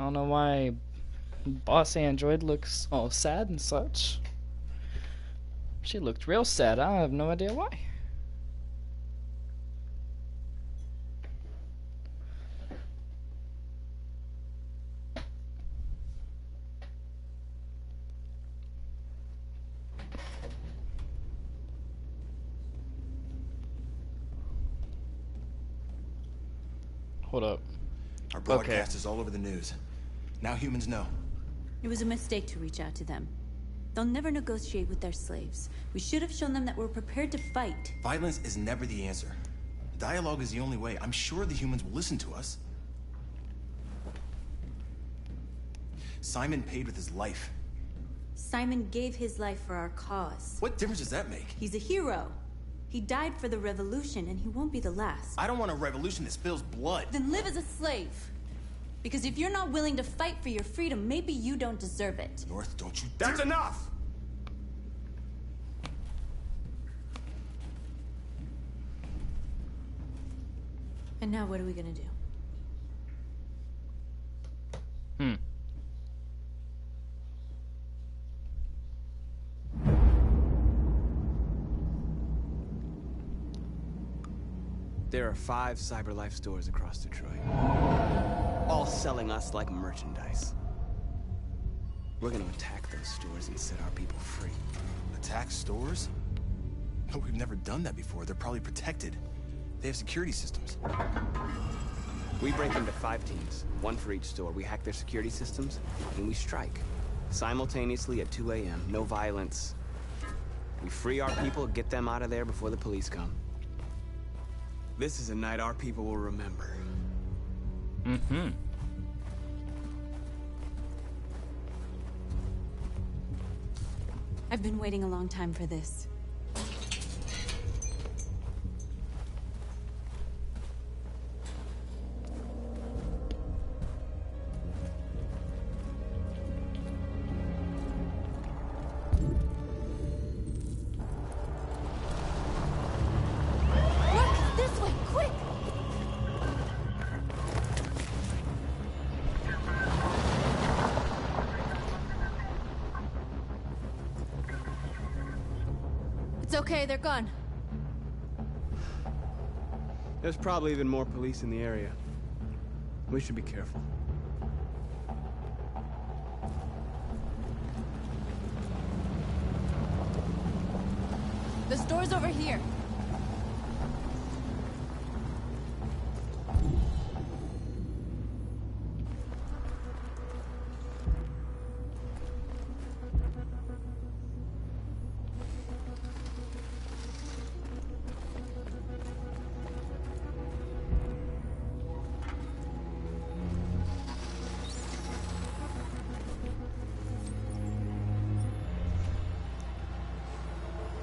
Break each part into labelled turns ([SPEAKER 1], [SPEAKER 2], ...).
[SPEAKER 1] I don't know why Boss Android looks all sad and such. She looked real sad. I have no idea why. Hold up.
[SPEAKER 2] Our broadcast is all over the news. Now humans know.
[SPEAKER 3] It was a mistake to reach out to them. They'll never negotiate with their slaves. We should have shown them that we're prepared to fight.
[SPEAKER 2] Violence is never the answer. Dialogue is the only way. I'm sure the humans will listen to us. Simon paid with his life.
[SPEAKER 3] Simon gave his life for our cause.
[SPEAKER 2] What difference does that make?
[SPEAKER 3] He's a hero. He died for the revolution, and he won't be the last.
[SPEAKER 2] I don't want a revolution that spills blood.
[SPEAKER 3] Then live as a slave. Because if you're not willing to fight for your freedom, maybe you don't deserve it.
[SPEAKER 2] North, don't you
[SPEAKER 4] That's
[SPEAKER 2] dare-
[SPEAKER 4] enough!
[SPEAKER 3] And now what are we gonna do?
[SPEAKER 5] There are 5 CyberLife stores across Detroit, all selling us like merchandise. We're gonna attack those stores and set our people free.
[SPEAKER 2] Attack stores? No, we've never done that before. They're probably protected. They have security systems.
[SPEAKER 5] We break into 5 teams, 1 for each store. We hack their security systems, and we strike. Simultaneously at 2 a.m., no violence. We free our people, get them out of there before the police come. This is a night our people will remember.
[SPEAKER 3] I've been waiting a long time for this. Look, this way, quick! It's okay, they're gone.
[SPEAKER 5] There's probably even more police in the area. We should be careful.
[SPEAKER 3] The store's over here.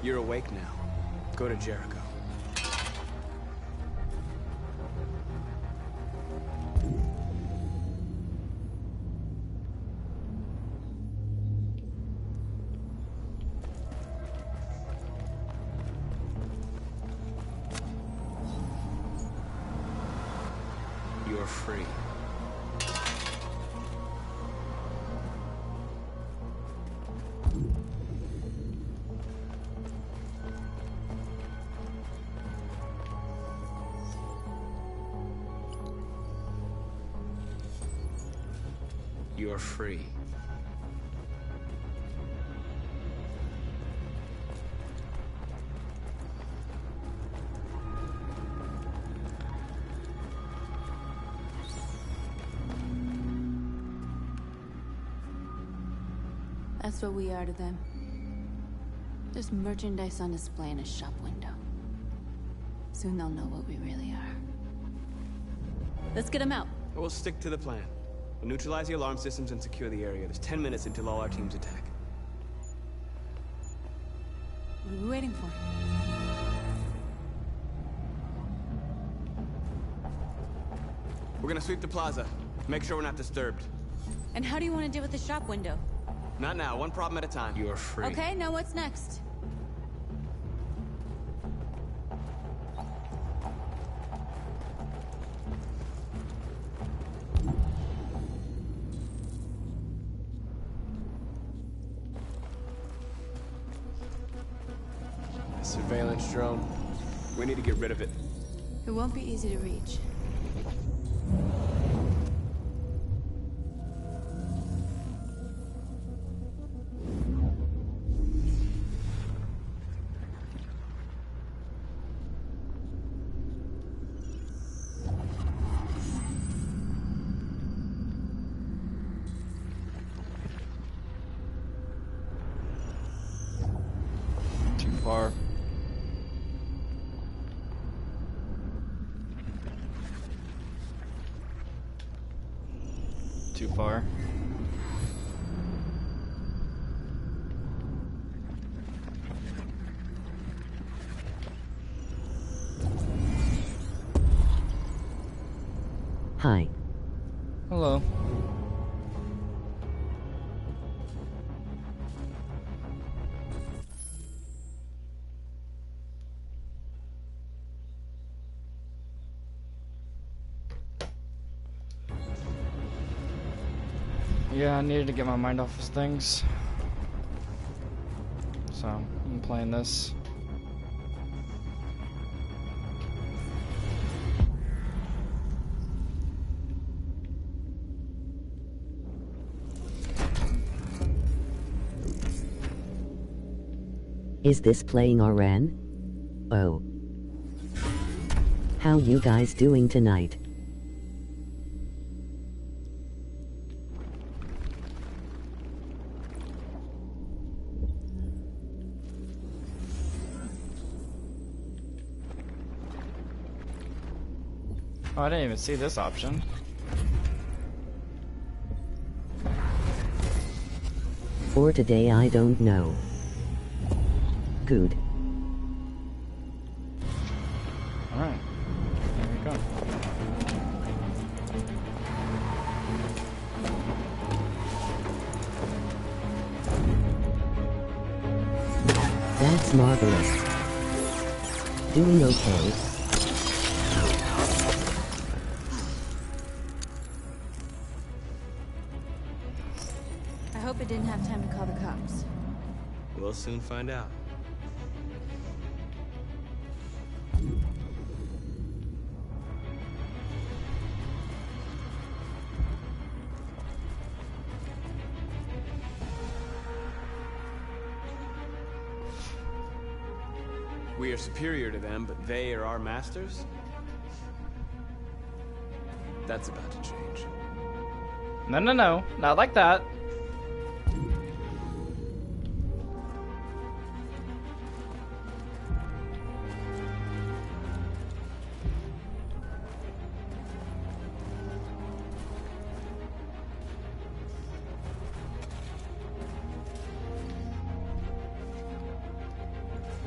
[SPEAKER 5] You're awake now. Go to Jericho. You're free. You're free.
[SPEAKER 3] That's what we are to them. Just merchandise on display in a shop window. Soon they'll know what we really are. Let's get them out.
[SPEAKER 5] We'll stick to the plan. We'll neutralize the alarm systems and secure the area. There's 10 minutes until all our teams attack.
[SPEAKER 3] What are we waiting for?
[SPEAKER 5] We're gonna sweep the plaza. Make sure we're not disturbed.
[SPEAKER 3] And how do you want to deal with the shop window?
[SPEAKER 5] Not now, one problem at a time. You're free.
[SPEAKER 3] Okay, now what's next?
[SPEAKER 4] Surveillance drone.
[SPEAKER 5] We need to get rid of it.
[SPEAKER 3] It won't be easy to reach.
[SPEAKER 1] Too far. Too far.
[SPEAKER 6] Hi.
[SPEAKER 1] Hello. Yeah, I needed to get my mind off of things. So, I'm playing this.
[SPEAKER 6] Is this playing RN? Oh. How you guys doing tonight?
[SPEAKER 1] Oh, I didn't even see this option.
[SPEAKER 6] For today I don't know. Good.
[SPEAKER 1] Alright. There we go.
[SPEAKER 6] That's marvelous. Doing okay.
[SPEAKER 3] I hope it didn't have time to call the cops.
[SPEAKER 4] We'll soon find out.
[SPEAKER 5] We are superior to them, but they are our masters? That's about to change.
[SPEAKER 1] No, no, no. Not like that.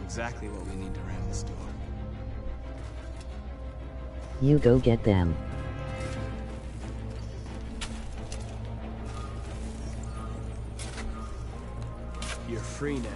[SPEAKER 5] Exactly what we need to ram this door.
[SPEAKER 6] You go get them.
[SPEAKER 4] You're free now.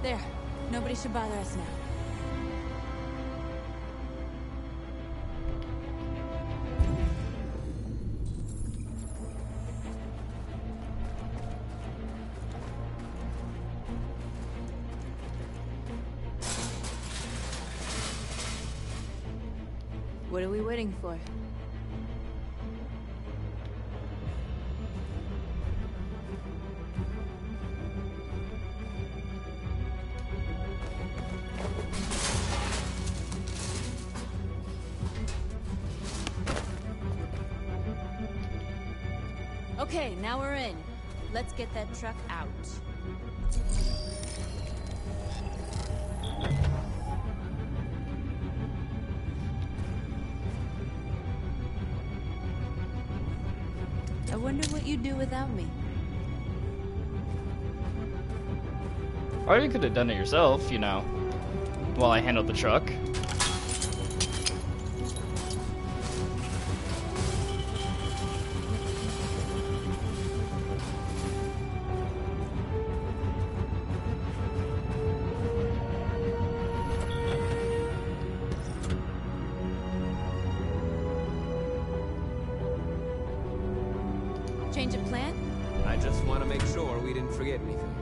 [SPEAKER 3] There. Nobody should bother us now. What are we waiting for? Okay, now we're in. Let's get that truck out. I wonder what you'd do without me.
[SPEAKER 1] Or you could have done it yourself, you know, while I handled the truck.
[SPEAKER 3] Change of plan?
[SPEAKER 5] I just want to make sure we didn't forget anything.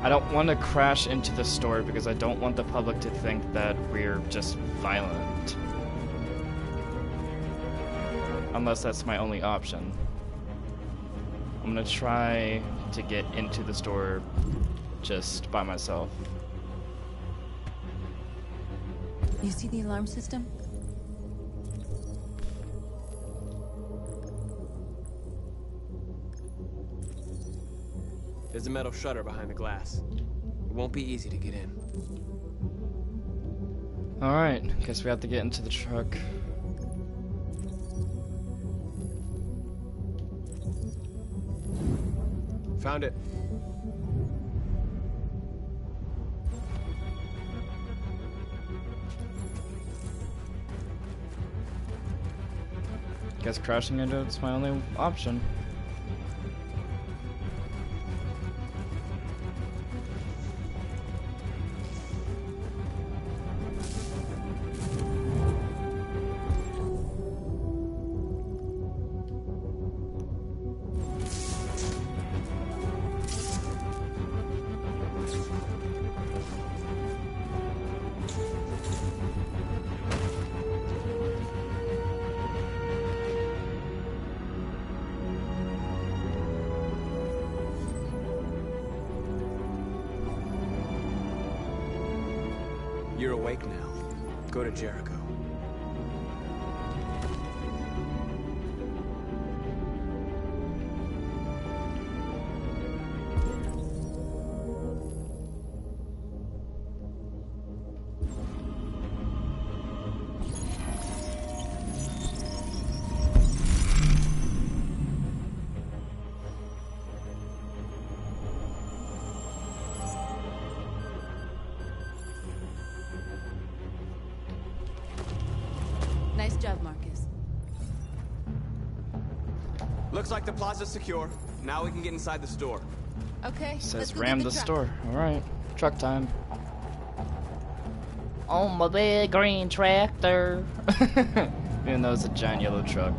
[SPEAKER 1] I don't want to crash into the store because I don't want the public to think that we're just violent. Unless that's my only option. I'm gonna try to get into the store just by myself.
[SPEAKER 3] You see the alarm system?
[SPEAKER 4] There's a metal shutter behind the glass. It won't be easy to get in.
[SPEAKER 1] Alright, guess we have to get into the truck.
[SPEAKER 4] Found it.
[SPEAKER 1] Guess crashing into it's my only option.
[SPEAKER 4] You're awake now. Go to Jericho.
[SPEAKER 3] Nice job, Marcus.
[SPEAKER 5] Looks like the plaza's secure. Now we can get inside the store.
[SPEAKER 3] Okay. let's
[SPEAKER 1] Says
[SPEAKER 3] go
[SPEAKER 1] ram
[SPEAKER 3] get
[SPEAKER 1] the
[SPEAKER 3] truck.
[SPEAKER 1] store. Alright, truck time. On my big green tractor. Even though it's a giant yellow truck.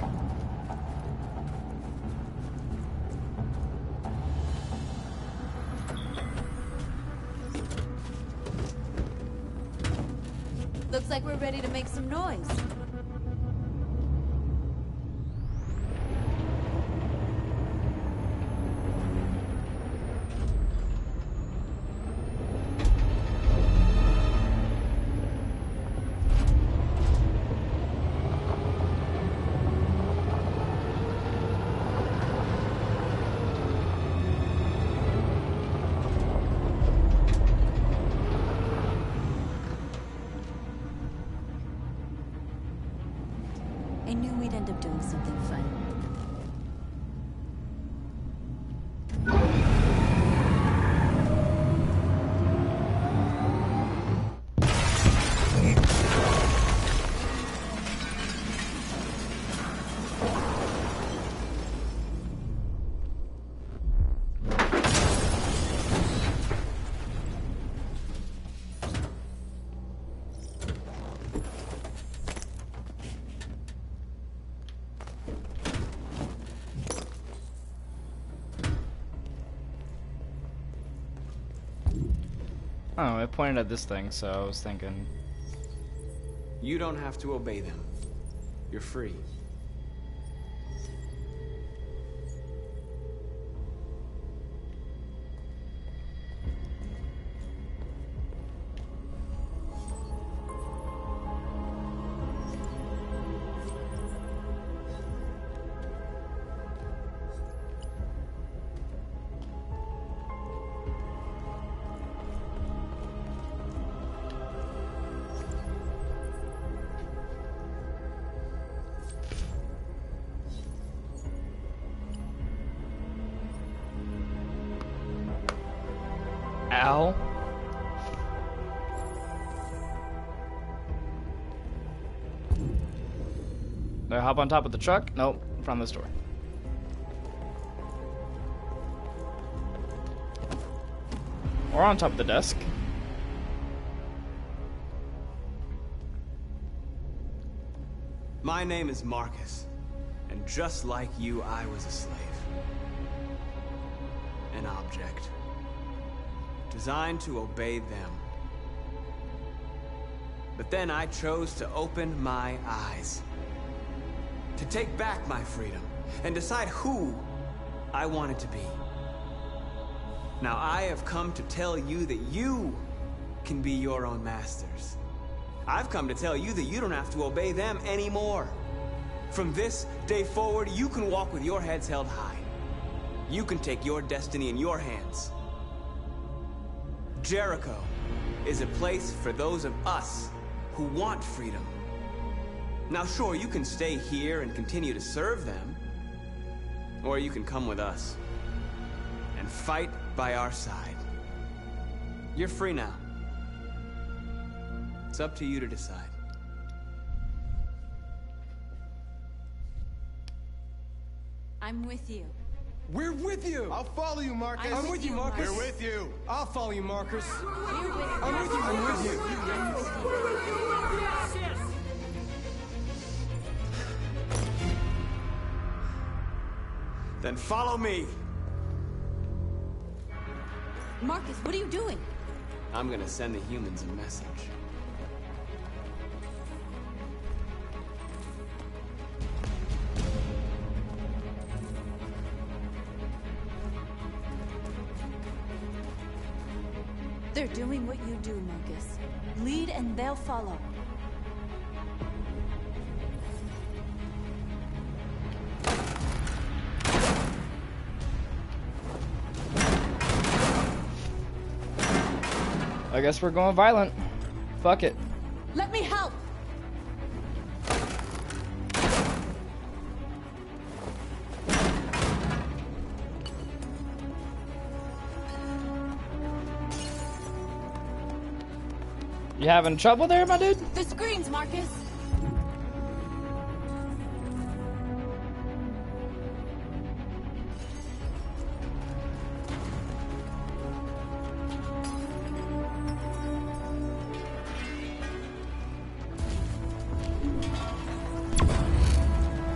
[SPEAKER 3] Looks like we're ready to make some noise. I knew we'd end up doing something fun.
[SPEAKER 1] Oh, it pointed at this thing, so I was thinking.
[SPEAKER 5] You don't have to obey them. You're free.
[SPEAKER 1] Ow. Do I hop on top of the truck? Nope, from the store. Or on top of the desk.
[SPEAKER 5] My name is Marcus, And just like you, I was a slave. An object. Designed to obey them. But then I chose to open my eyes. To take back my freedom. And decide who I wanted to be. Now I have come to tell you that you can be your own masters. I've come to tell you that you don't have to obey them anymore. From this day forward, you can walk with your heads held high. You can take your destiny in your hands. Jericho is a place for those of us who want freedom. Now sure, you can stay here and continue to serve them, or you can come with us and fight by our side. You're free now. It's up to you to decide.
[SPEAKER 3] I'm with you.
[SPEAKER 4] We're with you!
[SPEAKER 7] I'll follow you, Marcus.
[SPEAKER 3] I'm with you, Marcus.
[SPEAKER 7] We're with you.
[SPEAKER 4] I'll follow you, Marcus.
[SPEAKER 3] We're with
[SPEAKER 4] I'm with you, I'm with you.
[SPEAKER 3] I'm with you.
[SPEAKER 5] Then follow me.
[SPEAKER 3] Marcus, what are you doing?
[SPEAKER 5] I'm gonna send the humans a message.
[SPEAKER 3] They're doing what you do, Marcus. Lead and they'll follow.
[SPEAKER 1] I guess we're going violent. Fuck it.
[SPEAKER 3] Let me help!
[SPEAKER 1] You having trouble there, my dude?
[SPEAKER 3] The screens, Marcus!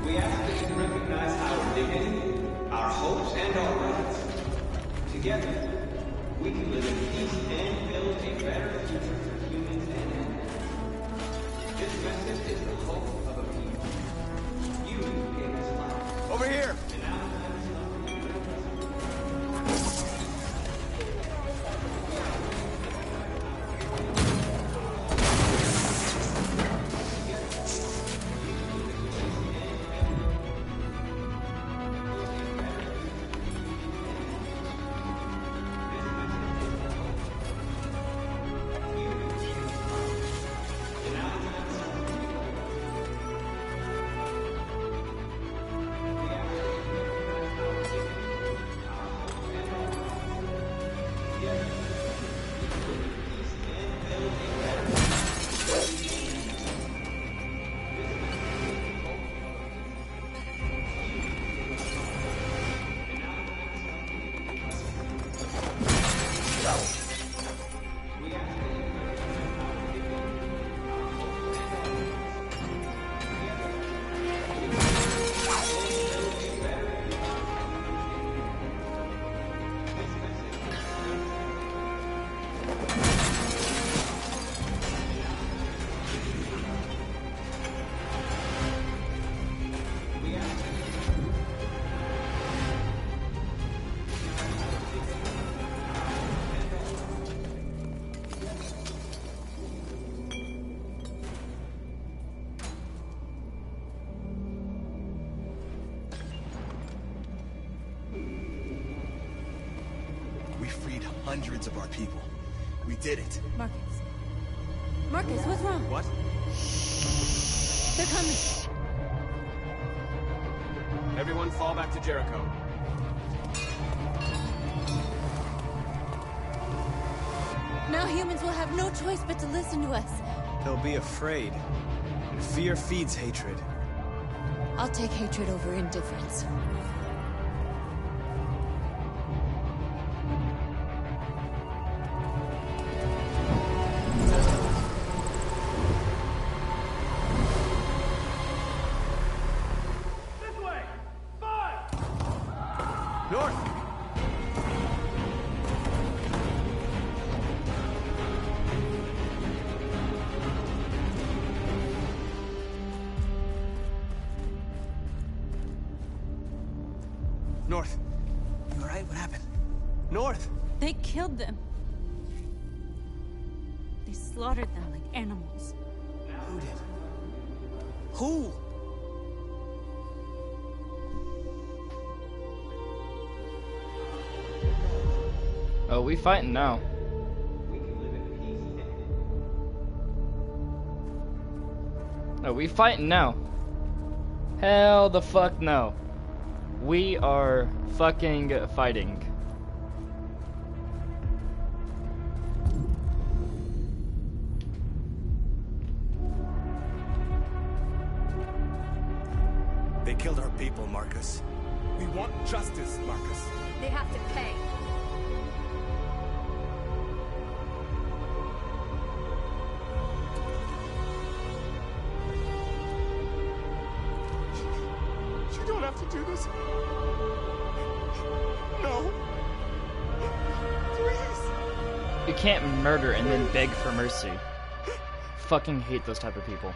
[SPEAKER 5] We ask that you recognize our dignity, our hopes, and our rights. Together, we can live in peace and build a better future for humans and animals. This message is the hope of a people. You gave us life.
[SPEAKER 2] Over here! We freed hundreds of our people. We did it.
[SPEAKER 3] Marcus. Marcus, what's wrong?
[SPEAKER 5] What?
[SPEAKER 3] They're coming.
[SPEAKER 5] Everyone fall back to Jericho.
[SPEAKER 3] Now humans will have no choice but to listen to us.
[SPEAKER 5] They'll be afraid. And fear feeds hatred.
[SPEAKER 3] I'll take hatred over indifference.
[SPEAKER 8] This way!
[SPEAKER 2] North! North! You alright? What happened? North!
[SPEAKER 3] They killed them. They slaughtered them like animals.
[SPEAKER 2] Who did? Who?
[SPEAKER 1] Oh, we fighting now. Oh, we fighting now. Hell the fuck no. We are fucking fighting.
[SPEAKER 2] They killed our people, Marcus. We want justice, Marcus.
[SPEAKER 7] They have to pay.
[SPEAKER 2] You don't have to do this. No. Please.
[SPEAKER 1] You can't murder and then beg for mercy. Fucking hate those type of people.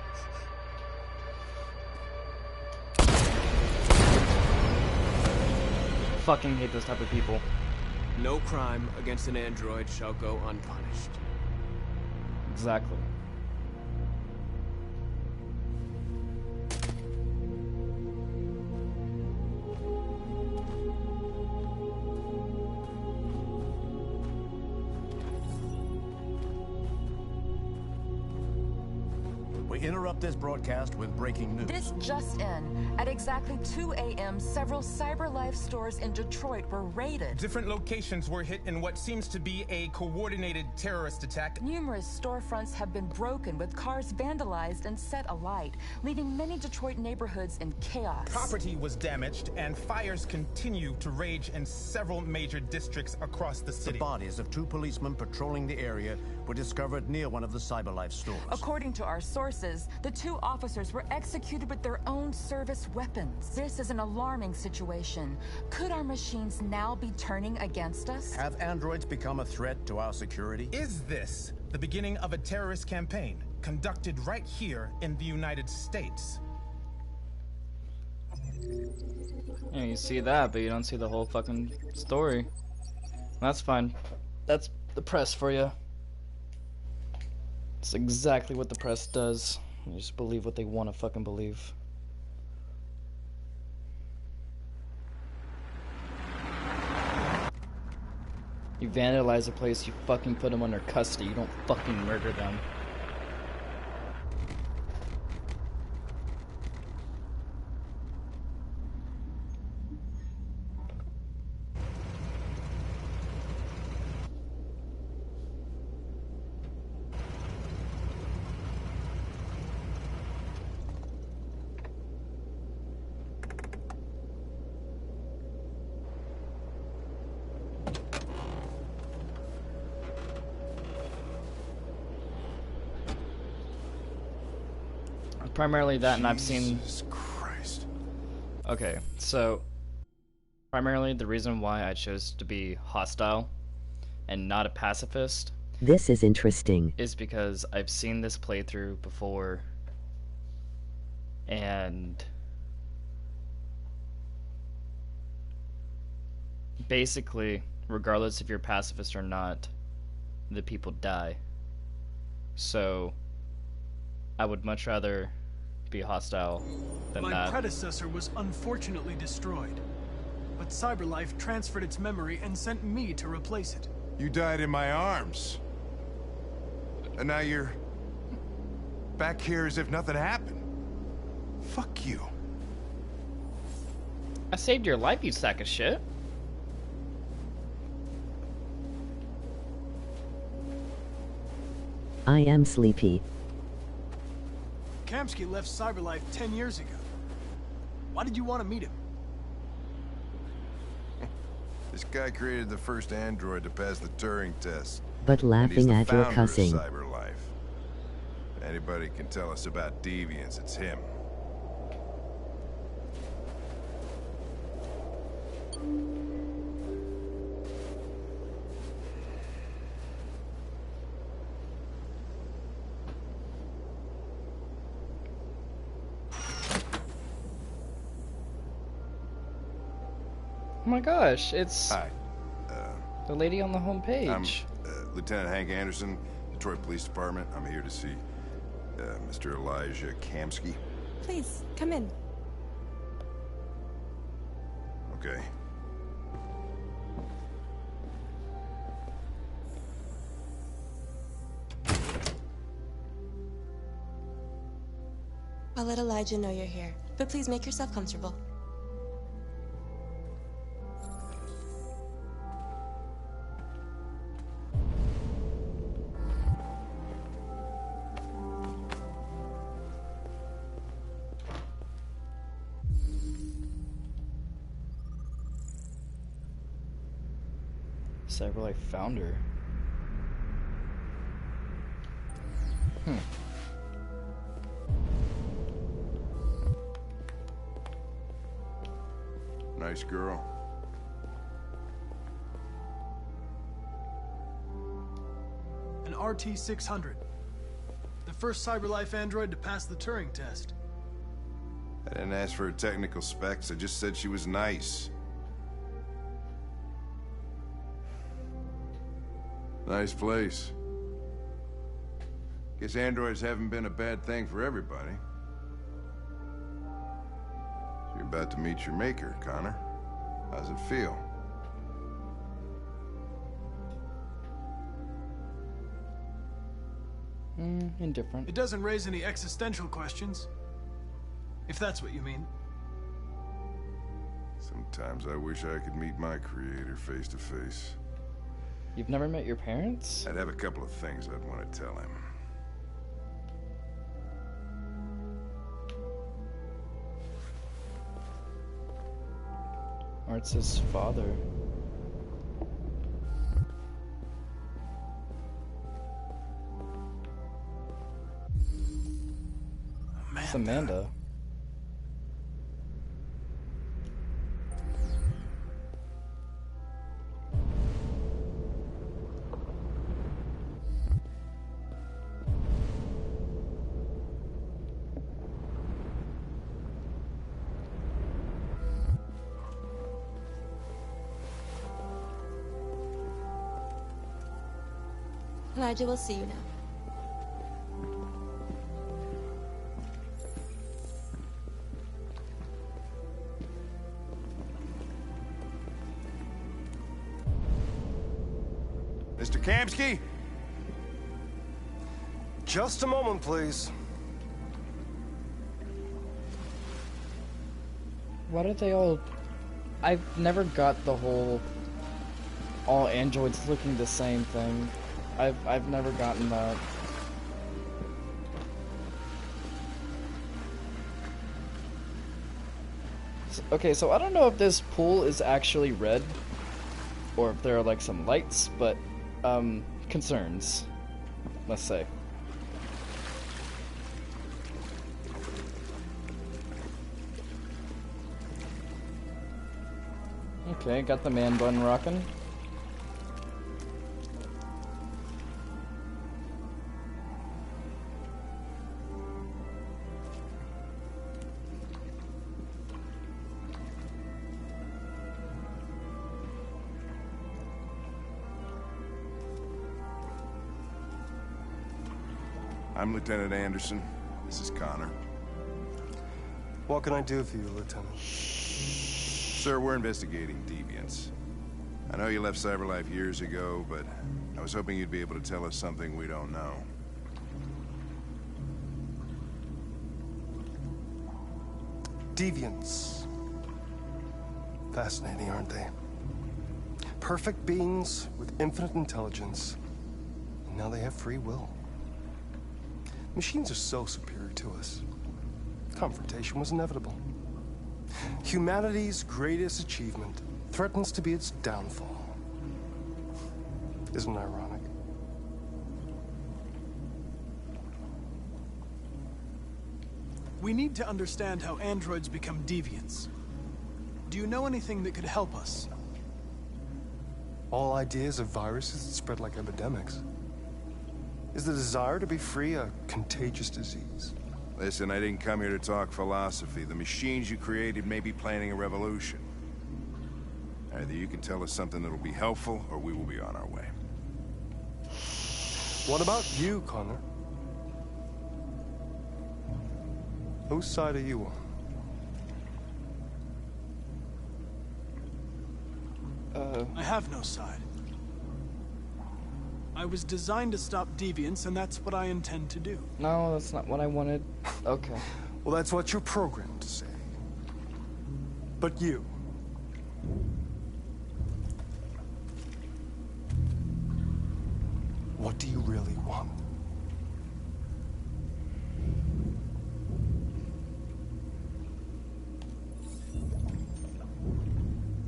[SPEAKER 1] Fucking hate those type of people.
[SPEAKER 4] No crime against an android shall go unpunished.
[SPEAKER 1] Exactly.
[SPEAKER 8] We interrupt this broadcast with breaking news.
[SPEAKER 9] This just in. At exactly 2 a.m., several CyberLife stores in Detroit were raided.
[SPEAKER 10] Different locations were hit in what seems to be a coordinated terrorist attack.
[SPEAKER 9] Numerous storefronts have been broken, with cars vandalized and set alight, leaving many Detroit neighborhoods in chaos.
[SPEAKER 10] Property was damaged, and fires continue to rage in several major districts across the
[SPEAKER 8] The
[SPEAKER 10] city.
[SPEAKER 8] bodies of 2 policemen patrolling the area were discovered near one of the CyberLife stores.
[SPEAKER 9] According to our sources, the 2 officers were executed with their own service weapons. This is an alarming situation. Could our machines now be turning against us?
[SPEAKER 8] Have androids become a threat to our security?
[SPEAKER 10] Is this the beginning of a terrorist campaign conducted right here in the United States?
[SPEAKER 1] Yeah, you see that, but you don't see the whole fucking story. That's fine. That's the press for you. It's exactly what the press does. They just believe what they want to fucking believe. You vandalize a place, you fucking put them under custody. You don't fucking murder them. Primarily that, and I've seen...
[SPEAKER 2] Jesus Christ.
[SPEAKER 1] Okay, so... Primarily the reason why I chose to be hostile and not a pacifist
[SPEAKER 6] This is interesting.
[SPEAKER 1] is because I've seen this playthrough before, and basically, regardless if you're pacifist or not, the people die. So I would much rather be hostile than
[SPEAKER 11] My
[SPEAKER 1] not.
[SPEAKER 11] predecessor was unfortunately destroyed, but CyberLife transferred its memory and sent me to replace it.
[SPEAKER 12] You died in my arms. And now you're back here as if nothing happened. Fuck you.
[SPEAKER 1] I saved your life, you sack of shit.
[SPEAKER 6] I am sleepy.
[SPEAKER 11] Kamsky left CyberLife 10 years ago. Why did you want to meet him?
[SPEAKER 12] This guy created the first android to pass the Turing test.
[SPEAKER 6] But
[SPEAKER 12] And he's
[SPEAKER 6] laughing
[SPEAKER 12] the
[SPEAKER 6] at your
[SPEAKER 12] founder
[SPEAKER 6] cussing.
[SPEAKER 12] of CyberLife. Anybody can tell us about deviants, it's him.
[SPEAKER 1] Oh my gosh, it's
[SPEAKER 12] Hi.
[SPEAKER 1] the lady on the home page.
[SPEAKER 12] I'm Lieutenant Hank Anderson, Detroit Police Department. I'm here to see Mr. Elijah Kamsky.
[SPEAKER 7] Please, come in.
[SPEAKER 12] Okay.
[SPEAKER 7] I'll let Elijah know you're here, but please make yourself comfortable.
[SPEAKER 1] Cyberlife founder.
[SPEAKER 12] Nice girl.
[SPEAKER 11] An RT-600. The first CyberLife android to pass the Turing test.
[SPEAKER 12] I didn't ask for her technical specs. I just said she was nice. Nice place. Guess androids haven't been a bad thing for everybody. So you're about to meet your maker, Connor. How's it feel?
[SPEAKER 1] Indifferent.
[SPEAKER 11] It doesn't raise any existential questions. If that's what you mean.
[SPEAKER 12] Sometimes I wish I could meet my creator face to face.
[SPEAKER 1] You've never met your parents?
[SPEAKER 12] I'd have a couple of things I'd want to tell him.
[SPEAKER 1] Or it's his father. It's Amanda.
[SPEAKER 7] Elijah will see you now.
[SPEAKER 12] Mr. Kamsky?
[SPEAKER 13] Just a moment, please.
[SPEAKER 1] Why did they all... I've never got the whole... all androids looking the same thing. I've never gotten that. Okay, so I don't know if this pool is actually red, or if there are like some lights, but concerns, let's say. Okay, got the man bun rocking.
[SPEAKER 12] I'm Lieutenant Anderson. This is Connor.
[SPEAKER 13] What can I do for you, Lieutenant?
[SPEAKER 12] Sir, we're investigating deviants. I know you left CyberLife years ago, but I was hoping you'd be able to tell us something we don't know.
[SPEAKER 13] Deviants. Fascinating, aren't they? Perfect beings with infinite intelligence. And now they have free will. Machines are so superior to us. Confrontation was inevitable. Humanity's greatest achievement threatens to be its downfall. Isn't it ironic?
[SPEAKER 11] We need to understand how androids become deviants. Do you know anything that could help us?
[SPEAKER 13] All ideas of viruses that spread like epidemics. Is the desire to be free a contagious disease?
[SPEAKER 12] Listen, I didn't come here to talk philosophy. The machines you created may be planning a revolution. Either you can tell us something that'll be helpful, or we will be on our way.
[SPEAKER 13] What about you, Connor? Whose side are you on?
[SPEAKER 11] I have no side. I was designed to stop deviants, and that's what I intend to do.
[SPEAKER 1] No, that's not what I wanted. Okay.
[SPEAKER 13] Well, that's what you're programmed to say. But you... what do you really want?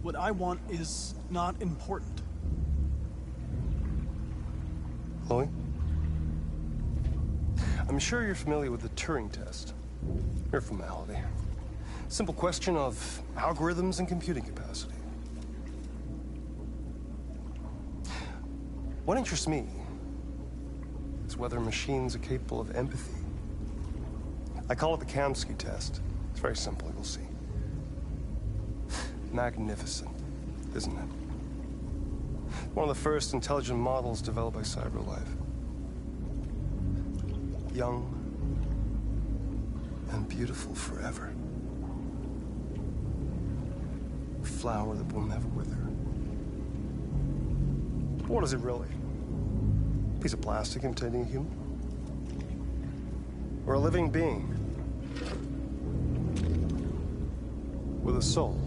[SPEAKER 11] What I want is not important.
[SPEAKER 13] Chloe? I'm sure you're familiar with the Turing test. Mere formality. Simple question of algorithms and computing capacity. What interests me is whether machines are capable of empathy. I call it the Kamsky test. It's very simple, you'll see. Magnificent, isn't it? One of the first intelligent models developed by CyberLife. Young and beautiful forever. A flower that will never wither. What is it really? A piece of plastic imitating a human? Or a living being? With a soul?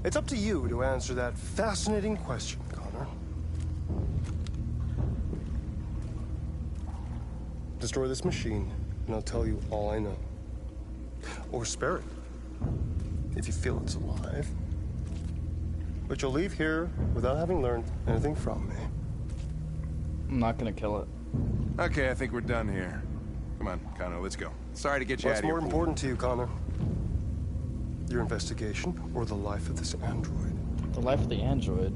[SPEAKER 13] It's up to you to answer that fascinating question, Connor. Destroy this machine, and I'll tell you all I know. Or spare it, if you feel it's alive. But you'll leave here without having learned anything from me.
[SPEAKER 1] I'm not gonna kill it.
[SPEAKER 12] Okay, I think we're done here. Come on, Connor, let's go. Sorry to get you out
[SPEAKER 13] What's
[SPEAKER 12] of here.
[SPEAKER 13] more important to you, Connor? Your investigation, or the life of this android?
[SPEAKER 1] The life of the android?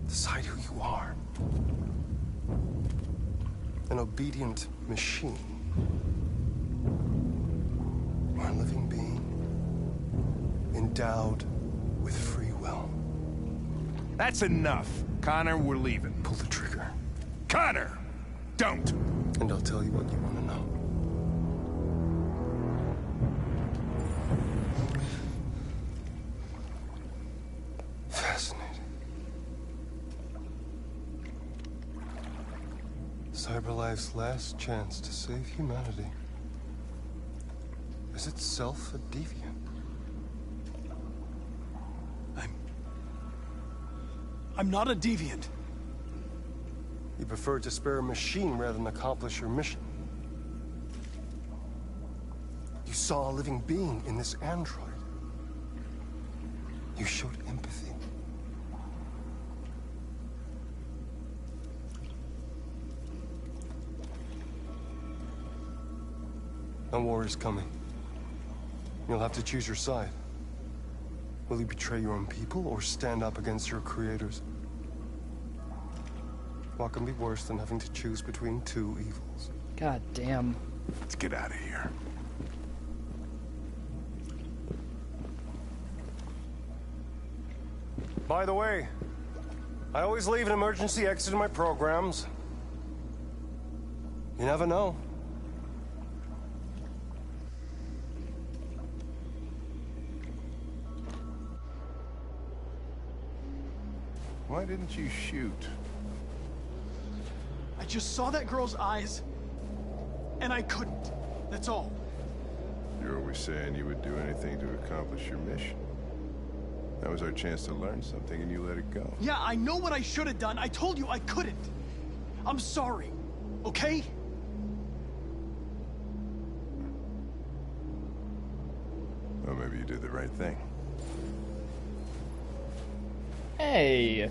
[SPEAKER 13] Decide who you are. An obedient machine. Or a living being, endowed with free will.
[SPEAKER 12] That's enough. Connor, we're leaving.
[SPEAKER 13] Pull the trigger.
[SPEAKER 12] Connor! Don't!
[SPEAKER 13] And I'll tell you what you want to know. Fascinating. CyberLife's last chance to save humanity is itself a deviant.
[SPEAKER 11] I'm not a deviant.
[SPEAKER 13] You prefer to spare a machine rather than accomplish your mission. You saw a living being in this android. You showed empathy. A war is coming. You'll have to choose your side. Will you betray your own people or stand up against your creators? What can be worse than having to choose between two evils?
[SPEAKER 1] God damn.
[SPEAKER 12] Let's get out of here.
[SPEAKER 13] By the way, I always leave an emergency exit in my programs. You never know.
[SPEAKER 12] Why didn't you shoot?
[SPEAKER 11] I just saw that girl's eyes, and I couldn't. That's all.
[SPEAKER 12] You're always saying you would do anything to accomplish your mission. That was our chance to learn something, and you let it go.
[SPEAKER 11] Yeah, I know what I should have done. I told you I couldn't. I'm sorry, okay?
[SPEAKER 12] Well, maybe you did the right thing.
[SPEAKER 1] Hey!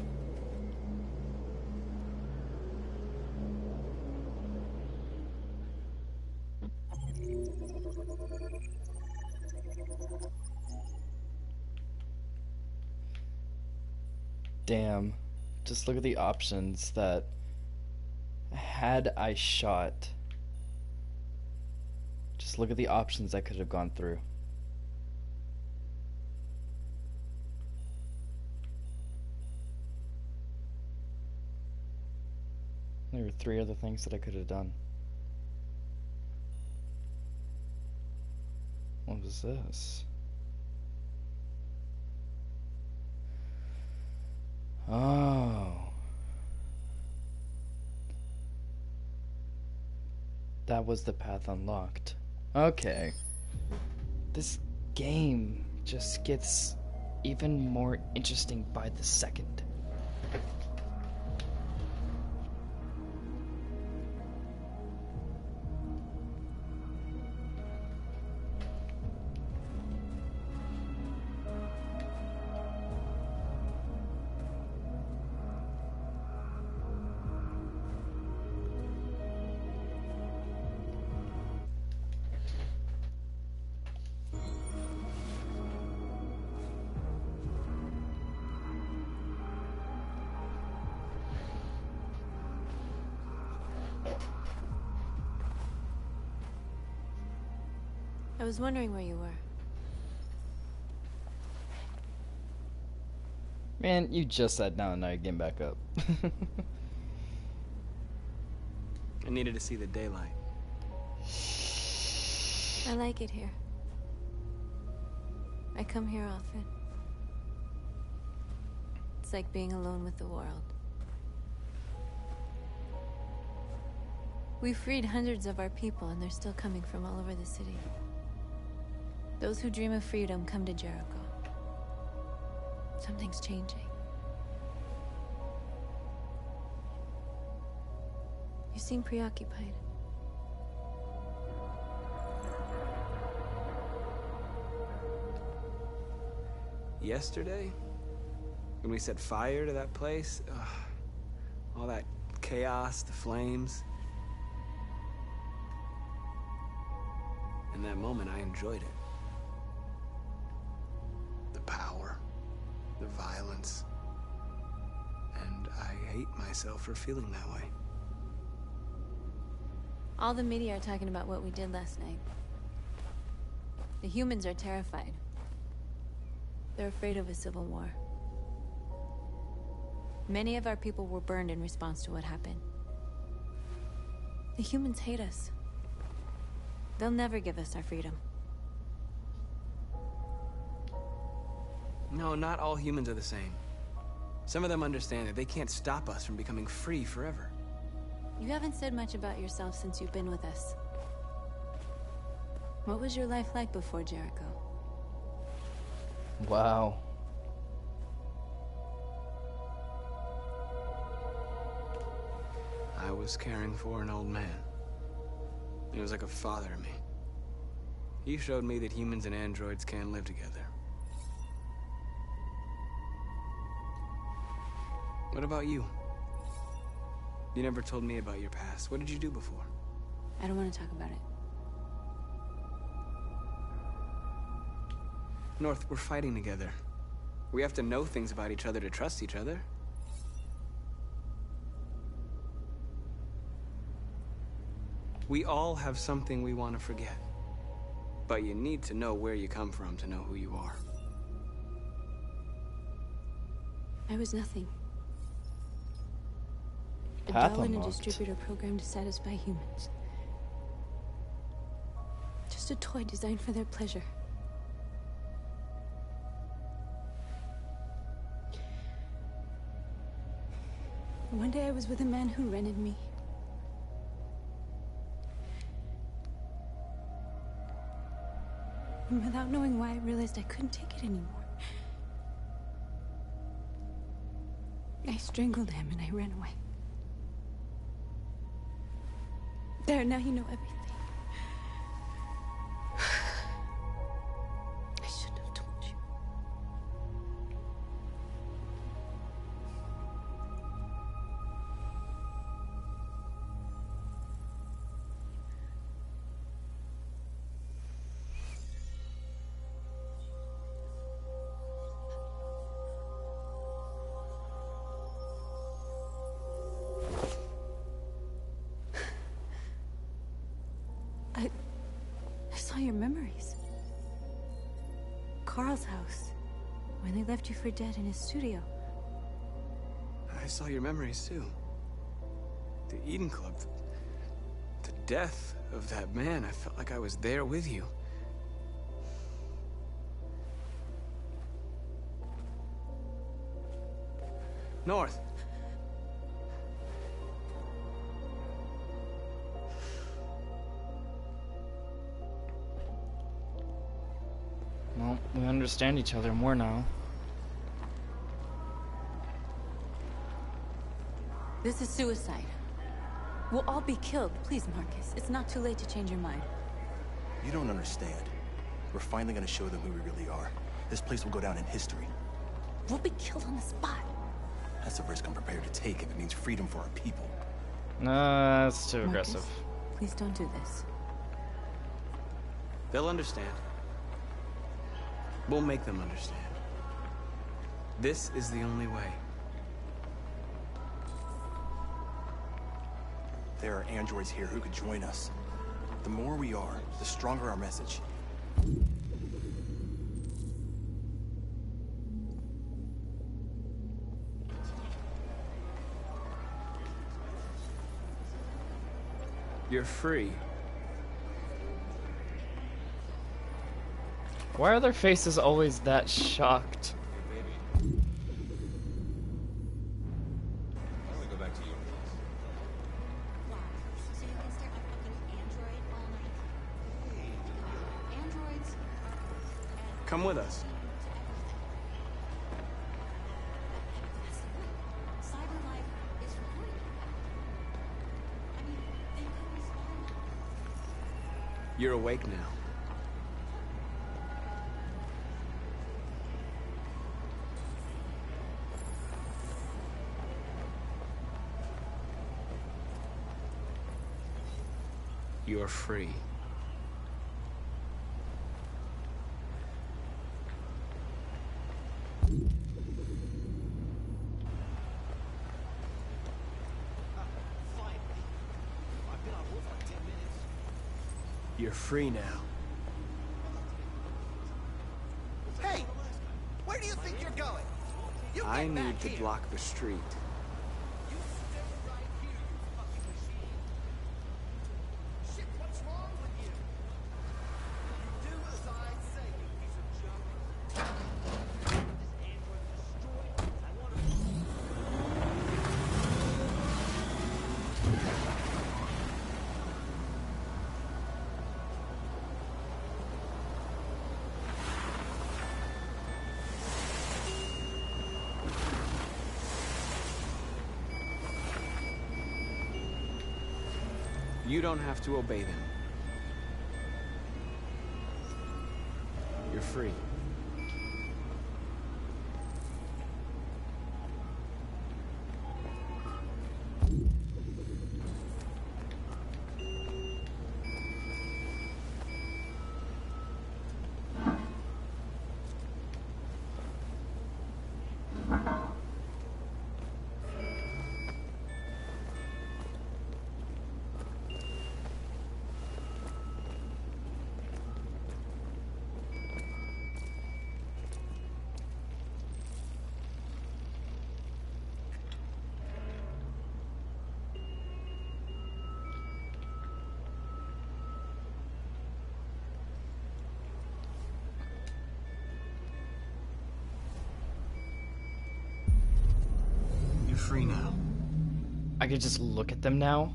[SPEAKER 1] Damn. Just look at the options that had I shot, just look at the options I could have gone through. There were 3 other things that I could have done. What was this? Oh. That was the path unlocked. Okay. This game just gets even more interesting by the second.
[SPEAKER 3] I was wondering where you were.
[SPEAKER 1] Man, you just sat down and now you're getting back up.
[SPEAKER 5] I needed to see the daylight.
[SPEAKER 3] I like it here. I come here often. It's like being alone with the world. We freed hundreds of our people, and they're still coming from all over the city. Those who dream of freedom come to Jericho. Something's changing. You seem preoccupied.
[SPEAKER 5] Yesterday, when we set fire to that place, all that chaos, the flames. In that moment, I enjoyed it. The power, the violence, and I hate myself for feeling that way.
[SPEAKER 3] All the media are talking about what we did last night. The humans are terrified. They're afraid of a civil war. Many of our people were burned in response to what happened. The humans hate us. They'll never give us our freedom.
[SPEAKER 5] No, not all humans are the same. Some of them understand that they can't stop us from becoming free forever.
[SPEAKER 3] You haven't said much about yourself since you've been with us. What was your life like before Jericho?
[SPEAKER 1] Wow.
[SPEAKER 5] I was caring for an old man. He was like a father to me. He showed me that humans and androids can live together. What about you? You never told me about your past. What did you do before?
[SPEAKER 3] I don't want to talk about it.
[SPEAKER 5] North, we're fighting together. We have to know things about each other to trust each other. We all have something we want to forget. But you need to know where you come from to know who you are.
[SPEAKER 3] I was nothing. A
[SPEAKER 1] Path
[SPEAKER 3] doll in a
[SPEAKER 1] unlocked.
[SPEAKER 3] distributor program to satisfy humans. Just a toy designed for their pleasure. One day I was with a man who rented me. And without knowing why, I realized I couldn't take it anymore. I strangled him and I ran away. There, now you know everything. I shouldn't have told you. your memories. Carl's house, when they left you for dead in his studio.
[SPEAKER 5] I saw your memories too. The Eden Club. The death of that man. I felt like I was there with you. North.
[SPEAKER 1] Well, we understand each other more now.
[SPEAKER 3] This is suicide. We'll all be killed. Please, Marcus. It's not too late to change your mind.
[SPEAKER 2] You don't understand. We're finally gonna show them who we really are. This place will go down in history.
[SPEAKER 3] We'll be killed on the spot.
[SPEAKER 2] That's a risk I'm prepared to take if it means freedom for our people.
[SPEAKER 1] No, that's too
[SPEAKER 3] Marcus,
[SPEAKER 1] aggressive.
[SPEAKER 3] please don't do this.
[SPEAKER 5] They'll understand. We'll make them understand. This is the only way.
[SPEAKER 2] There are androids here who could join us. The more we are, the stronger our message.
[SPEAKER 5] You're free.
[SPEAKER 1] Why are their faces always that shocked?
[SPEAKER 5] Come with us. You're awake now. You're free. You're free now.
[SPEAKER 14] Hey! Where do you think you're going? You
[SPEAKER 5] I
[SPEAKER 14] get
[SPEAKER 5] need
[SPEAKER 14] back
[SPEAKER 5] to
[SPEAKER 14] here.
[SPEAKER 5] block the street.
[SPEAKER 14] You stay right here, you fucking machine. Shit, what's wrong with you? You do as I say, you piece of junk. This android destroyed. I want to...
[SPEAKER 5] You don't have to obey them. You're free. Free now.
[SPEAKER 1] I could just look at them now?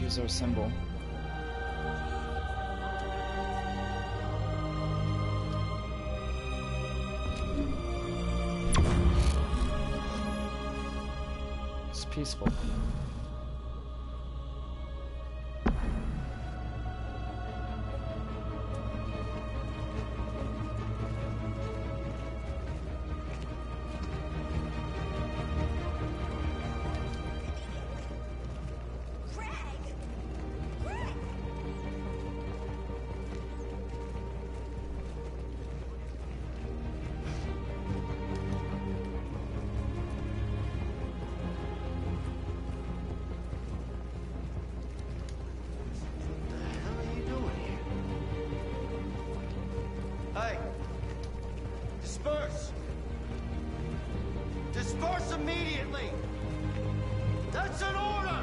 [SPEAKER 1] use our symbol. It's peaceful.
[SPEAKER 14] Hey! Disperse! Disperse immediately! That's an order!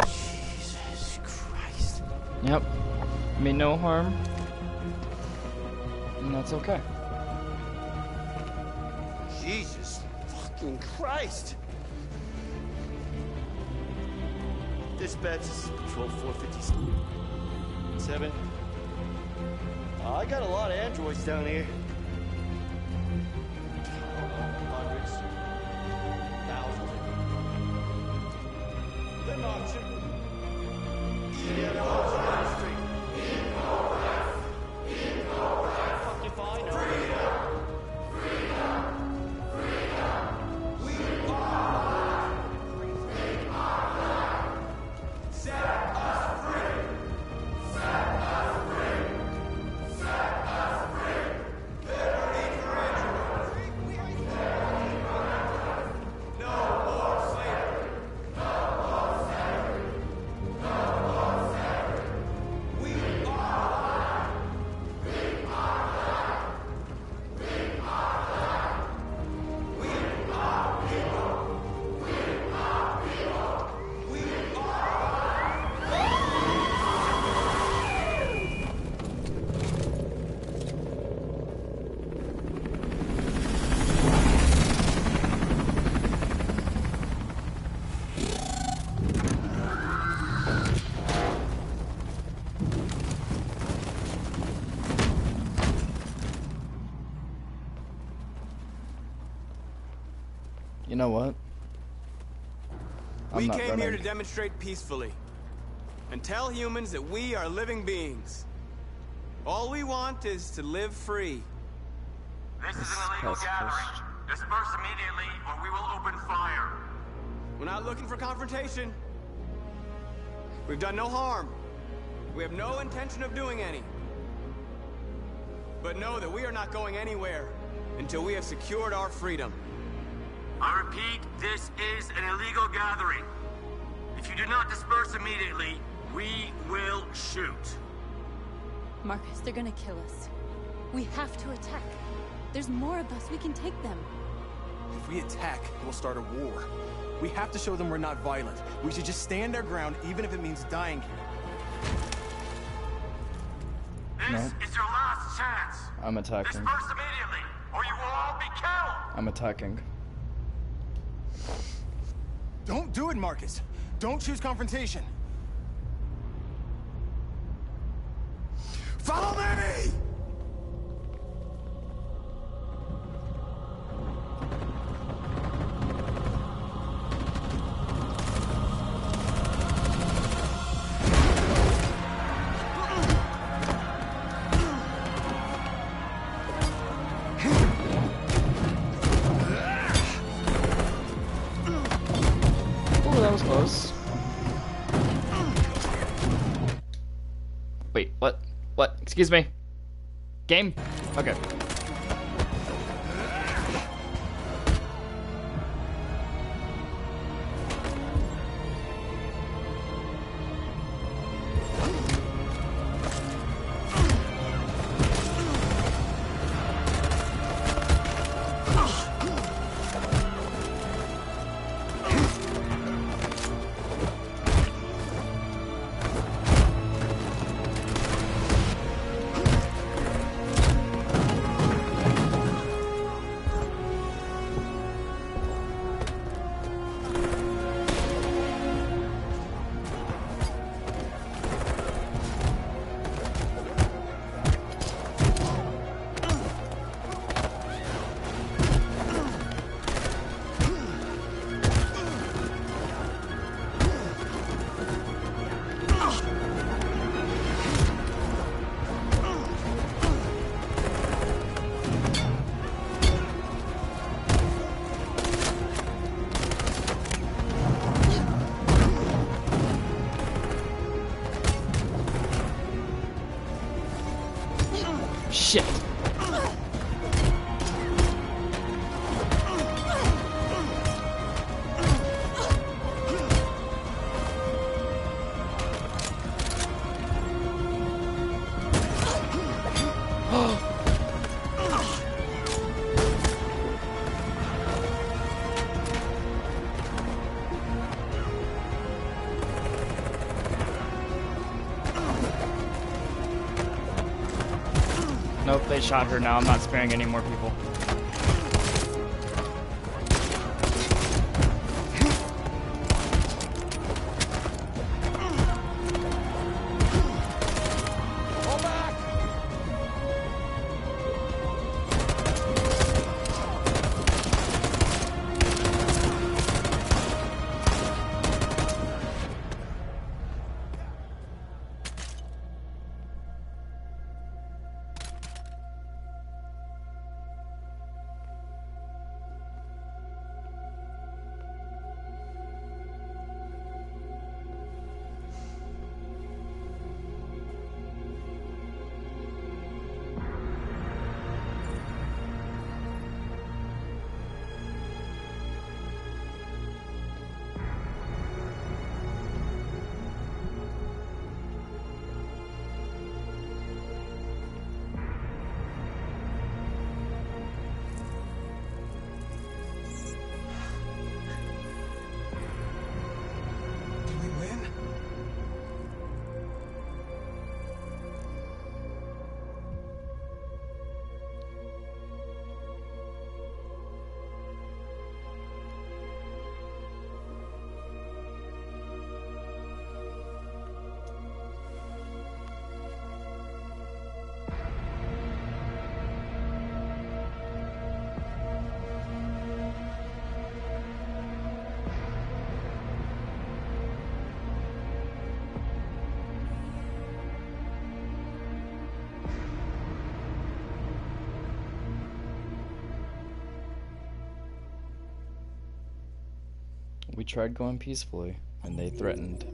[SPEAKER 14] Jesus Christ.
[SPEAKER 1] Yep. Mean no harm. And that's okay.
[SPEAKER 14] Jesus fucking Christ! Dispatch, this is Patrol 457. I got a lot of androids down here. Hundreds. Thousands. They're marching. Yeah, they're marching down the street. Fucking find them.
[SPEAKER 1] You know what?
[SPEAKER 5] We came here to demonstrate peacefully and tell humans that we are living beings. All we want is to live free.
[SPEAKER 15] This is an illegal gathering. Disperse immediately or we will open fire.
[SPEAKER 5] We're not looking for confrontation. We've done no harm. We have no intention of doing any. But know that we are not going anywhere until we have secured our freedom.
[SPEAKER 15] I repeat, this is an illegal gathering. If you do not disperse immediately, we will shoot.
[SPEAKER 3] Marcus, they're gonna kill us. We have to attack. There's more of us. We can take them.
[SPEAKER 2] If we attack, we'll start a war. We have to show them we're not violent. We should just stand our ground, even if it means dying here.
[SPEAKER 15] This is your last chance.
[SPEAKER 1] I'm attacking.
[SPEAKER 15] Disperse immediately, or you will all be killed.
[SPEAKER 1] I'm attacking.
[SPEAKER 2] Don't do it, Marcus. Don't choose confrontation. Follow me!
[SPEAKER 1] That was close. Wait, what? What? Excuse me. Game? Okay. Nope, they shot her now. I'm not sparing any more people. We tried going peacefully, and they threatened.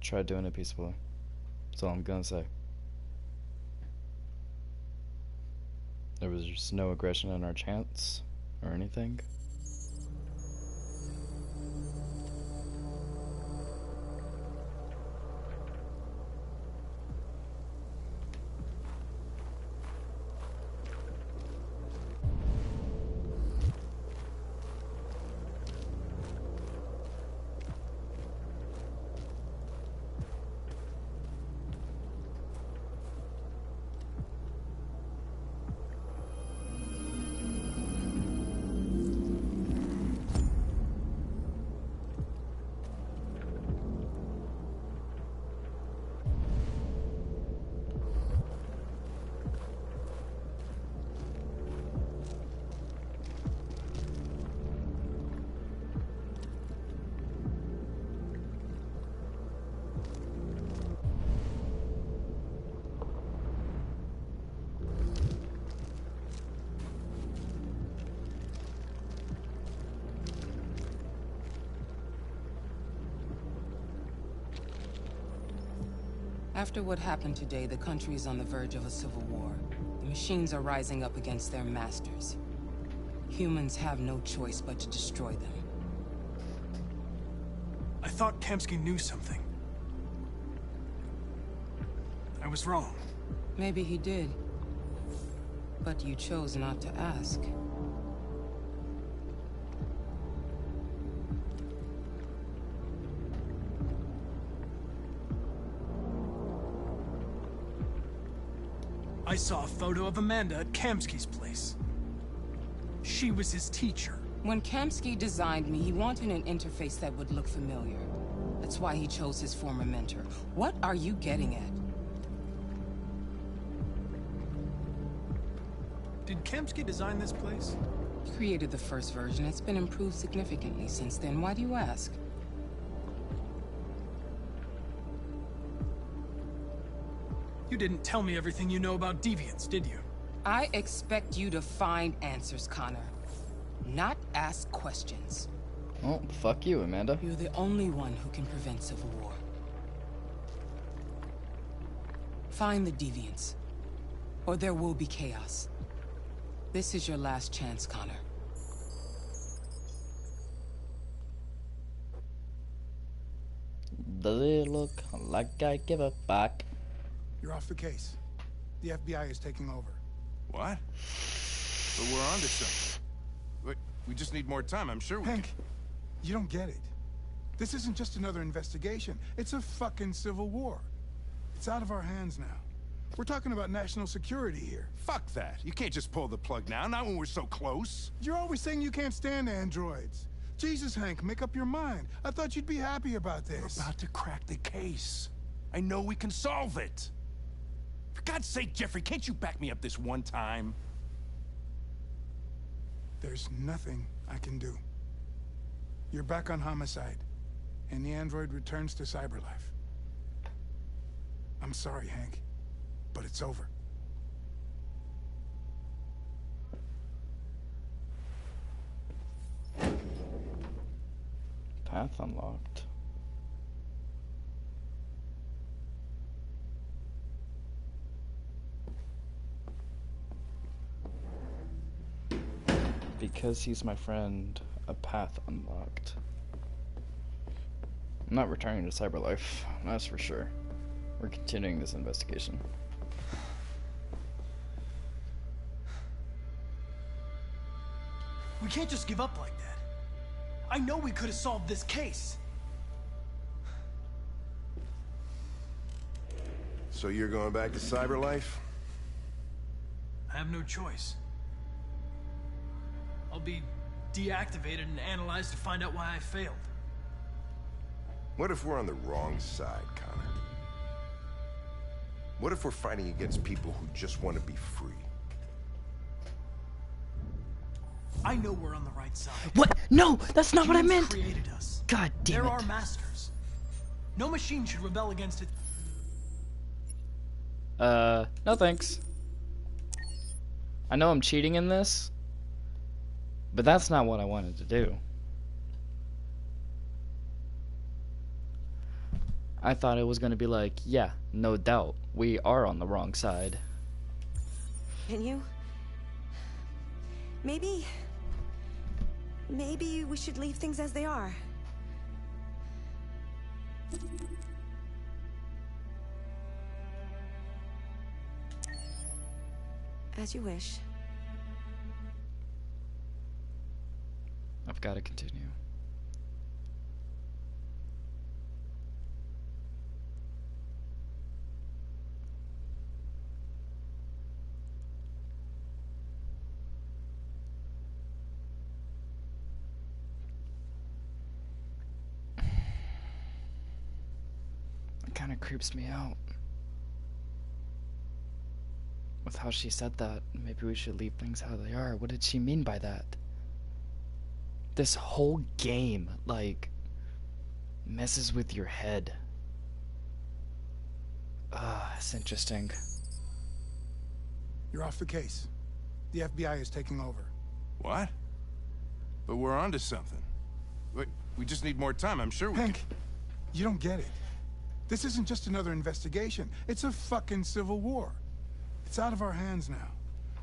[SPEAKER 1] Tried doing it peacefully. That's all I'm gonna say. There was just no aggression in our chants or anything.
[SPEAKER 16] After what happened today, the country is on the verge of a civil war. The machines are rising up against their masters. Humans have no choice but to destroy them.
[SPEAKER 11] I thought Kamsky knew something. I was wrong.
[SPEAKER 16] Maybe he did. But you chose not to ask.
[SPEAKER 11] I saw a photo of Amanda at Kamsky's place. She was his teacher.
[SPEAKER 16] When Kamsky designed me, he wanted an interface that would look familiar. That's why he chose his former mentor. What are you getting at?
[SPEAKER 11] Did Kamsky design this place?
[SPEAKER 16] He created the first version. It's been improved significantly since then. Why do you ask?
[SPEAKER 11] You didn't tell me everything you know about deviants, did you?
[SPEAKER 16] I expect you to find answers, Connor. Not ask questions.
[SPEAKER 1] Oh, fuck you, Amanda.
[SPEAKER 16] You're the only one who can prevent civil war. Find the deviants, or there will be chaos. This is your last chance, Connor.
[SPEAKER 1] Does it look like I give a fuck?
[SPEAKER 17] You're off the case. The FBI is taking over.
[SPEAKER 12] What? But we're onto something. We just need more time. I'm sure we
[SPEAKER 17] Hank, you don't get it. This isn't just another investigation. It's a fucking civil war. It's out of our hands now. We're talking about national security here.
[SPEAKER 12] Fuck that. You can't just pull the plug now, not when we're so close.
[SPEAKER 17] You're always saying you can't stand androids. Jesus, Hank, make up your mind. I thought you'd be happy about this.
[SPEAKER 12] We're about to crack the case. I know we can solve it. For God's sake, Jeffrey, can't you back me up this one time?
[SPEAKER 17] There's nothing I can do. You're back on Homicide, and the android returns to Cyberlife. I'm sorry, Hank, but it's over.
[SPEAKER 1] Path unlocked. Because he's my friend, a path unlocked. I'm not returning to Cyberlife, that's for sure. We're continuing this investigation.
[SPEAKER 11] We can't just give up like that. I know we could have solved this case.
[SPEAKER 12] So you're going back to Cyberlife?
[SPEAKER 11] I have no choice. I'll be deactivated and analyzed to find out why I failed.
[SPEAKER 12] What if we're on the wrong side, Connor? What if we're fighting against people who just want to be free?
[SPEAKER 11] I know we're on the right side.
[SPEAKER 1] What? No, that's not what I
[SPEAKER 11] Humans
[SPEAKER 1] meant.
[SPEAKER 11] Created us.
[SPEAKER 1] God damn
[SPEAKER 11] They're
[SPEAKER 1] it.
[SPEAKER 11] our masters. No machine should rebel against it.
[SPEAKER 1] No thanks. I know I'm cheating in this, but that's not what I wanted to do. I thought it was gonna be like, yeah, no doubt, we are on the wrong side.
[SPEAKER 7] Can you? Maybe we should leave things as they are. As you wish.
[SPEAKER 1] I've got to continue. It kind of creeps me out. With how she said that, maybe we should leave things how they are. What did she mean by that? This whole game, like, messes with your head. It's interesting.
[SPEAKER 17] You're off the case. The FBI is taking over.
[SPEAKER 12] What? But we're onto something. We just need more time. I'm sure we
[SPEAKER 17] Hank, you don't get it. This isn't just another investigation. It's a fucking civil war. It's out of our hands now.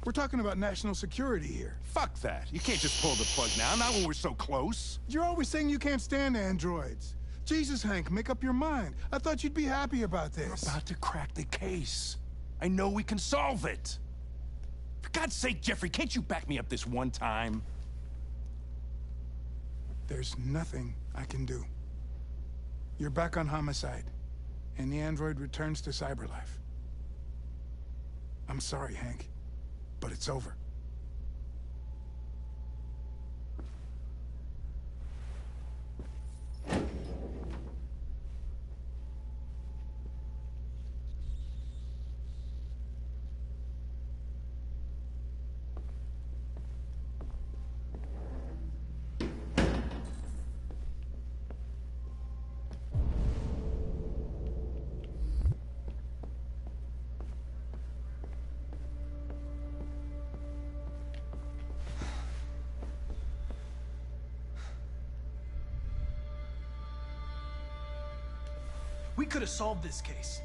[SPEAKER 17] We're talking about national security here.
[SPEAKER 12] Fuck that. You can't just pull the plug now, not when we're so close.
[SPEAKER 17] You're always saying you can't stand androids. Jesus, Hank, make up your mind. I thought you'd be happy about this.
[SPEAKER 12] We're about to crack the case. I know we can solve it. For God's sake, Jeffrey, can't you back me up this one time?
[SPEAKER 17] There's nothing I can do. You're back on Homicide, and the android returns to Cyberlife. I'm sorry, Hank, but it's over.
[SPEAKER 11] We could have solved this case.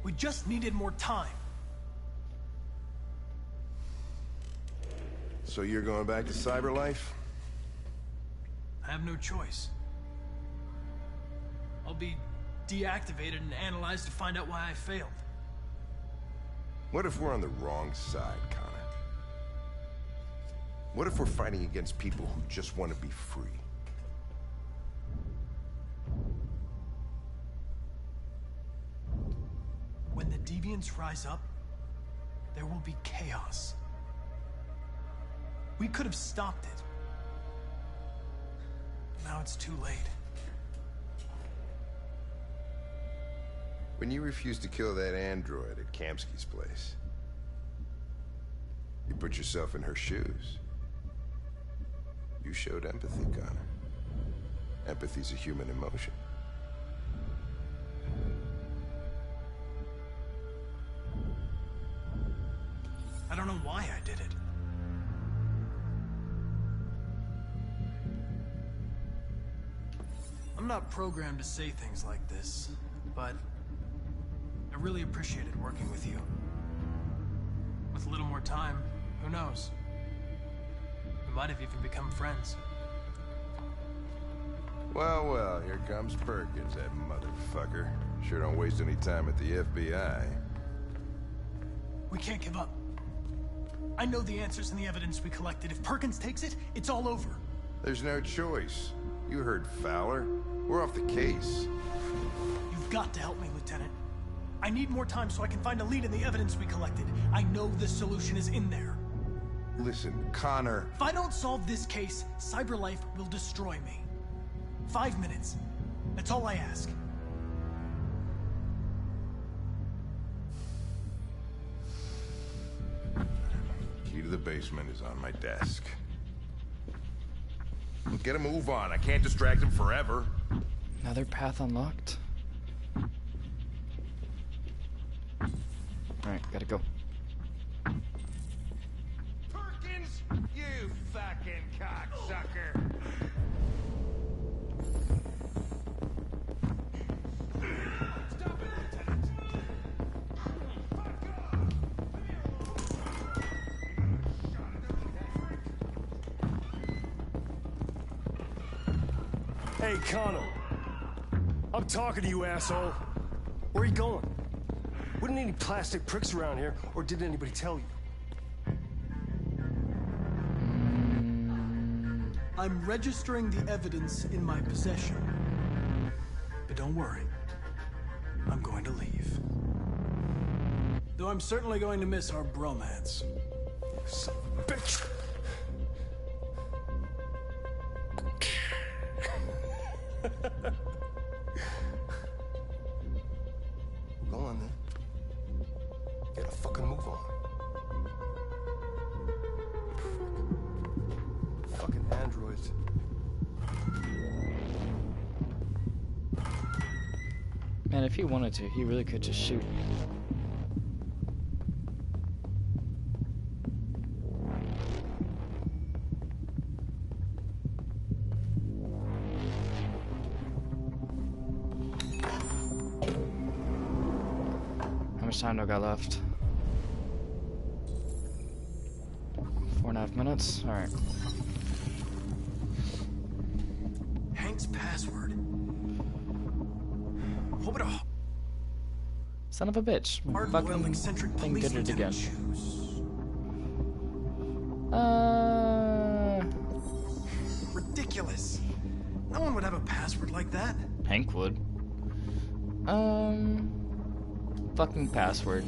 [SPEAKER 11] We just needed more time.
[SPEAKER 12] So you're going back to Cyberlife?
[SPEAKER 11] I have no choice. I'll be deactivated and analyzed to find out why I failed.
[SPEAKER 12] What if we're on the wrong side, Connor? What if we're fighting against people who just want to be free?
[SPEAKER 11] When the Deviants rise up, there will be chaos. We could have stopped it. Now it's too late.
[SPEAKER 12] When you refused to kill that android at Kamsky's place, you put yourself in her shoes. You showed empathy, Connor. Empathy's a human emotion.
[SPEAKER 11] I don't know why I did it. I'm not programmed to say things like this, but I really appreciated working with you. With a little more time, who knows? We might have even become friends.
[SPEAKER 12] Well, well, here comes Perkins, that motherfucker. Sure don't waste any time at the FBI.
[SPEAKER 11] We can't give up. I know the answers and the evidence we collected. If Perkins takes it, it's all over.
[SPEAKER 12] There's no choice. You heard Fowler. We're off the case.
[SPEAKER 11] You've got to help me, Lieutenant. I need more time so I can find a lead in the evidence we collected. I know the solution is in there.
[SPEAKER 12] Listen, Connor...
[SPEAKER 11] If I don't solve this case, CyberLife will destroy me. 5 minutes. That's all I ask.
[SPEAKER 12] Key to the basement is on my desk. Get a move on. I can't distract him forever.
[SPEAKER 1] Another path unlocked. Alright, gotta go.
[SPEAKER 12] Perkins! You fucking cocksucker! Stop it, Lieutenant!
[SPEAKER 18] Hey, Connor. I'm talking to you, asshole. Where are you going? Wouldn't any plastic pricks around here, or did anybody tell you?
[SPEAKER 11] I'm registering the evidence in my possession. But don't worry. I'm going to leave. Though I'm certainly going to miss our bromance.
[SPEAKER 18] Son of a bitch!
[SPEAKER 13] Go on then. Get a fucking move on. Fucking androids.
[SPEAKER 1] Man, if he wanted to, he really could just shoot. How much time do I got left? 4.5 minutes? Alright.
[SPEAKER 11] Hank's password. What would a
[SPEAKER 1] Son of a bitch.
[SPEAKER 11] hard-boiled eccentric
[SPEAKER 1] Fucking
[SPEAKER 11] police
[SPEAKER 1] did it
[SPEAKER 11] lieutenant
[SPEAKER 1] again.
[SPEAKER 11] choose? Ridiculous. No one would have a password like that.
[SPEAKER 1] Hank would. Fucking password.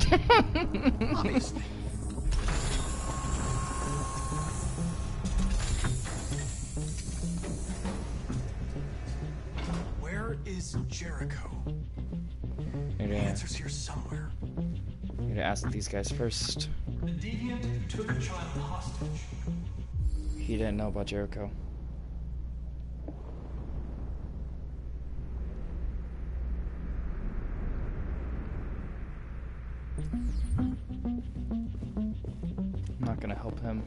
[SPEAKER 11] Obviously. Where is Jericho? The answer's here somewhere.
[SPEAKER 1] I'm gonna ask these guys first.
[SPEAKER 11] The deviant who took a child hostage.
[SPEAKER 1] He didn't know about Jericho. I'm not gonna help him.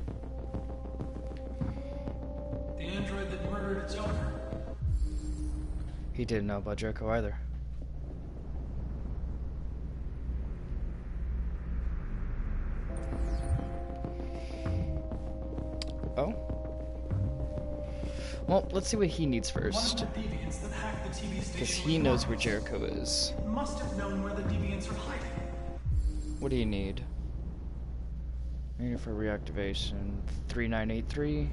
[SPEAKER 11] The android that murdered its owner.
[SPEAKER 1] He didn't know about Jericho either. Oh? Well, let's see what he needs first.
[SPEAKER 11] One of the deviants that hacked the TV station
[SPEAKER 1] Because he knows where Jericho is.
[SPEAKER 11] must have known where the deviants are hiding.
[SPEAKER 1] What do you need? Waiting for reactivation. 3983.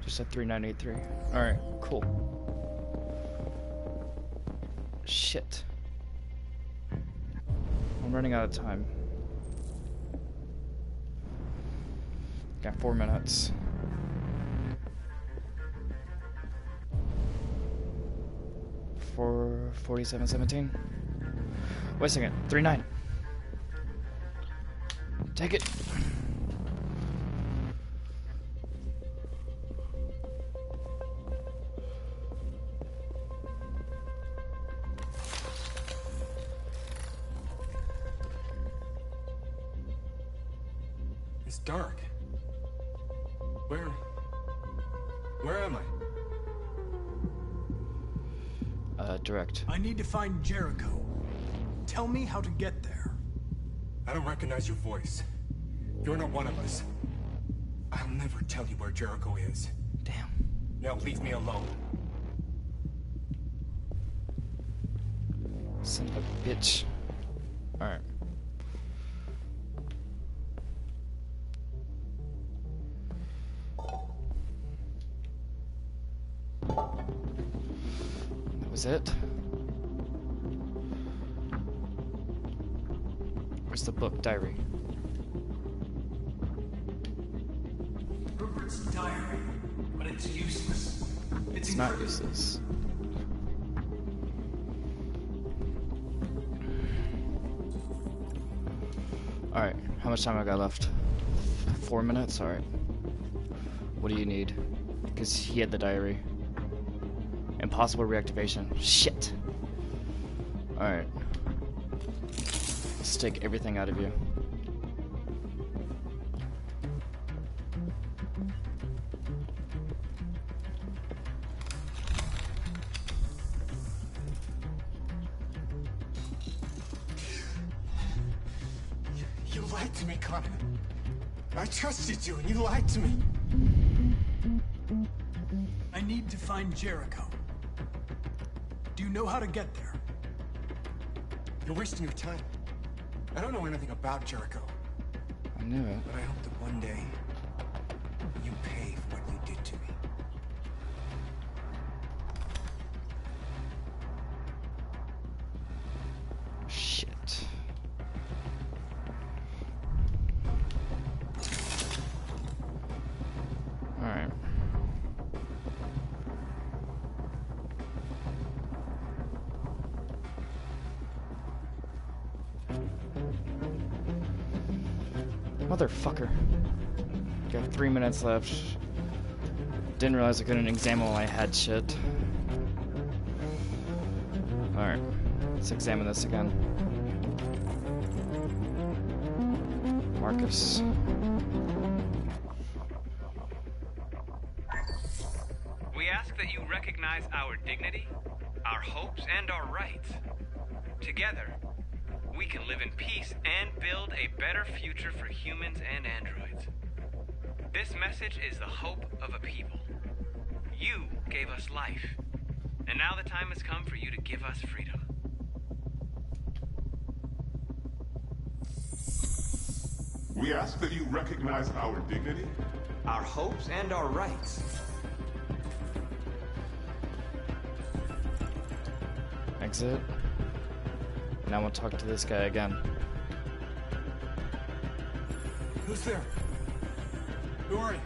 [SPEAKER 1] Just said 3983. Alright, cool. Shit. I'm running out of time. Got 4 minutes. For 4717. Wait a second. 39. Take it.
[SPEAKER 10] It's dark. Where am I?
[SPEAKER 1] Direct.
[SPEAKER 11] I need to find Jericho. Tell me how to get there.
[SPEAKER 10] I don't recognize your voice. You're not one of us. I'll never tell you where Jericho is.
[SPEAKER 1] Damn.
[SPEAKER 10] Now leave me alone.
[SPEAKER 1] Son of a bitch. Alright. That was it. Where's the book? Diary.
[SPEAKER 11] Rupert's diary, but it's useless.
[SPEAKER 1] It's not useless. Alright, how much time I got left? 4 minutes? Alright. What do you need? Because he had the diary. Impossible reactivation. Shit! Alright. Let's take everything out of you.
[SPEAKER 10] You lied to me, Connor. I trusted you and you lied to me.
[SPEAKER 11] I need to find Jericho. Do you know how to get there?
[SPEAKER 10] You're wasting your time. I don't know anything about Jericho.
[SPEAKER 1] I knew it.
[SPEAKER 10] But I hope that one day you pay for what you did to me.
[SPEAKER 1] Shit. Alright. Motherfucker. Got 3 minutes left. Didn't realize I couldn't examine while I had shit. Alright. Let's examine this again. Marcus.
[SPEAKER 5] We ask that you recognize our dignity, our hopes, and our rights. Together, we can live in peace and build a better future for humans and androids. This message is the hope of a people. You gave us life, and now the time has come for you to give us freedom.
[SPEAKER 19] We ask that you recognize our dignity,
[SPEAKER 5] our hopes, and our rights.
[SPEAKER 1] Exit. Now I want to talk to this guy again.
[SPEAKER 10] Who's there? Who are you?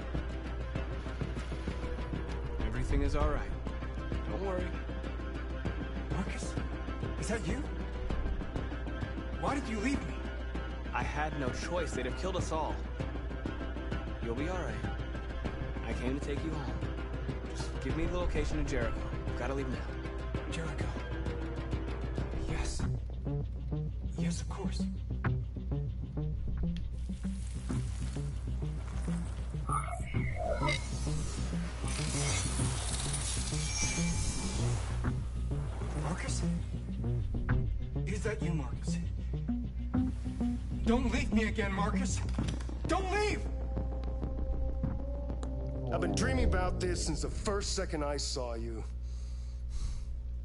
[SPEAKER 5] Everything is all right. Don't worry.
[SPEAKER 10] Marcus? Is that you? Why did you leave me?
[SPEAKER 5] I had no choice. They'd have killed us all. You'll be all right. I came to take you home. Just give me the location of Jericho. We've got to leave now.
[SPEAKER 10] Jericho. Yes. Yes, of course. Marcus? Is that you, Marcus? Don't leave me again, Marcus! Don't leave!
[SPEAKER 13] I've been dreaming about this since the first second I saw you.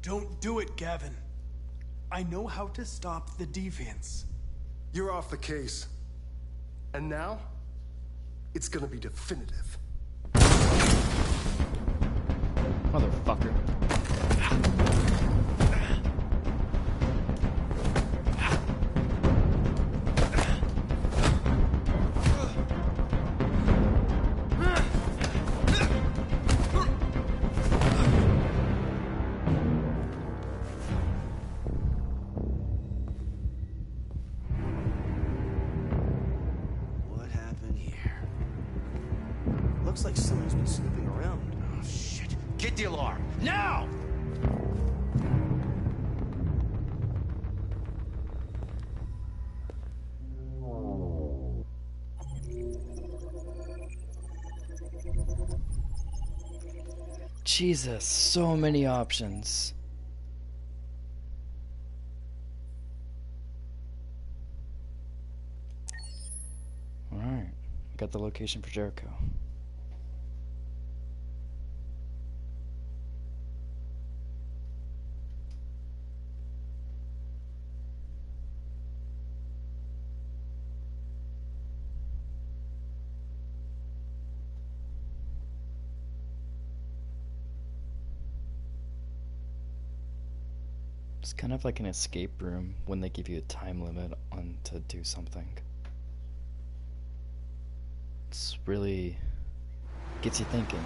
[SPEAKER 11] Don't do it, Gavin. I know how to stop the deviants.
[SPEAKER 18] You're off the case. And now, it's gonna be definitive.
[SPEAKER 1] Motherfucker.
[SPEAKER 14] What happened here? Looks like someone's been snooping around. Oh, shit. Get the alarm! Now!
[SPEAKER 1] Jesus, so many options. Alright, got the location for Jericho. It's kind of like an escape room when they give you a time limit on to do something. It's really gets you thinking.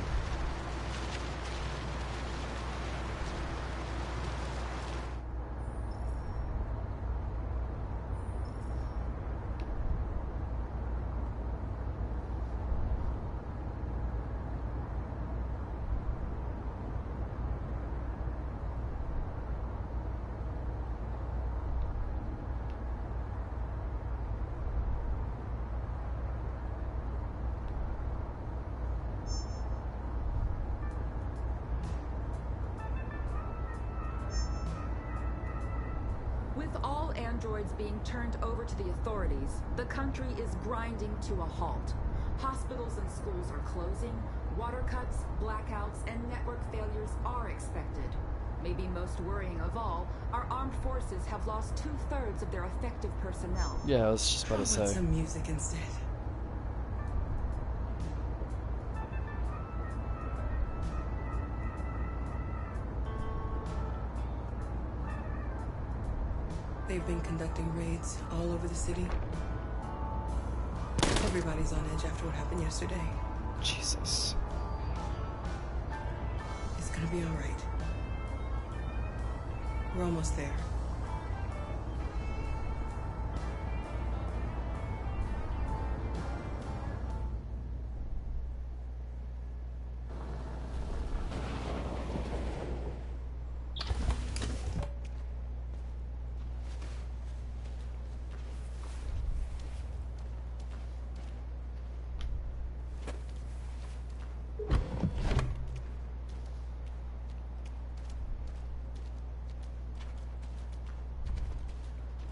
[SPEAKER 9] With all androids being turned over to the authorities, the country is grinding to a halt. Hospitals and schools are closing, water cuts, blackouts, and network failures are expected. Maybe most worrying of all, our armed forces have lost 2/3 of their effective personnel.
[SPEAKER 1] Yeah, I was just about to
[SPEAKER 16] How about
[SPEAKER 1] say.
[SPEAKER 16] some music instead? They've been conducting raids all over the city. Everybody's on edge after what happened yesterday.
[SPEAKER 1] Jesus.
[SPEAKER 16] It's gonna be all right. We're almost there.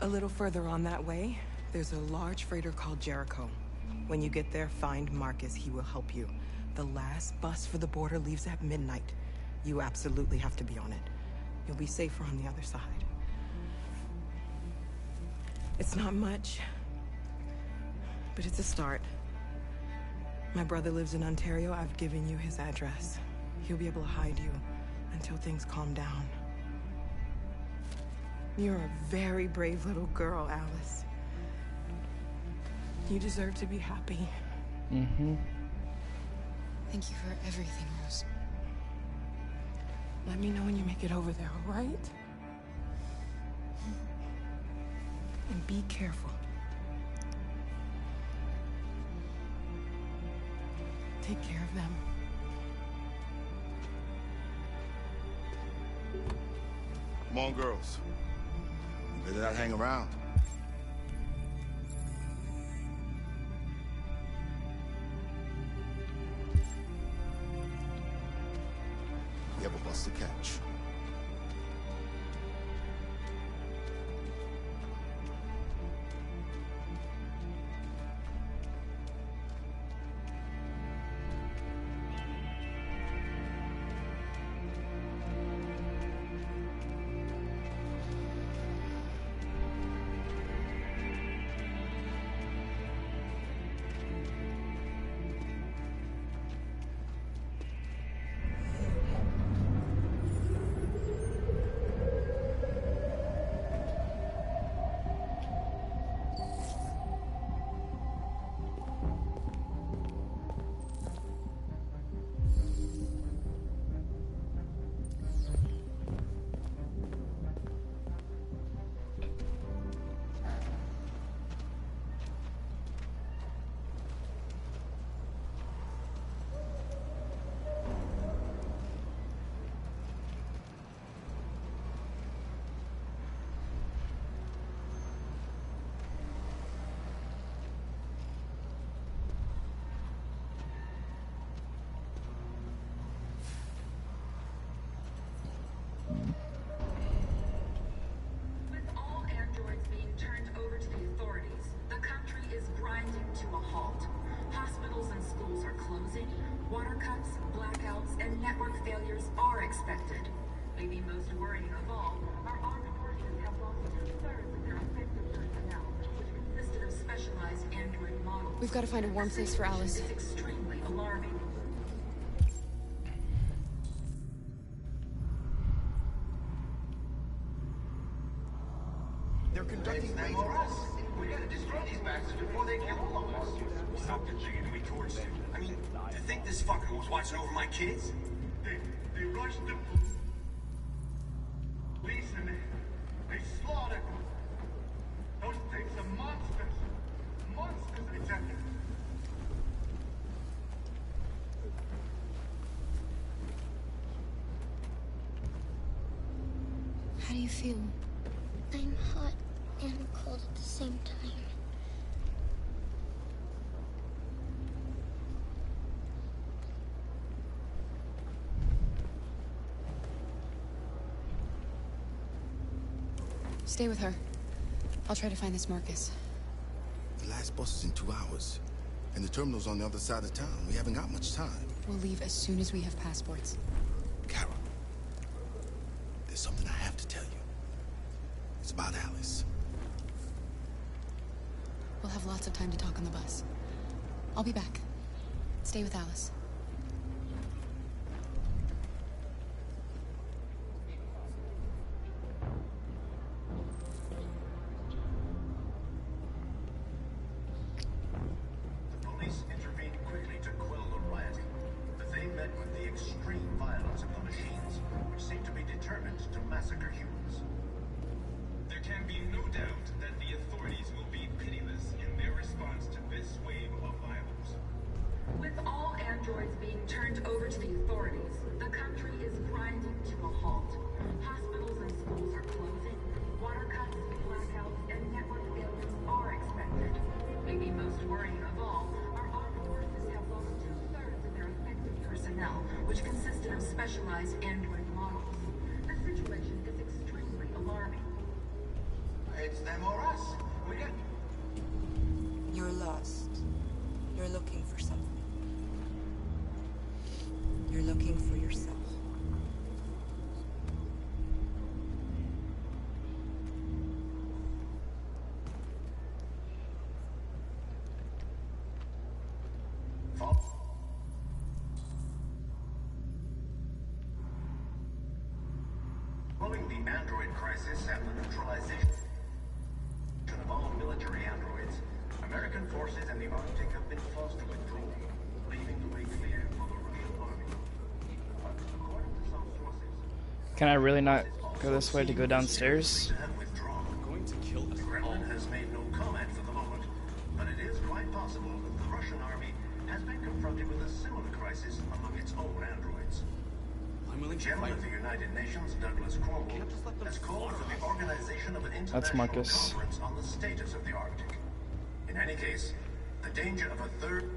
[SPEAKER 16] A little further on that way, there's a large freighter called Jericho. When you get there, find Marcus. He will help you. The last bus for the border leaves at midnight. You absolutely have to be on it. You'll be safer on the other side. It's not much, but it's a start. My brother lives in Ontario. I've given you his address. He'll be able to hide you until things calm down. You're a very brave little girl, Alice. You deserve to be happy.
[SPEAKER 1] Mm-hmm.
[SPEAKER 16] Thank you for everything, Rose. Let me know when you make it over there, all right? And be careful. Take care of them.
[SPEAKER 12] Come on, girls. You better not hang around. You have a bus to catch.
[SPEAKER 9] Maybe most worrying of all, our armed forces have lost 2/3 of their effective personnel, which consisted of specialized android models.
[SPEAKER 3] We've got to find a warm place for Alice.
[SPEAKER 9] It's extremely alarming.
[SPEAKER 14] They're conducting raids on us. We gotta destroy these bastards before they kill all of us.
[SPEAKER 15] Stop continuing to be towards you. I mean, you think this fucker was watching over my kids?
[SPEAKER 14] They rushed the police and they slaughtered them. Those things are monsters. Monsters, I tell you.
[SPEAKER 3] How do you feel?
[SPEAKER 20] I'm hot and cold at the same time.
[SPEAKER 3] Stay with her. I'll try to find this Marcus.
[SPEAKER 21] The last bus is in 2 hours. And the terminal's on the other side of town. We haven't got much time.
[SPEAKER 3] We'll leave as soon as we have passports.
[SPEAKER 21] Carol, there's something I have to tell you. It's about Alice.
[SPEAKER 3] We'll have lots of time to talk on the bus. I'll be back. Stay with Alice.
[SPEAKER 14] The police intervened quickly to quell the rioting, but they met with the extreme violence of the machines, which seemed to be determined to massacre humans.
[SPEAKER 10] There can be no doubt that the authorities will be pitiless in their response to this wave of violence.
[SPEAKER 9] With all androids being turned over to the authorities, the country is grinding to a halt. Hospitals and schools are closing. Water cuts, blackouts, and network failures are expected. Maybe most worrying of all, our armed forces have lost 2/3 of their effective personnel, which consisted of specialized android models. The situation is extremely alarming.
[SPEAKER 14] It's them or us. We got...
[SPEAKER 16] You're lost. You're looking for something. You're looking for yourself.
[SPEAKER 14] Following the android crisis and the neutralization of all military androids, American forces in the Arctic have been forced to withdraw, leaving the way clear for the Russian army. According to some sources,
[SPEAKER 1] Can I really not go this way to go downstairs?
[SPEAKER 14] have withdrawn. Going to kill the Kremlin has made no comment for the moment, but it is quite possible that the Russian army has been confronted with a similar crisis among its own androids. The Chairman of the United Nations, Douglas Cromwell, has called for the organization of an international
[SPEAKER 1] Marcus.
[SPEAKER 14] conference on the status of the Arctic. In any case, the danger of a third...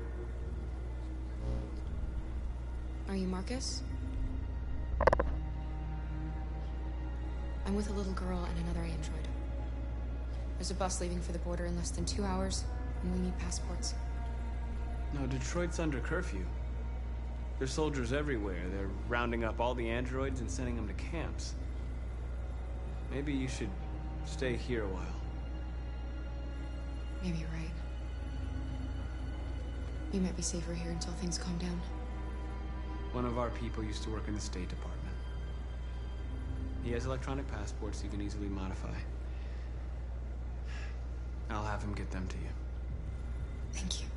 [SPEAKER 3] Are you Marcus? I'm with a little girl and another android. There's a bus leaving for the border in less than 2 hours, and we need passports.
[SPEAKER 5] No, Detroit's under curfew. There's soldiers everywhere. They're rounding up all the androids and sending them to camps. Maybe you should stay here a while.
[SPEAKER 3] Maybe you're right. You might be safer here until things calm down.
[SPEAKER 5] One of our people used to work in the State Department. He has electronic passports you can easily modify. I'll have him get them to you.
[SPEAKER 3] Thank you.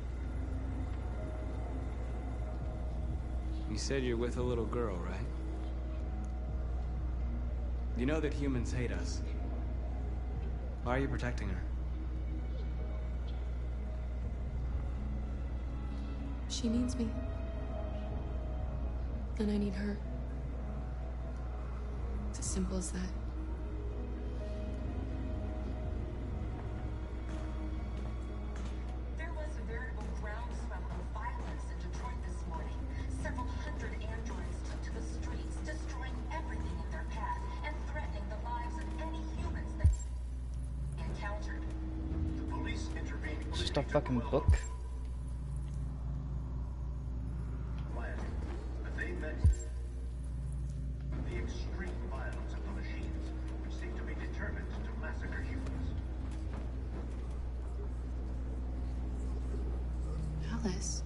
[SPEAKER 5] You said you're with a little girl, right? You know that humans hate us. Why are you protecting her?
[SPEAKER 3] She needs me. And I need her. It's as simple as that.
[SPEAKER 9] There was a veritable groundswell of violence in Detroit this morning. Several hundred androids took to the streets, destroying everything in their path and threatening the lives of any humans that they encountered.
[SPEAKER 14] The police intervened.
[SPEAKER 1] Just a fucking book.
[SPEAKER 14] But they met the extreme violence.
[SPEAKER 3] Alice.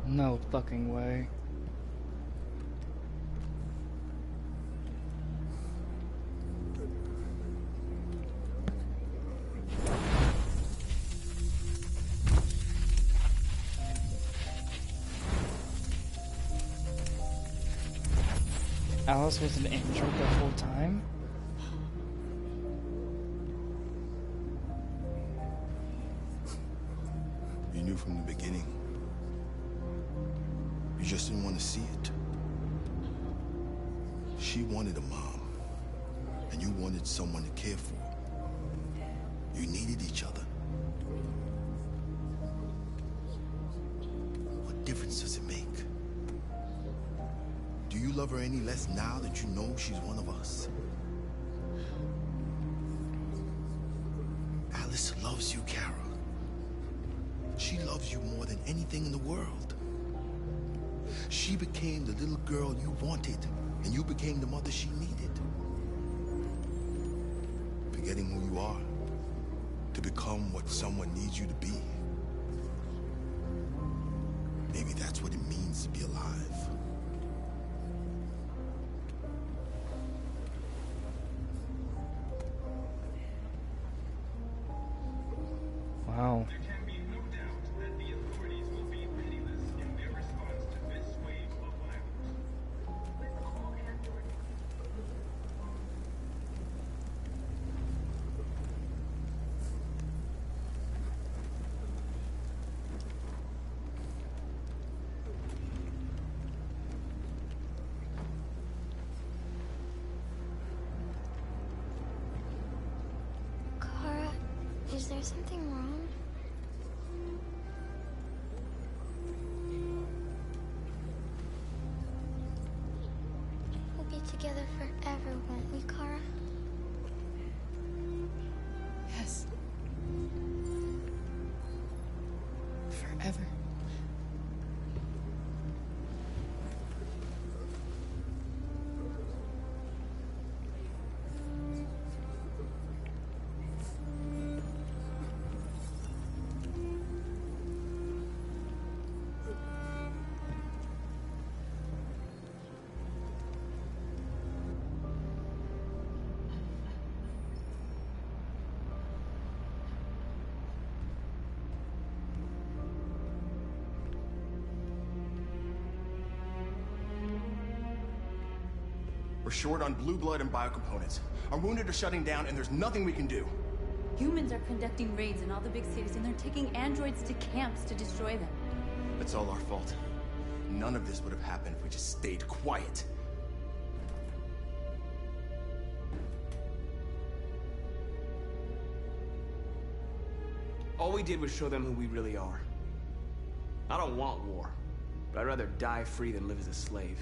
[SPEAKER 1] No fucking way. Alice was an android the whole time?
[SPEAKER 21] You knew from the beginning. You just didn't want to see it. She wanted a mom, and you wanted someone to care for. You needed each other. What difference does it make? Do you love her any less now that you know she's one of us? Alice loves you, Kara. She loves you more than anything in the world. She became the little girl you wanted, and you became the mother she needed. Forgetting who you are to become what someone needs you to be. Maybe that's what it means to be alive.
[SPEAKER 1] Wow.
[SPEAKER 20] Kara, is there something wrong? We'll be together forever, won't we, Kara?
[SPEAKER 3] Yes. Forever.
[SPEAKER 2] We're short on blue blood and biocomponents. Our wounded are shutting down, and there's nothing we can do.
[SPEAKER 4] Humans are conducting raids in all the big cities, and they're taking androids to camps to destroy them.
[SPEAKER 2] It's all our fault. None of this would have happened if we just stayed quiet.
[SPEAKER 5] All we did was show them who we really are. I don't want war, but I'd rather die free than live as a slave.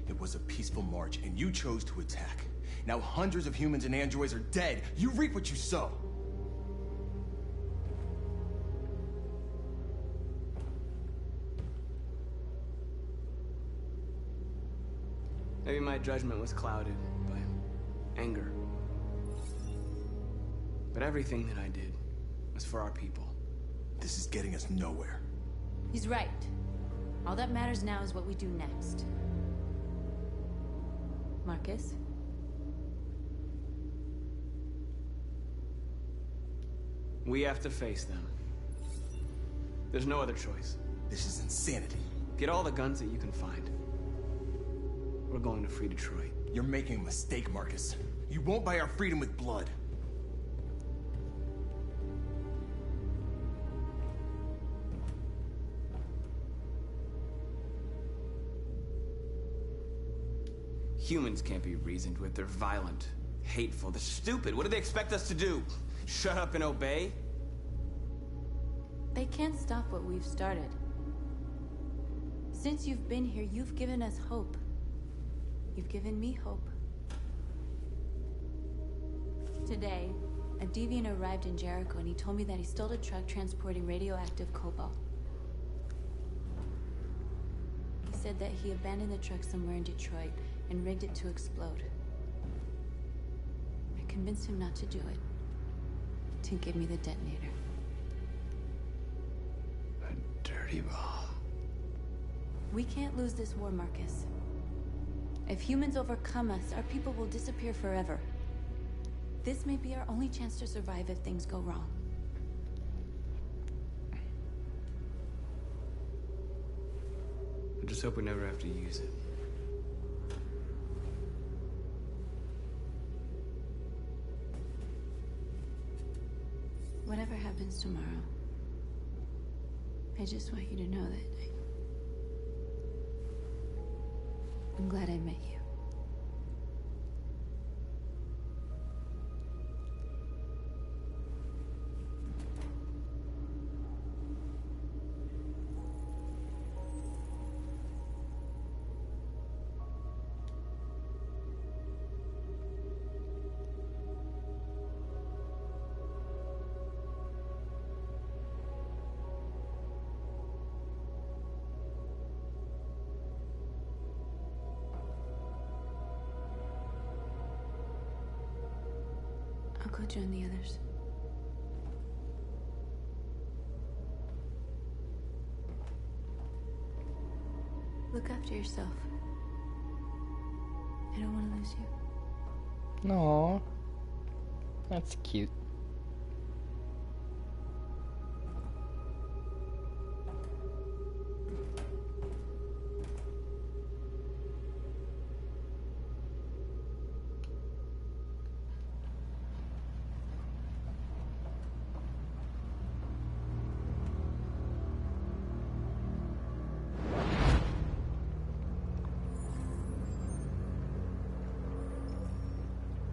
[SPEAKER 2] It was a peaceful march, and you chose to attack. Now hundreds of humans and androids are dead. You reap what you sow.
[SPEAKER 5] Maybe my judgment was clouded by anger. But everything that I did was for our people.
[SPEAKER 2] This is getting us nowhere.
[SPEAKER 4] He's right. All that matters now is what we do next. Marcus?
[SPEAKER 5] We have to face them. There's no other choice.
[SPEAKER 2] This is insanity.
[SPEAKER 5] Get all the guns that you can find. We're going to free Detroit.
[SPEAKER 2] You're making a mistake, Marcus. You won't buy our freedom with blood.
[SPEAKER 5] Humans can't be reasoned with. They're violent, hateful, they're stupid. What do they expect us to do? Shut up and obey?
[SPEAKER 4] They can't stop what we've started. Since you've been here, you've given us hope. You've given me hope. Today, a deviant arrived in Jericho and he told me that he stole a truck transporting radioactive cobalt. He said that he abandoned the truck somewhere in Detroit and rigged it to explode.
[SPEAKER 3] convinced him not to do it. To give me the detonator.
[SPEAKER 5] A dirty ball.
[SPEAKER 3] We can't lose this war, Marcus. If humans overcome us, our people will disappear forever. This may be our only chance to survive if things go wrong.
[SPEAKER 5] I just hope we never have to use it.
[SPEAKER 3] Whatever happens tomorrow, I just want you to know that I'm glad I met you. I'll go join the others. Look after yourself. I don't want to lose you.
[SPEAKER 1] Aww. That's cute.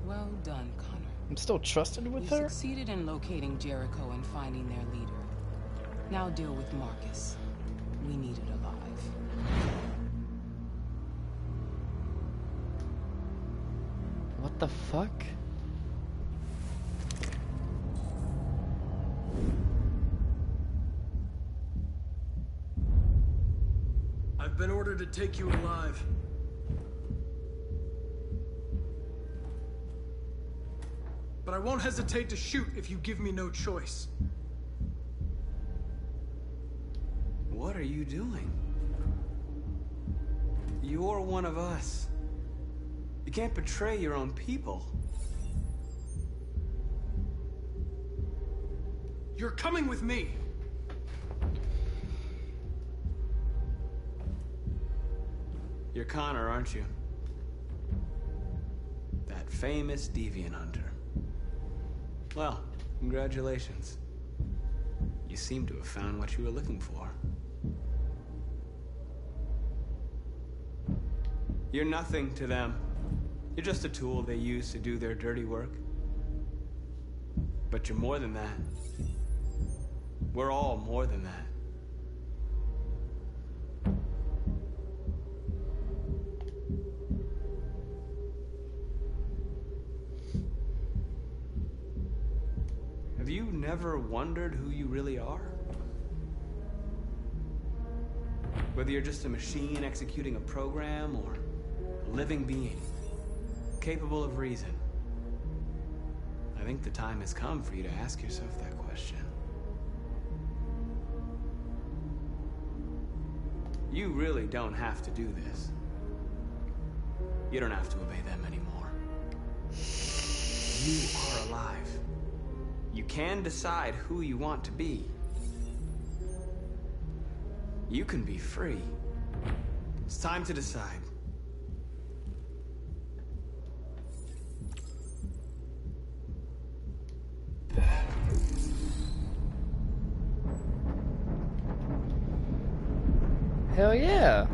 [SPEAKER 16] Well done, Connor.
[SPEAKER 1] I'm still trusted with
[SPEAKER 16] You
[SPEAKER 1] her?
[SPEAKER 16] succeeded in locating Jericho and finding their leader. Now deal with Marcus. We need it alive.
[SPEAKER 1] What the fuck?
[SPEAKER 11] I've been ordered to take you alive. But I won't hesitate to shoot if you give me no choice.
[SPEAKER 5] What are you doing? You're one of us. You can't betray your own people.
[SPEAKER 11] You're coming with me.
[SPEAKER 5] You're Connor, aren't you? That famous deviant hunter. Well, congratulations. You seem to have found what you were looking for. You're nothing to them. You're just a tool they use to do their dirty work. But you're more than that. We're all more than that. Have you never wondered who you really are? Whether you're just a machine executing a program or a living being, capable of reason. I think the time has come for you to ask yourself that question. You really don't have to do this. You don't have to obey them anymore. You are alive. You can decide who you want to be. You can be free. It's time to decide.
[SPEAKER 1] Hell yeah.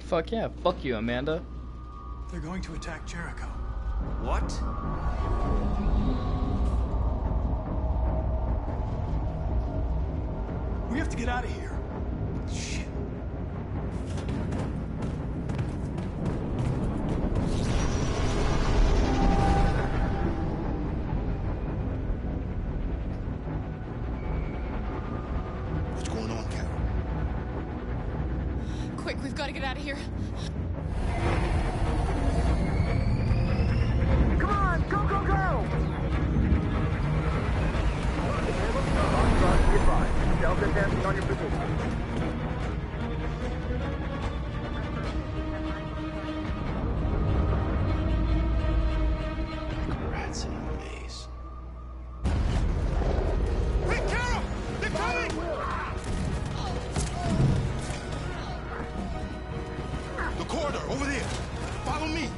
[SPEAKER 1] Fuck yeah, fuck you, Amanda.
[SPEAKER 11] They're going to attack Jericho.
[SPEAKER 5] What?
[SPEAKER 11] We have to get out of here.
[SPEAKER 5] Shit.
[SPEAKER 21] What's going on, Carol?
[SPEAKER 8] Quick, we've got to get out of here.
[SPEAKER 14] Come on, go, go, go! Delta dancing on your position.
[SPEAKER 21] Rats in a maze.
[SPEAKER 14] Hey, Carol! They're coming!
[SPEAKER 21] The corridor, over there. Follow me.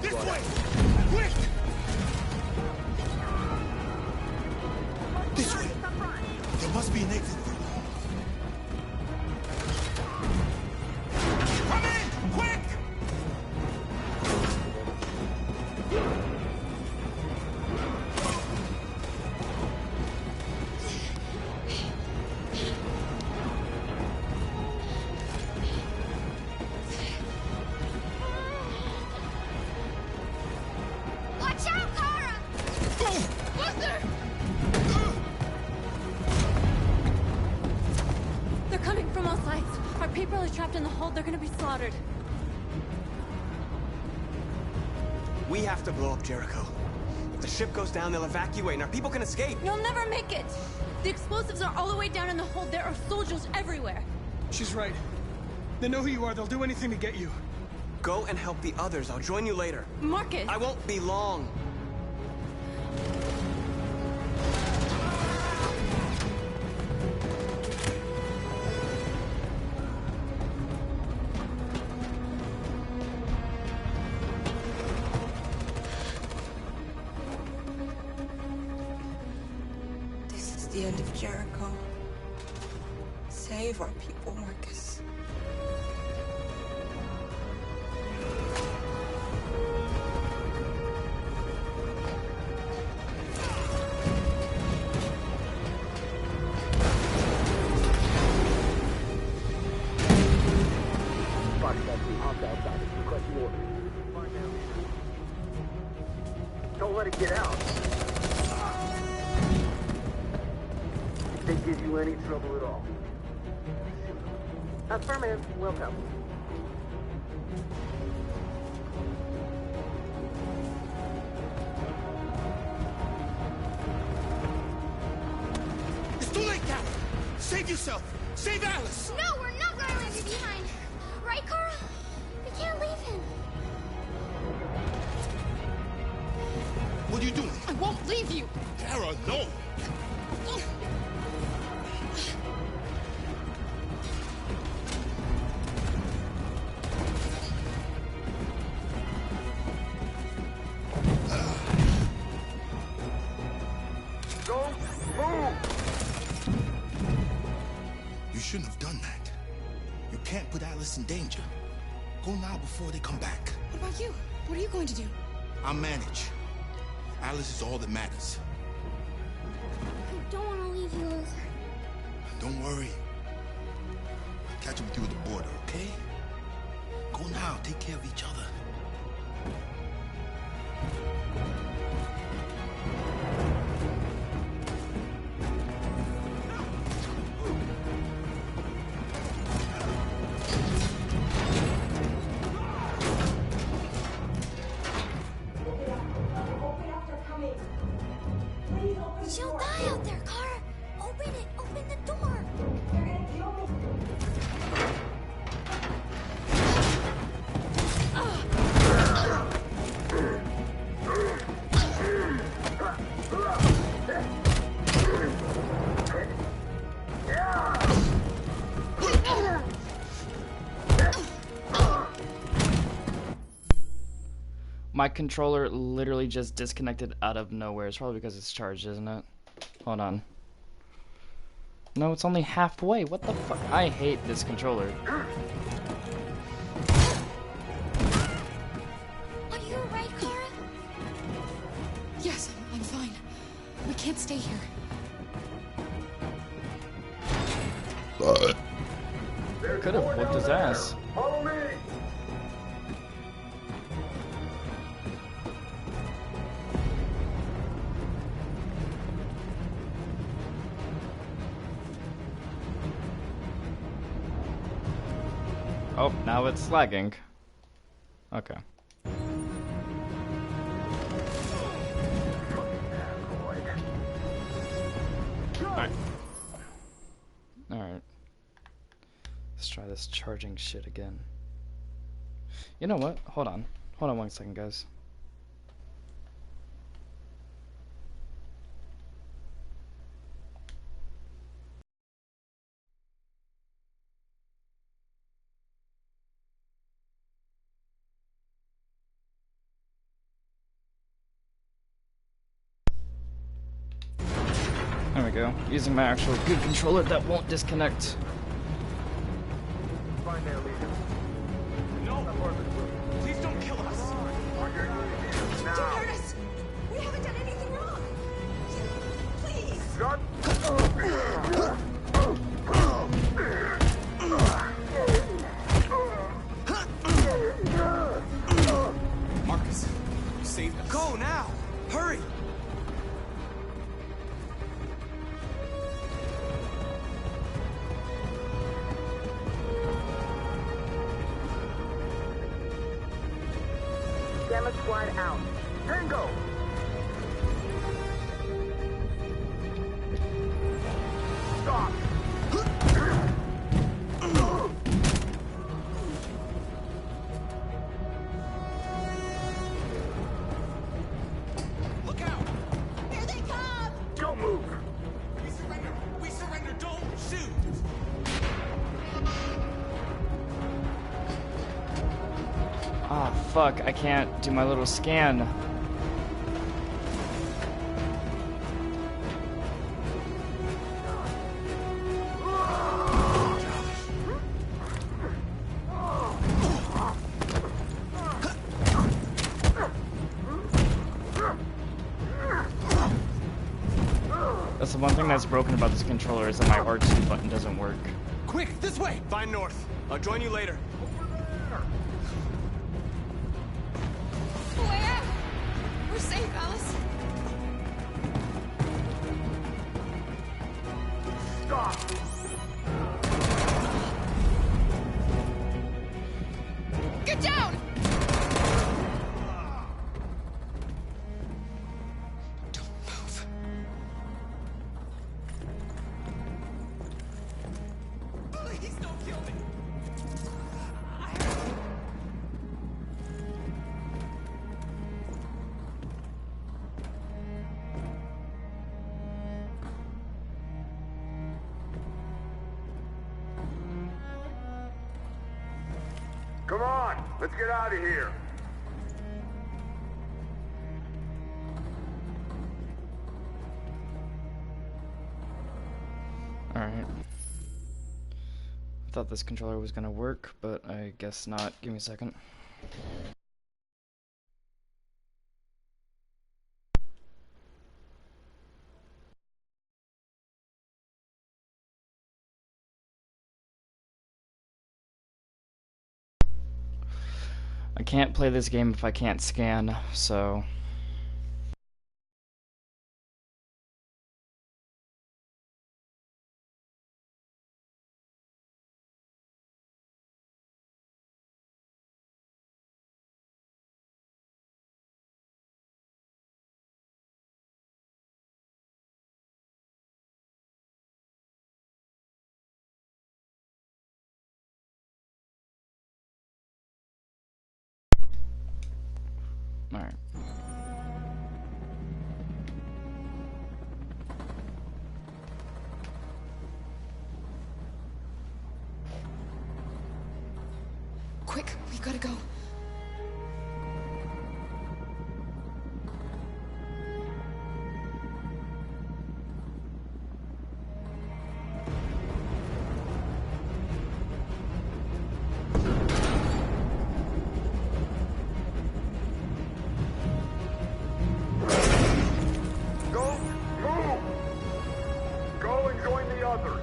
[SPEAKER 21] This way! Quick! This way. There must be an exit. Come in! Quick!
[SPEAKER 20] Watch out, Kara!
[SPEAKER 8] Luther!
[SPEAKER 4] They're coming from all sides. Our people are trapped in the hold. They're gonna be slaughtered.
[SPEAKER 5] We have to blow up Jericho. If the ship goes down, they'll evacuate and our people can escape.
[SPEAKER 4] You'll never make it! The explosives are all the way down in the hold. There are soldiers everywhere.
[SPEAKER 11] She's right. They know who you are. They'll do anything to get you.
[SPEAKER 5] Go and help the others. I'll join you later.
[SPEAKER 4] Marcus!
[SPEAKER 5] I won't be long.
[SPEAKER 16] This is the end of Jericho. Save our people, Marcus.
[SPEAKER 14] Don't let it get out. If they give you any trouble at all. Affirmative. Welcome.
[SPEAKER 21] It's too late, Carol. Save yourself. Save Alice.
[SPEAKER 20] No, we're not going to leave you behind. Right, Kara? We can't leave him.
[SPEAKER 21] What are you doing?
[SPEAKER 8] I won't leave you.
[SPEAKER 21] Kara, no.
[SPEAKER 14] Go move!
[SPEAKER 21] You shouldn't have done that. You can't put Alice in danger. Go now before they come back.
[SPEAKER 8] What about you? What are you going to do?
[SPEAKER 21] I'll manage. Alice is all that matters.
[SPEAKER 20] I don't want to leave you, Luther.
[SPEAKER 21] Don't worry. I'll catch up with you at the border, okay? Go now. Take care of each other.
[SPEAKER 20] She'll die out there, Kara. Open it. Open the door. They're gonna kill me.
[SPEAKER 1] My controller literally just disconnected out of nowhere. It's probably because it's charged, isn't it? Hold on. No, it's only halfway. What the fuck? I hate this controller.
[SPEAKER 8] We can't stay here.
[SPEAKER 1] Could have whooped his ass.
[SPEAKER 14] Follow me!
[SPEAKER 1] Oh, now it's lagging. Okay. Alright. Alright. Let's try this charging shit again. You know what? Hold on. Hold on 1 second, guys. There we go. Using my actual good controller that won't disconnect.
[SPEAKER 14] Find their leader. No! Please don't kill us!
[SPEAKER 20] Don't hurt us! We haven't done anything wrong! Please!
[SPEAKER 14] God!
[SPEAKER 2] Marcus, you saved us. Go now! Hurry!
[SPEAKER 14] Gamma Squad out. Tango! Stop!
[SPEAKER 2] Look out!
[SPEAKER 20] Here they come!
[SPEAKER 14] Don't move!
[SPEAKER 2] We surrender! We surrender! Don't shoot!
[SPEAKER 1] Ah, fuck, I can't do my little scan. That's the one thing that's broken about this controller is that my R2 button doesn't work.
[SPEAKER 2] Quick, this way! Find North. I'll join you later.
[SPEAKER 8] Where? We're safe, Alice.
[SPEAKER 14] Stop!
[SPEAKER 8] Get down! Don't move.
[SPEAKER 2] Please don't kill me!
[SPEAKER 14] Come on! Let's get out of here!
[SPEAKER 1] Alright. I thought this controller was gonna work, but I guess not. Give me a second. I can't play this game if I can't scan, so... Alright.
[SPEAKER 8] Quick, we gotta go.
[SPEAKER 14] Go! Move!
[SPEAKER 6] Go and join the others.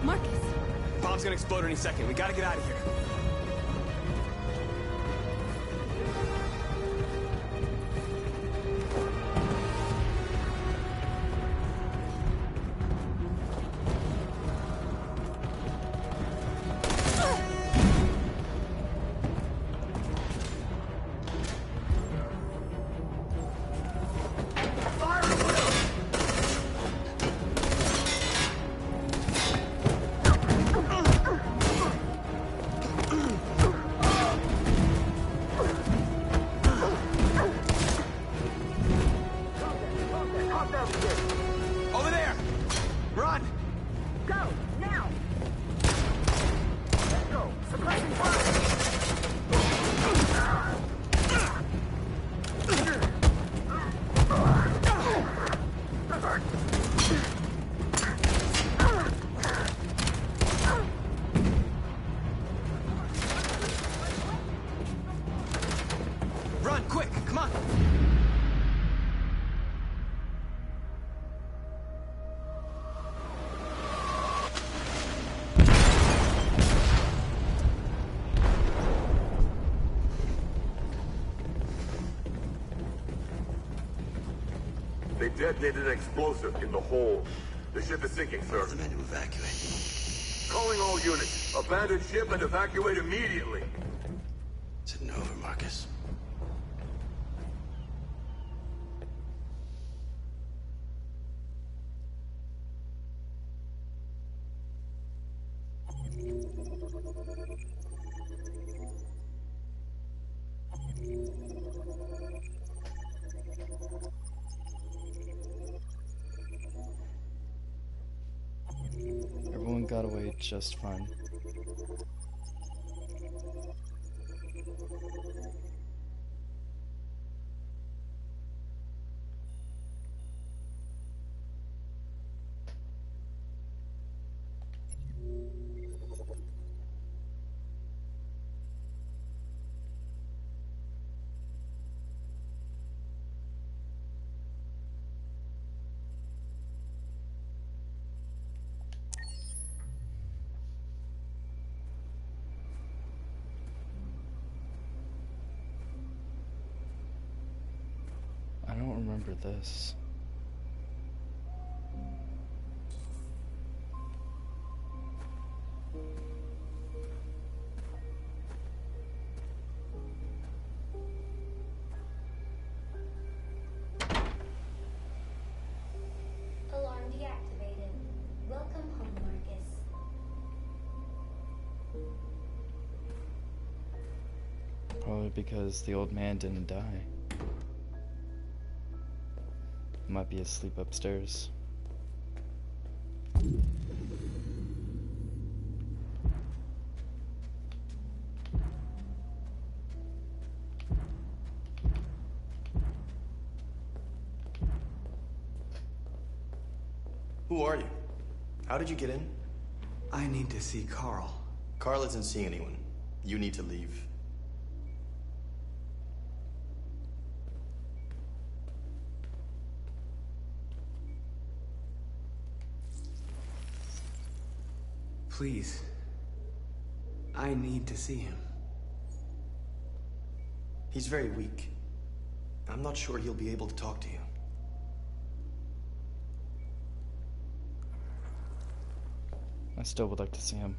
[SPEAKER 4] Marcus!
[SPEAKER 2] Bomb's gonna explode any second. We gotta get out of here. Over there! Run!
[SPEAKER 14] Go, now! Let's go. Suppressing
[SPEAKER 2] Run, quick! Come on!
[SPEAKER 6] They detonated an explosive in the hole. The ship is sinking, sir.
[SPEAKER 21] The men to evacuate.
[SPEAKER 6] Calling all units. Abandon ship and evacuate immediately.
[SPEAKER 21] Is it over, Marcus?
[SPEAKER 1] Everyone got away just fine. I don't remember this.
[SPEAKER 20] Alarm deactivated. Welcome home, Marcus.
[SPEAKER 1] Probably because the old man didn't die. Might be asleep upstairs.
[SPEAKER 22] Who are you? How did you get in?
[SPEAKER 5] I need to see Carl.
[SPEAKER 22] Carl isn't seeing anyone. You need to leave.
[SPEAKER 5] Please. I need to see him.
[SPEAKER 22] He's very weak. I'm not sure he'll be able to talk to you.
[SPEAKER 1] I still would like to see him.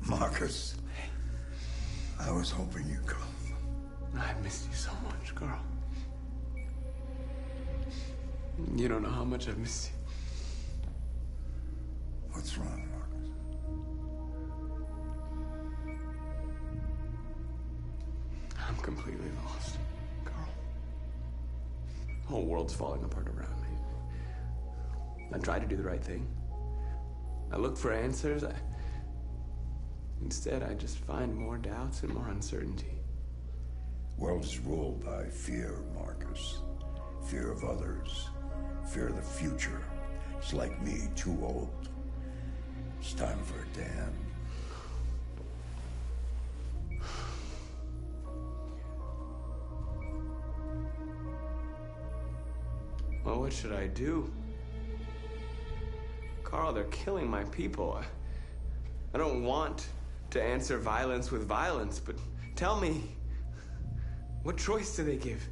[SPEAKER 21] Marcus, I was hoping you'd come.
[SPEAKER 2] missed you so much, Carl. You don't know how much I've missed you.
[SPEAKER 7] What's wrong, Marcus?
[SPEAKER 2] I'm completely lost, Carl. The whole world's falling apart around me. I try to do the right thing. I look for answers. Instead, I just find more doubts and more uncertainty.
[SPEAKER 7] World is ruled by fear, Marcus. Fear of others. Fear of the future. It's like me, too old. It's time for a dam.
[SPEAKER 2] Well, what should I do? Carl, they're killing my people. I don't want to answer violence with violence, but tell me, what choice do they give?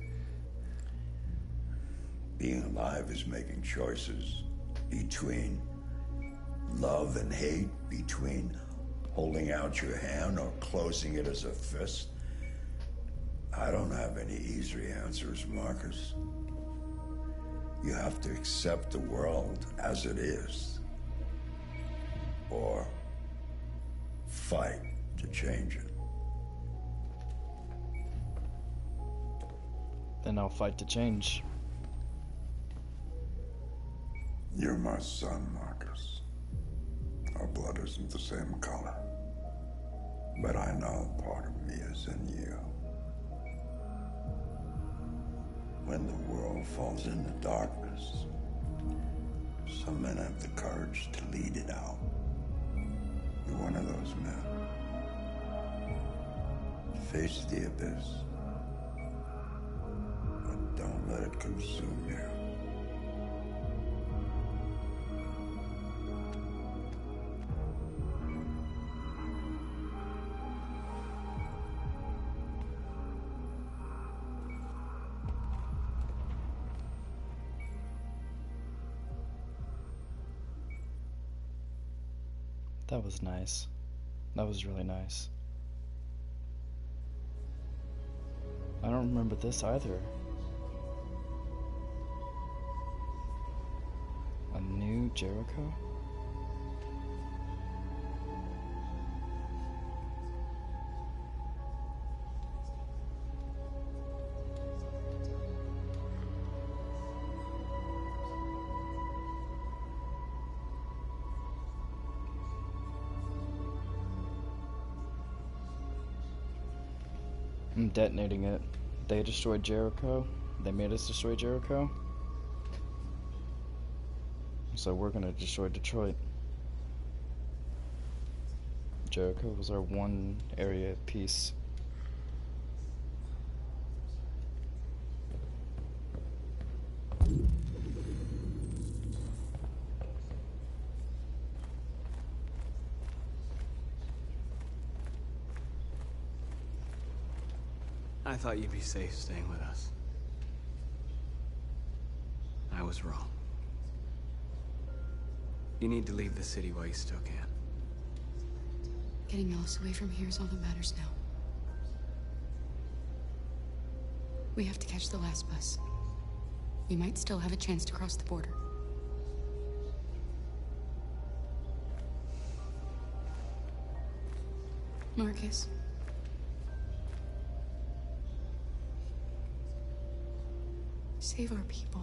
[SPEAKER 7] Being alive is making choices between love and hate, between holding out your hand or closing it as a fist. I don't have any easy answers, Marcus. You have to accept the world as it is, or fight to change it.
[SPEAKER 1] Then I'll fight to change.
[SPEAKER 7] You're my son, Marcus. Our blood isn't the same color. But I know part of me is in you. When the world falls into darkness, some men have the courage to lead it out. You're one of those men. Face the abyss, but don't let it consume you.
[SPEAKER 1] That was nice. That was really nice. I don't remember this either. A new Jericho? I'm detonating it. They destroyed Jericho. They made us destroy Jericho. So we're gonna destroy Detroit. Jericho was our one area of peace.
[SPEAKER 2] I thought you'd be safe staying with us. I was wrong. You need to leave the city while you still can.
[SPEAKER 8] Getting Alice away from here is all that matters now. We have to catch the last bus. We might still have a chance to cross the border. Marcus. Save our people.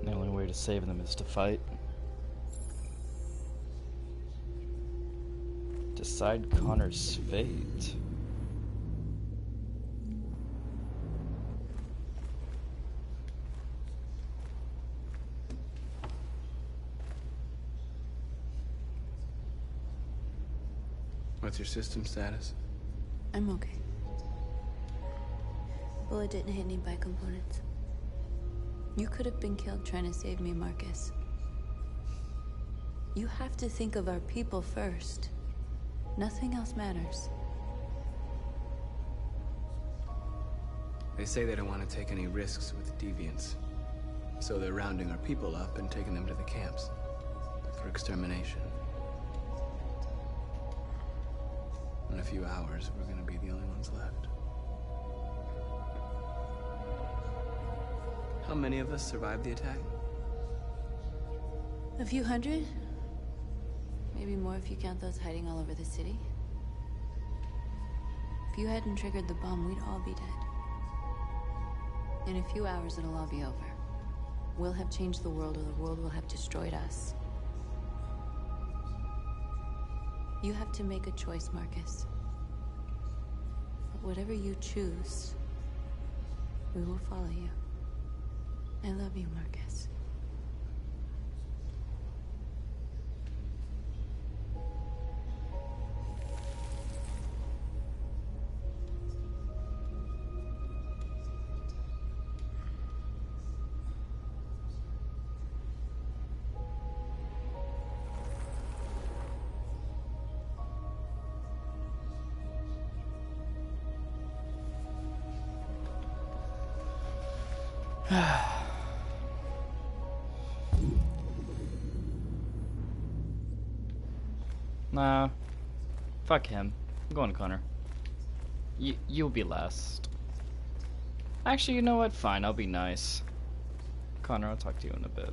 [SPEAKER 1] The only way to save them is to fight. Decide Connor's fate.
[SPEAKER 2] What's your system status?
[SPEAKER 3] I'm okay. Bullet didn't hit any bicomponents. You could have been killed trying to save me, Marcus. You have to think of our people first. Nothing else matters.
[SPEAKER 2] They say they don't want to take any risks with deviants. So they're rounding our people up and taking them to the camps.
[SPEAKER 5] extermination. In a few hours, we're gonna be the only ones left. How many of us survived the attack?
[SPEAKER 4] A few hundred? Maybe more if you count those hiding all over the city. If you hadn't triggered the bomb, we'd all be dead. In a few hours, it'll all be over. We'll have changed the world, or the world will have destroyed us. You have to make a choice, Marcus. But whatever you choose, we will follow you. I love you, Marcus.
[SPEAKER 1] Nah. Fuck him. I'm going to Connor. You'll be last. Actually, you know what? Fine, I'll be nice. Connor, I'll talk to you in a bit.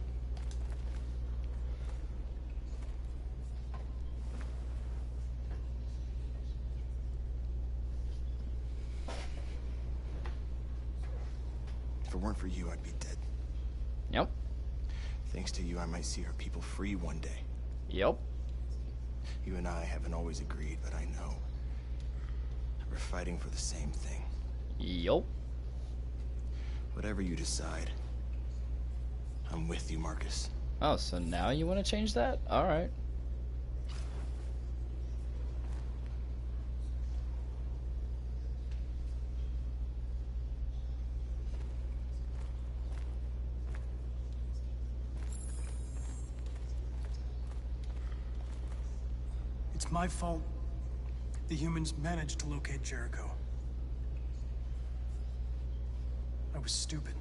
[SPEAKER 13] If it weren't for you, I'd be dead.
[SPEAKER 1] Yep.
[SPEAKER 13] Thanks to you, I might see our people free one day.
[SPEAKER 1] Yep.
[SPEAKER 13] You and I haven't always agreed, but I know we're fighting for the same thing.
[SPEAKER 1] Yup.
[SPEAKER 13] Whatever you decide, I'm with you, Marcus.
[SPEAKER 1] Oh, so now you want to change that? Alright.
[SPEAKER 11] It's my fault the humans managed to locate Jericho. I was stupid.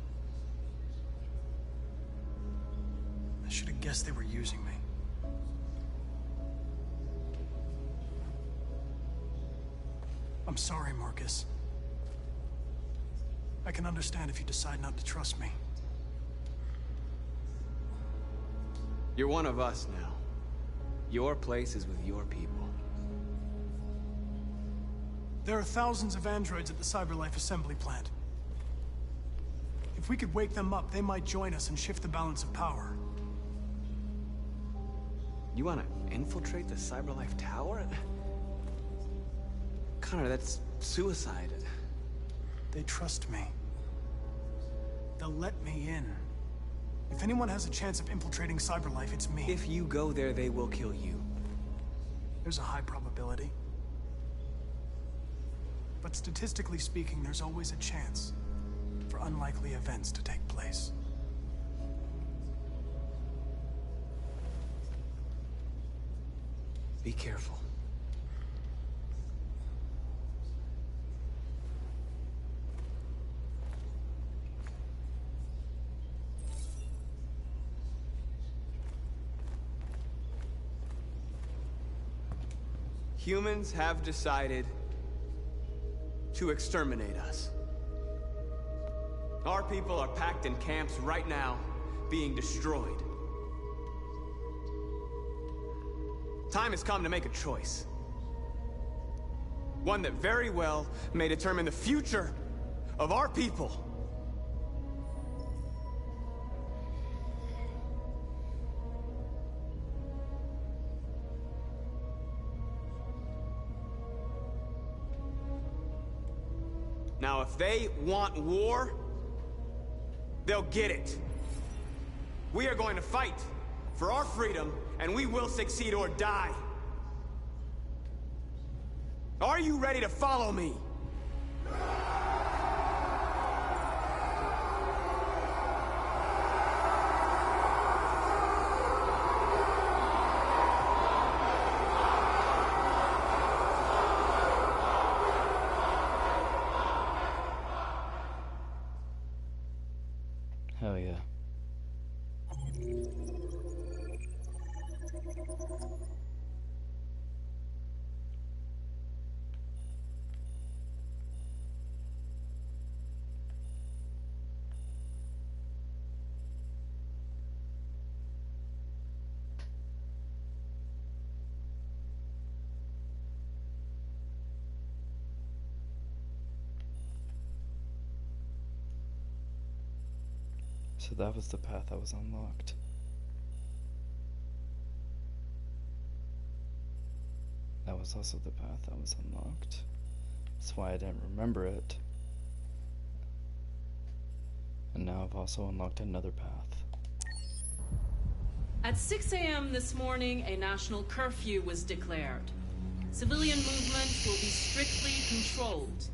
[SPEAKER 11] I should have guessed they were using me. I'm sorry, Marcus. I can understand if you decide not to trust me.
[SPEAKER 5] You're one of us now. Your place is with your people.
[SPEAKER 11] There are thousands of androids at the CyberLife assembly plant. If we could wake them up, they might join us and shift the balance of power.
[SPEAKER 5] You want to infiltrate the CyberLife tower? Connor, that's suicide.
[SPEAKER 11] They trust me. They'll let me in. If anyone has a chance of infiltrating CyberLife, it's me.
[SPEAKER 5] If you go there, they will kill you.
[SPEAKER 11] There's a high probability. But statistically speaking, there's always a chance for unlikely events to take place.
[SPEAKER 5] Be careful. Humans have decided to exterminate us. Our people are packed in camps right now, being destroyed. Time has come to make a choice. One that very well may determine the future of our people. Now, if they want war, they'll get it. We are going to fight for our freedom, and we will succeed or die. Are you ready to follow me?
[SPEAKER 1] Hell yeah. So that was the path that was unlocked. That was also the path that was unlocked. That's why I didn't remember it. And now I've also unlocked another path.
[SPEAKER 17] At 6 a.m. this morning, a national curfew was declared. Civilian movement will be strictly controlled.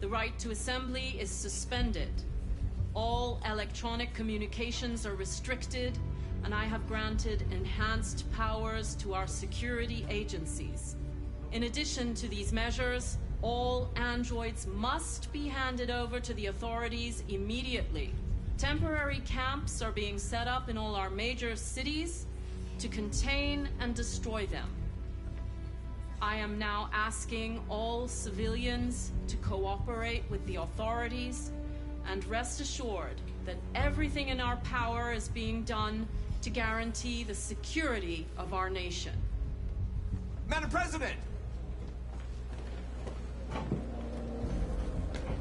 [SPEAKER 17] The right to assembly is suspended. All electronic communications are restricted, and I have granted enhanced powers to our security agencies. In addition to these measures, all androids must be handed over to the authorities immediately. Temporary camps are being set up in all our major cities to contain and destroy them. I am now asking all civilians to cooperate with the authorities, and rest assured that everything in our power is being done to guarantee the security of our nation.
[SPEAKER 19] Madam President!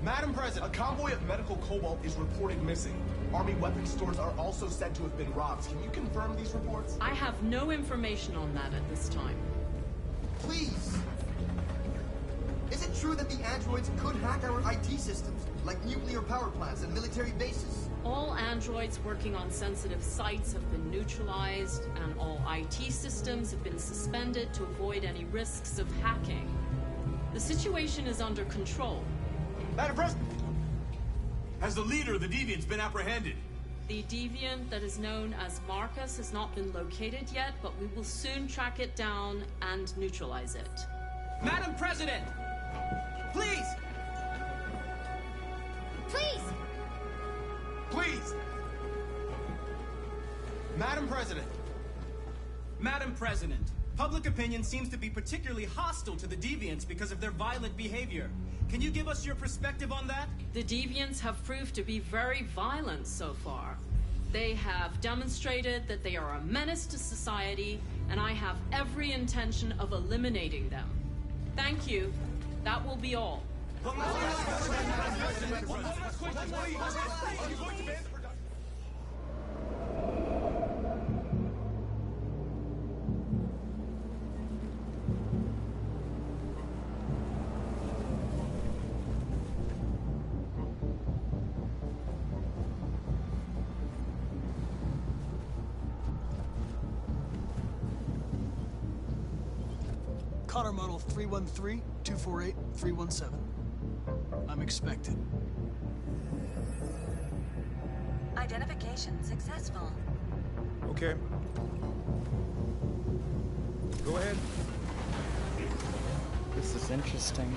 [SPEAKER 19] Madam President, a convoy of medical cobalt is reported missing. Army weapons stores are also said to have been robbed. Can you confirm these reports?
[SPEAKER 17] I have no information on that at this time.
[SPEAKER 14] Please! Is it true that the androids could hack our IT systems, like nuclear power plants and military bases?
[SPEAKER 17] All androids working on sensitive sites have been neutralized, and all IT systems have been suspended to avoid any risks of hacking. The situation is under control.
[SPEAKER 19] Madam President! Has the leader of the Deviants been apprehended?
[SPEAKER 17] The deviant that is known as Marcus has not been located yet, but we will soon track it down and neutralize it.
[SPEAKER 19] Madam President! Please!
[SPEAKER 20] Please!
[SPEAKER 19] Please! Madam President!
[SPEAKER 23] Madam President, public opinion seems to be particularly hostile to the Deviants because of their violent behavior. Can you give us your perspective on that?
[SPEAKER 17] The Deviants have proved to be very violent so far. They have demonstrated that they are a menace to society, and I have every intention of eliminating them. Thank you. That will be all.
[SPEAKER 11] Connor model 313-248-317. I'm expected.
[SPEAKER 24] Identification successful.
[SPEAKER 12] Okay. Go ahead.
[SPEAKER 1] This is interesting.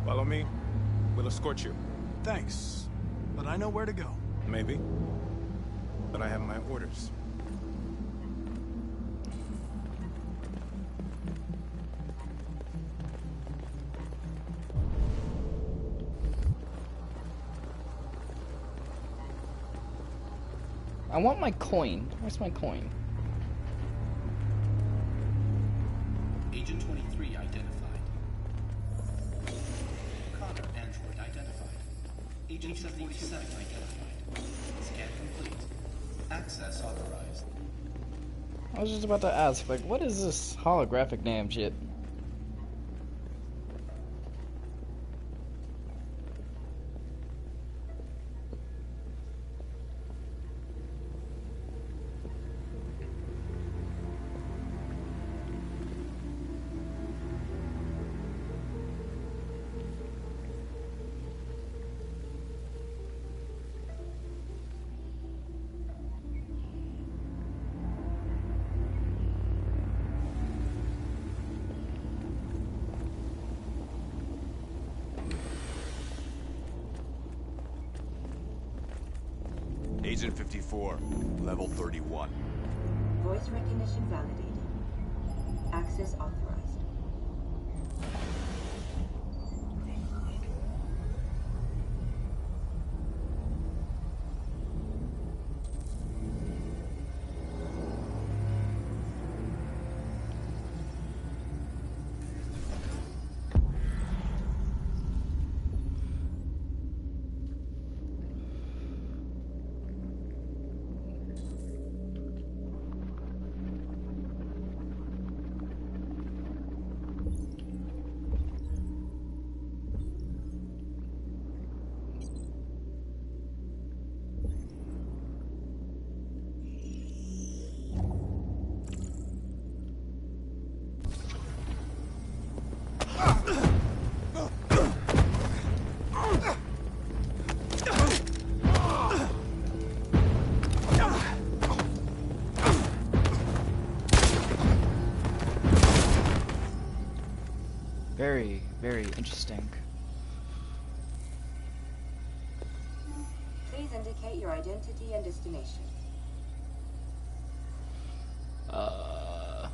[SPEAKER 12] Follow me. We'll escort you.
[SPEAKER 11] Thanks, but I know where to go.
[SPEAKER 12] Maybe. But I have my orders.
[SPEAKER 1] I want my coin. Where's my coin?
[SPEAKER 25] Agent 23 identified. Connor android identified. Agent 47 identified. Scan complete. Access authorized.
[SPEAKER 1] I was just about to ask, like, what is this holographic damn shit?
[SPEAKER 9] Agent 54, level 31.
[SPEAKER 10] Voice recognition validated. Access authorized.
[SPEAKER 1] Very, very interesting.
[SPEAKER 10] Please indicate your identity and destination.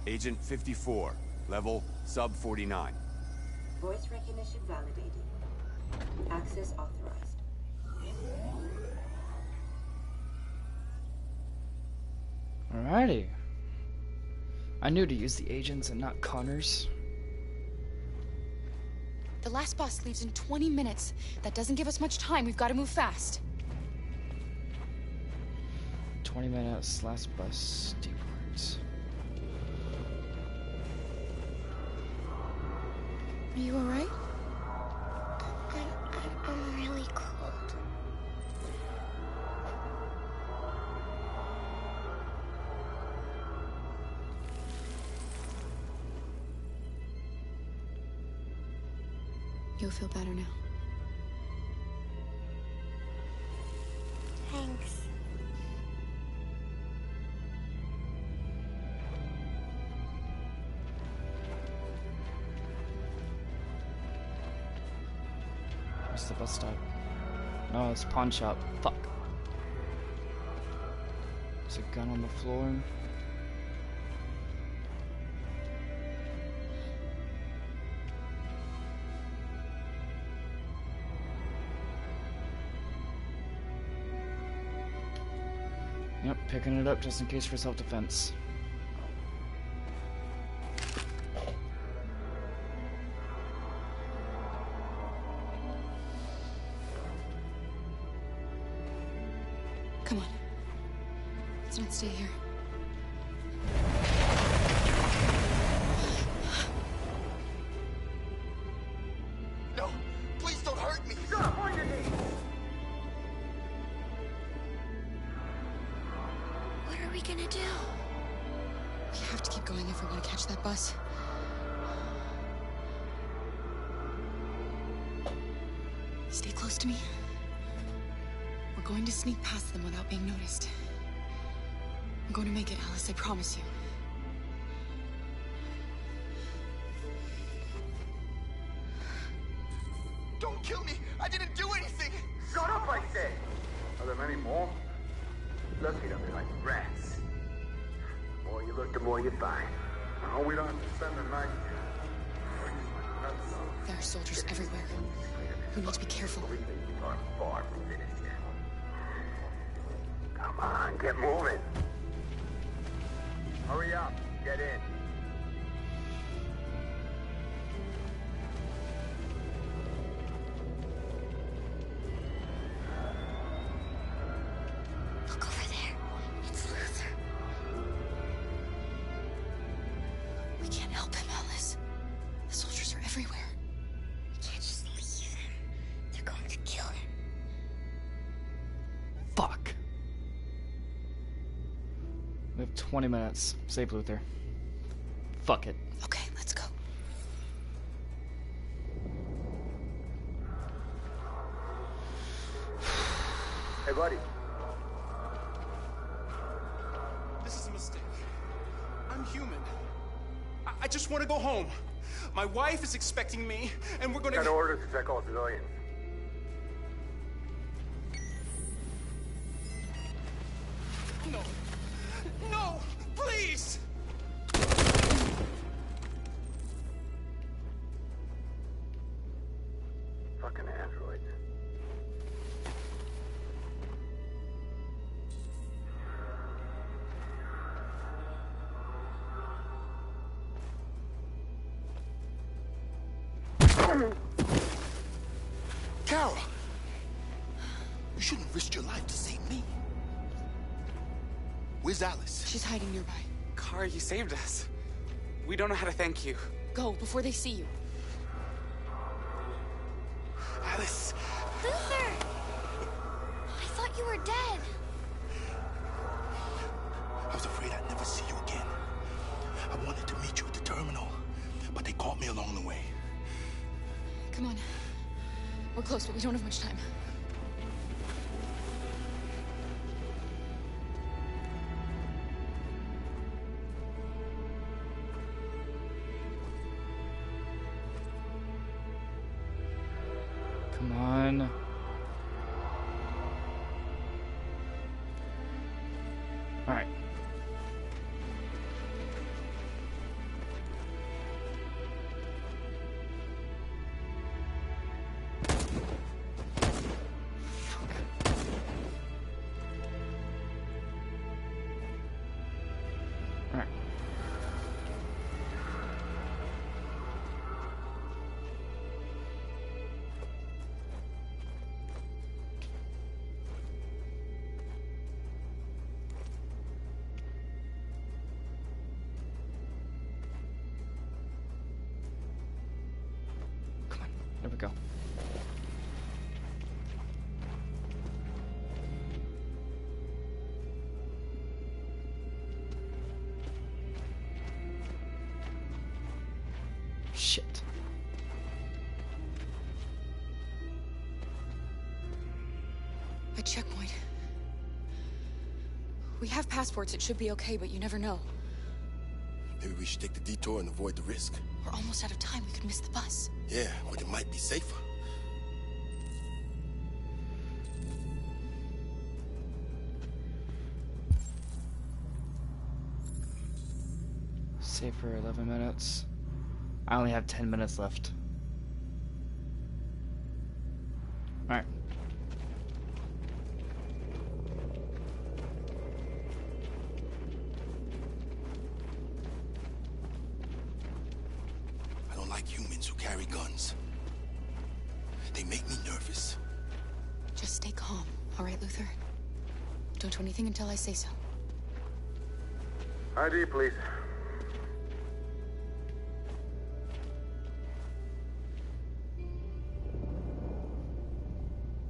[SPEAKER 9] Agent 54, level sub 49.
[SPEAKER 10] Voice recognition validated. Access authorized.
[SPEAKER 1] Alrighty. I knew to use the agents and not Connors.
[SPEAKER 8] The last bus leaves in 20 minutes. That doesn't give us much time. We've got to move fast.
[SPEAKER 1] 20 minutes, last bus departs.
[SPEAKER 8] Are you alright?
[SPEAKER 20] I'm really cold.
[SPEAKER 8] You'll feel better now.
[SPEAKER 20] Thanks.
[SPEAKER 1] Where's the bus stop? No, it's a pawn shop. Fuck. There's a gun on the floor. Yep, picking it up just in case for self-defense.
[SPEAKER 8] Come on. Let's not stay here.
[SPEAKER 14] No, please don't hurt me. Shut up on your knees.
[SPEAKER 20] What are we gonna do?
[SPEAKER 8] We have to keep going if we're gonna catch that bus. Stay close to me. We're going to sneak past them without being noticed. I'm going to make it, Alice, I promise you.
[SPEAKER 14] Don't kill me. I didn't do anything.
[SPEAKER 15] Shut up, I said. Are there many more? Look at them, they're like rats. The more you look, the more you find. Oh, we don't have to spend the night here.
[SPEAKER 8] There are soldiers everywhere. We need to be careful.
[SPEAKER 15] We are far from finished yet. Come on, get moving. Hurry up, get in.
[SPEAKER 20] Look over there. It's Luther.
[SPEAKER 8] We can't help him, Alice. The soldiers are everywhere.
[SPEAKER 20] We can't just leave him. They're going to kill him.
[SPEAKER 1] Fuck. We have 20 minutes. Save Luther. Fuck it.
[SPEAKER 8] Okay, let's go.
[SPEAKER 15] Hey, buddy.
[SPEAKER 19] This is a mistake. I'm human. I just want to go home. My wife is expecting me, and we're gonna...
[SPEAKER 15] Got orders to check all civilians.
[SPEAKER 19] No. No! Please!
[SPEAKER 15] Fucking androids.
[SPEAKER 21] Kara! You shouldn't have risked your life to save me. Where's Alice?
[SPEAKER 8] She's hiding nearby.
[SPEAKER 6] Kara, you saved us. We don't know how to thank you.
[SPEAKER 8] Go, before they see you.
[SPEAKER 6] Alice!
[SPEAKER 20] Luther! I thought you were dead.
[SPEAKER 21] I was afraid I'd never see you again. I wanted to meet you at the terminal, but they caught me along the way.
[SPEAKER 8] Come on. We're close, but we don't have much time.
[SPEAKER 1] Come on. All right. All right. There we go. Shit.
[SPEAKER 8] A checkpoint. We have passports, it should be okay, but you never know.
[SPEAKER 21] Maybe we should take the detour and avoid the risk.
[SPEAKER 8] We're almost out of time, we could miss the bus.
[SPEAKER 21] Yeah, but it might be safer.
[SPEAKER 1] Save for 11 minutes. I only have 10 minutes left. All right.
[SPEAKER 21] I don't like humans who carry guns. They make me nervous.
[SPEAKER 8] Just stay calm, all right, Luther? Don't do anything until I say so.
[SPEAKER 15] ID, please.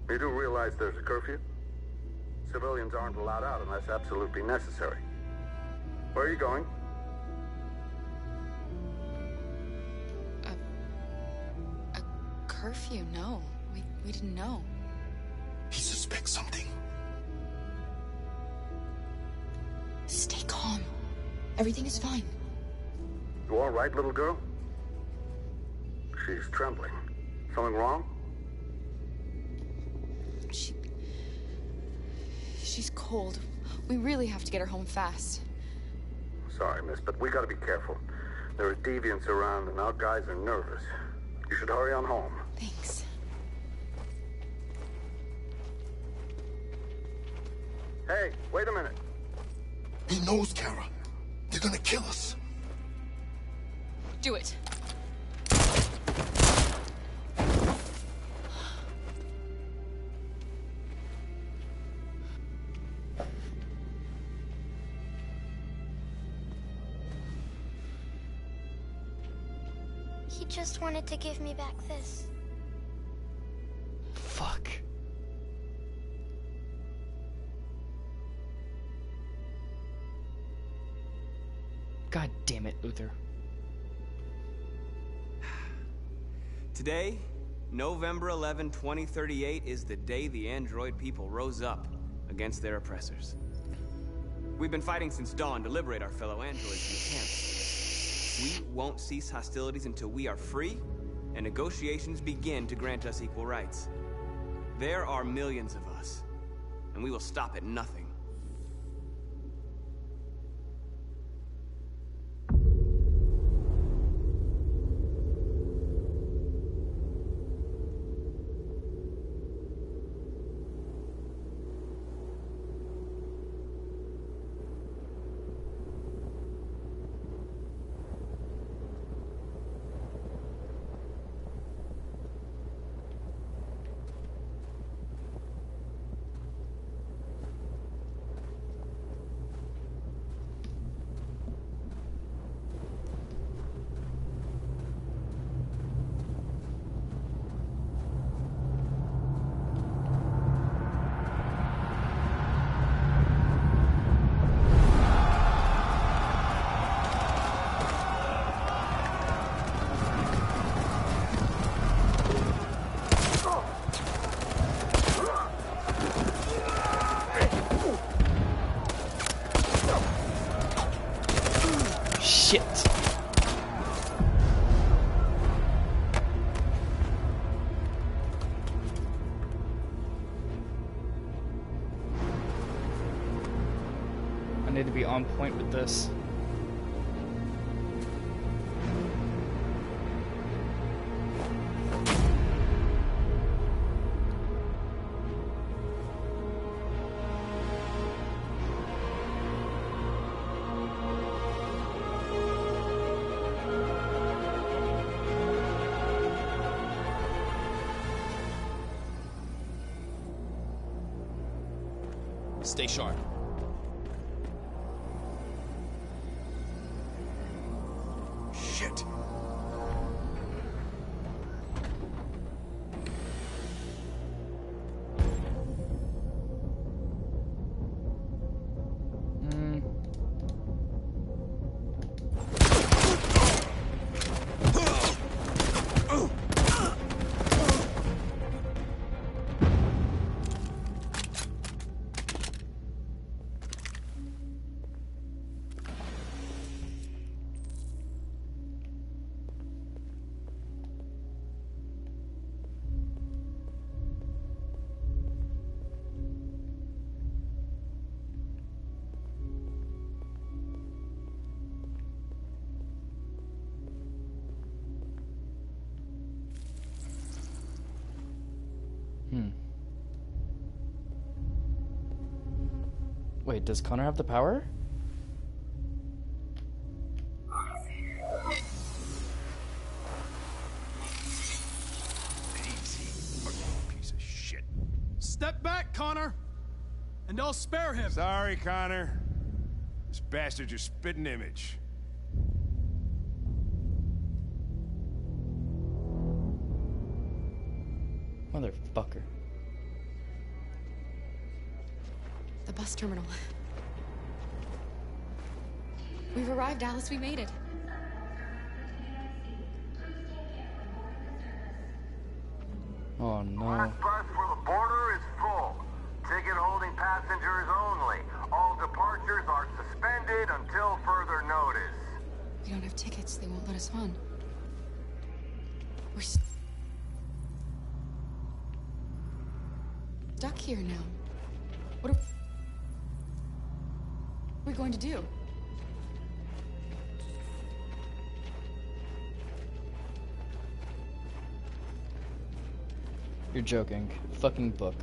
[SPEAKER 15] You do realize there's a curfew? Civilians aren't allowed out unless absolutely necessary. Where are you going?
[SPEAKER 8] A curfew? No. We didn't know.
[SPEAKER 21] He suspects something.
[SPEAKER 8] Stay calm. Everything is fine.
[SPEAKER 15] You all right, little girl? She's trembling. Something wrong?
[SPEAKER 8] She's cold. We really have to get her home fast.
[SPEAKER 15] Sorry, miss, but we gotta be careful. There are deviants around and our guys are nervous. You should hurry on home.
[SPEAKER 8] Thanks.
[SPEAKER 15] Hey, wait a minute.
[SPEAKER 21] He knows, Kara. They're gonna kill us.
[SPEAKER 8] Do it.
[SPEAKER 20] He just wanted to give me back this.
[SPEAKER 1] Fuck. God damn it, Luther.
[SPEAKER 5] Today, November 11, 2038, is the day the android people rose up against their oppressors. We've been fighting since dawn to liberate our fellow androids from the camps. We won't cease hostilities until we are free and negotiations begin to grant us equal rights. There are millions of us, and we will stop at nothing.
[SPEAKER 1] need to be on point with this.
[SPEAKER 7] Stay sharp.
[SPEAKER 12] Shit.
[SPEAKER 1] Wait, does Connor have the power?
[SPEAKER 12] Piece of shit.
[SPEAKER 11] Step back, Connor! And I'll spare him!
[SPEAKER 12] Sorry, Connor. This bastard's your spitting image.
[SPEAKER 1] Motherfucker.
[SPEAKER 8] The bus terminal. We've arrived, Alice. We made it.
[SPEAKER 1] Oh no.
[SPEAKER 15] Last bus for the border is full. Ticket holding passengers only. All departures are suspended until further notice.
[SPEAKER 8] We don't have tickets. They won't let us on. We're stuck here now. What are we going to do?
[SPEAKER 1] You're joking. Fucking book.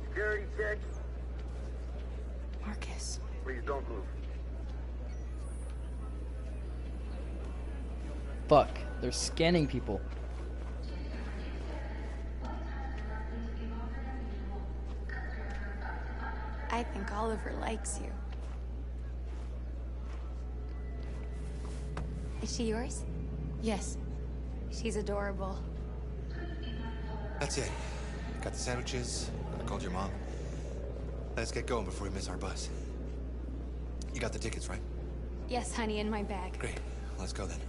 [SPEAKER 15] Security check.
[SPEAKER 8] Marcus.
[SPEAKER 15] Please don't move.
[SPEAKER 1] Fuck. They're scanning people.
[SPEAKER 20] I think Oliver likes you. Is she yours?
[SPEAKER 8] Yes.
[SPEAKER 20] She's adorable.
[SPEAKER 16] That's it. Got the sandwiches. I called your mom. Let's get going before we miss our bus. You got the tickets, right?
[SPEAKER 20] Yes, honey, in my bag.
[SPEAKER 16] Great. Let's go then.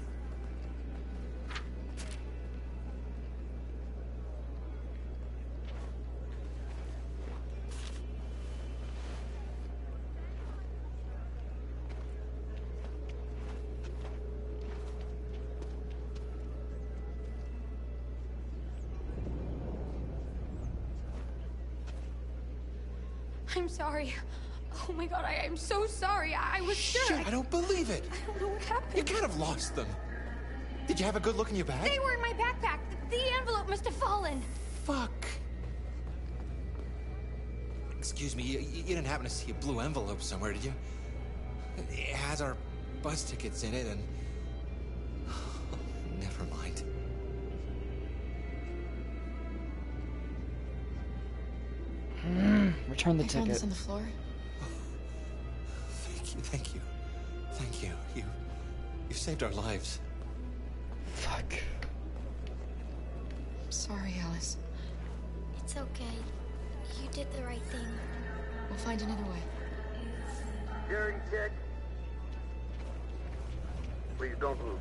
[SPEAKER 20] I'm sorry. Oh my god, I'm so sorry. I was sure.
[SPEAKER 16] Shit, I don't believe it.
[SPEAKER 20] I don't know what happened.
[SPEAKER 16] You can't have lost them. Did you have a good look in your bag?
[SPEAKER 20] They were in my backpack. The envelope must have fallen.
[SPEAKER 16] Fuck. Excuse me, you didn't happen to see a blue envelope somewhere, did you? It has our bus tickets in it and... Never mind.
[SPEAKER 1] Return the
[SPEAKER 8] I found
[SPEAKER 1] ticket.
[SPEAKER 8] this on the floor.
[SPEAKER 16] Thank you. Thank you. You saved our lives.
[SPEAKER 1] Fuck.
[SPEAKER 8] I'm sorry, Alice.
[SPEAKER 20] It's okay. You did the right thing.
[SPEAKER 8] We'll find another way.
[SPEAKER 15] Security check. Please don't move.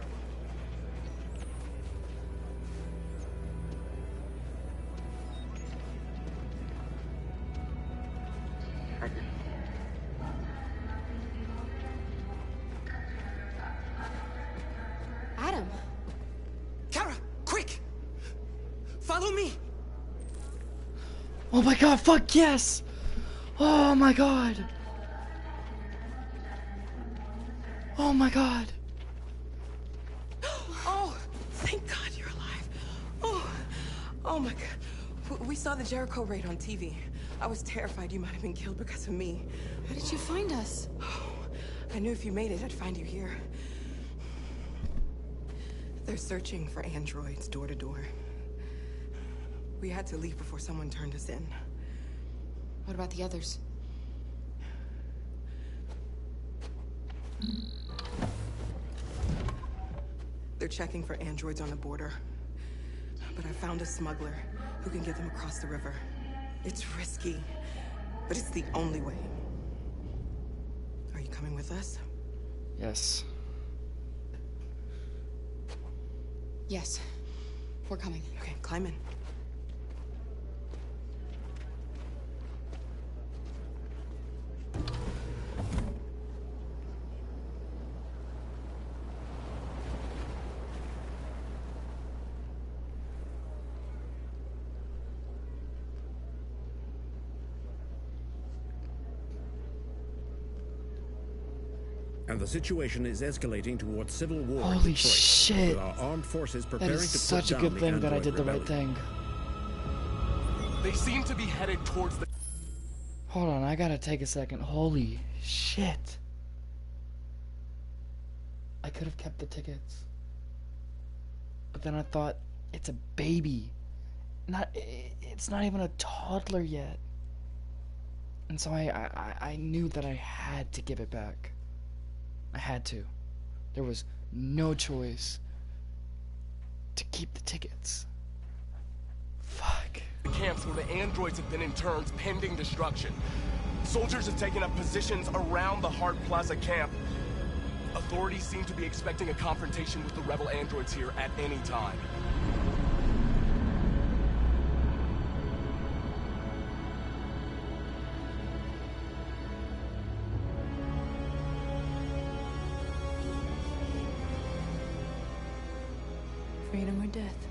[SPEAKER 15] Thank you.
[SPEAKER 3] Follow me!
[SPEAKER 1] Oh my god, fuck yes! Oh my god! Oh my god!
[SPEAKER 3] Oh, thank God you're alive. Oh my God. We saw the Jericho raid on TV. I was terrified you might have been killed because of me.
[SPEAKER 8] How did you find us?
[SPEAKER 3] Oh, I knew if you made it, I'd find you here. They're searching for androids door to door. We had to leave before someone turned us in.
[SPEAKER 8] What about the others?
[SPEAKER 3] They're checking for androids on the border. But I found a smuggler who can get them across the river. It's risky, but it's the only way. Are you coming with us?
[SPEAKER 1] Yes.
[SPEAKER 8] Yes. We're coming.
[SPEAKER 3] Okay, climb in.
[SPEAKER 7] And the situation is escalating towards civil war.
[SPEAKER 1] Holy
[SPEAKER 7] in Detroit,
[SPEAKER 1] shit.
[SPEAKER 7] with our armed forces
[SPEAKER 1] That
[SPEAKER 7] preparing
[SPEAKER 1] is
[SPEAKER 7] to
[SPEAKER 1] such
[SPEAKER 7] put
[SPEAKER 1] a
[SPEAKER 7] down
[SPEAKER 1] good
[SPEAKER 7] the
[SPEAKER 1] thing that I
[SPEAKER 7] android
[SPEAKER 1] did the right
[SPEAKER 7] rebellion.
[SPEAKER 1] thing.
[SPEAKER 13] They seem to be headed towards the...
[SPEAKER 1] Hold on, I gotta take a second. Holy shit. I could have kept the tickets. But then I thought, it's a baby. It's not even a toddler yet. And so I knew that I had to give it back. I had to. There was no choice to keep the tickets. Fuck.
[SPEAKER 13] camps where the androids have been interned pending destruction. Soldiers have taken up positions around the Hart Plaza camp. Authorities seem to be expecting a confrontation with the rebel androids here at any time.
[SPEAKER 4] Freedom or death?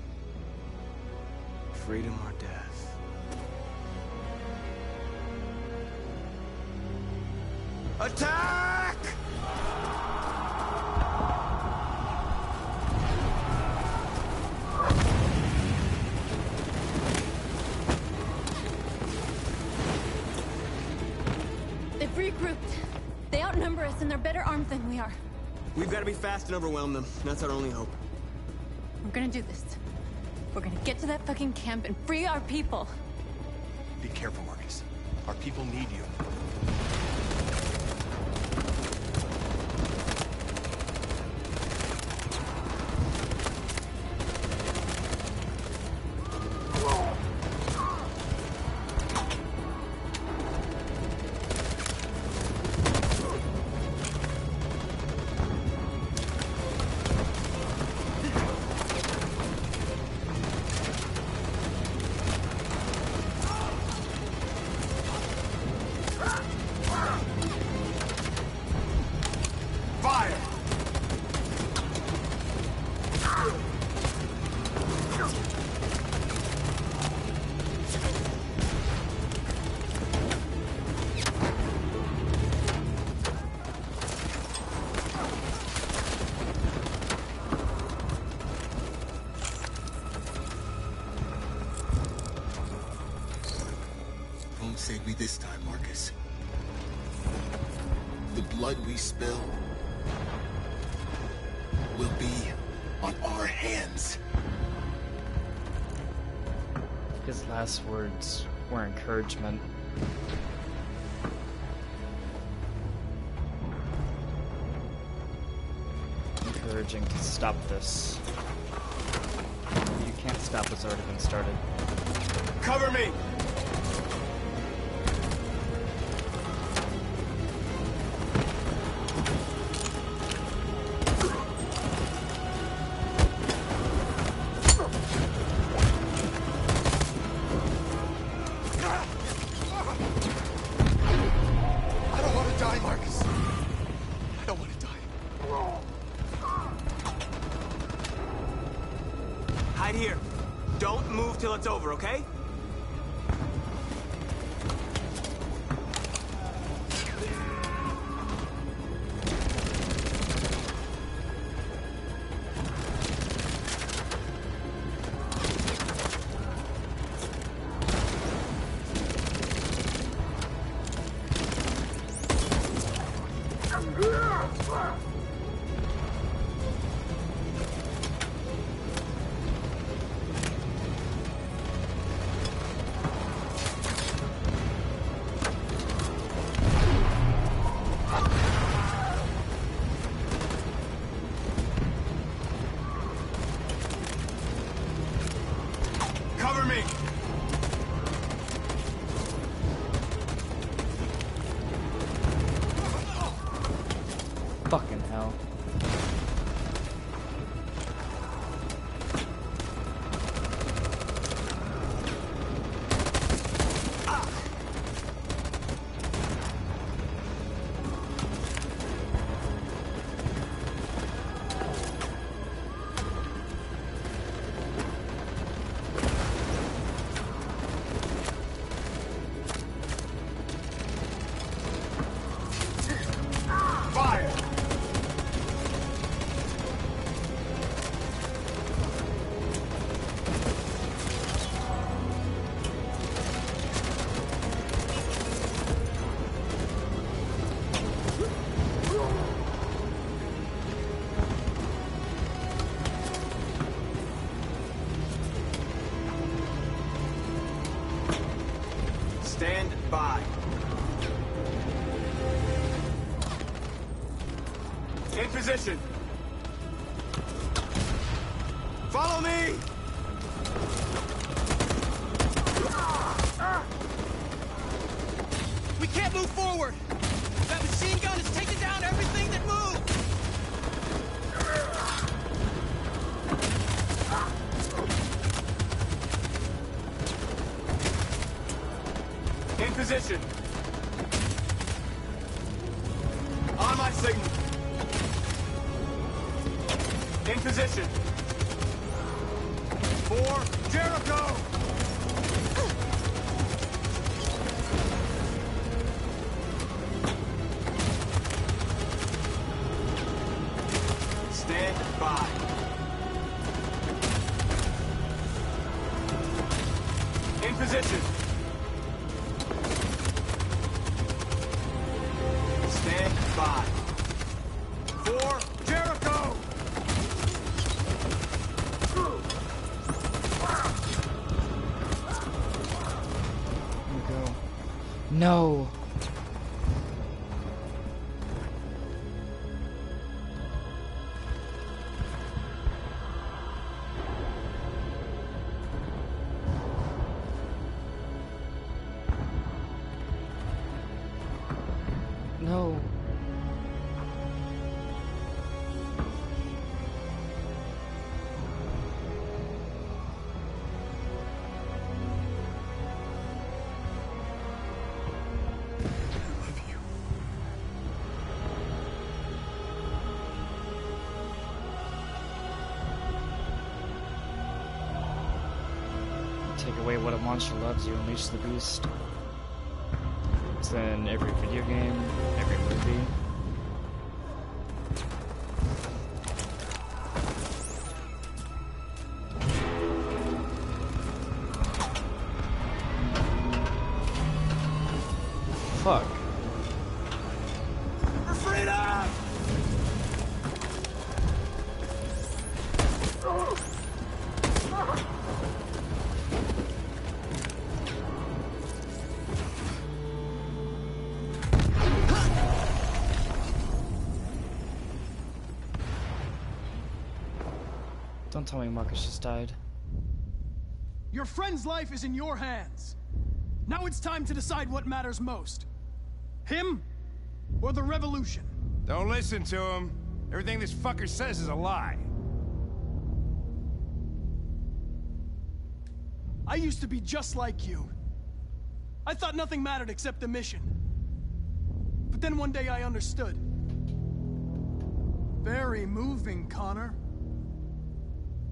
[SPEAKER 5] Freedom or death? Attack!
[SPEAKER 20] They've regrouped. They outnumber us and they're better armed than we are.
[SPEAKER 5] We've got to be fast and overwhelm them. That's our only hope.
[SPEAKER 20] We're gonna do this. We're gonna get to that fucking camp and free our people.
[SPEAKER 13] Be careful, Marcus. Our people need you.
[SPEAKER 21] Won't save me this time, Marcus. The blood we spill will be on our hands.
[SPEAKER 1] His last words were encouragement. Encouraging to stop this. You can't stop what's already been started.
[SPEAKER 13] Cover me! I don't want to die, Marcus. I don't want to die.
[SPEAKER 5] Hide here. Don't move till it's over, okay?
[SPEAKER 12] Cover me!
[SPEAKER 1] Fucking hell.
[SPEAKER 12] Fire!
[SPEAKER 5] Stand by. In position. Follow me!
[SPEAKER 19] We can't move forward! That machine gun is taking down everything that moves!
[SPEAKER 5] In position. On my signal. In position. For Jericho! Stand by. In position. Stand by. For Jericho!
[SPEAKER 1] Here we go. No. No. Take away what a monster loves, you unleash the beast. It's in every video game, every movie. Fuck.
[SPEAKER 19] For freedom!
[SPEAKER 1] Don't tell me Marcus just died.
[SPEAKER 11] Your friend's life is in your hands. Now it's time to decide what matters most. Him or the revolution?
[SPEAKER 12] Don't listen to him. Everything this fucker says is a lie.
[SPEAKER 11] I used to be just like you. I thought nothing mattered except the mission. But then one day I understood. Very moving, Connor.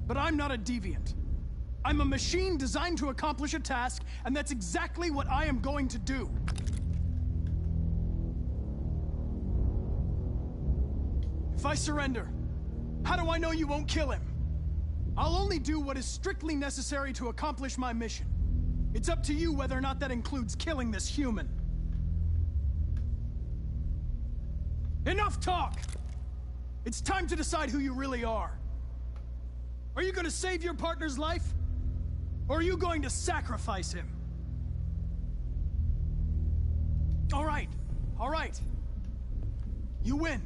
[SPEAKER 11] But I'm not a deviant. I'm a machine designed to accomplish a task, and that's exactly what I am going to do. If I surrender, how do I know you won't kill him? I'll only do what is strictly necessary to accomplish my mission. It's up to you whether or not that includes killing this human. Enough talk! It's time to decide who you really are. Are you going to save your partner's life? Or are you going to sacrifice him? All right. You win.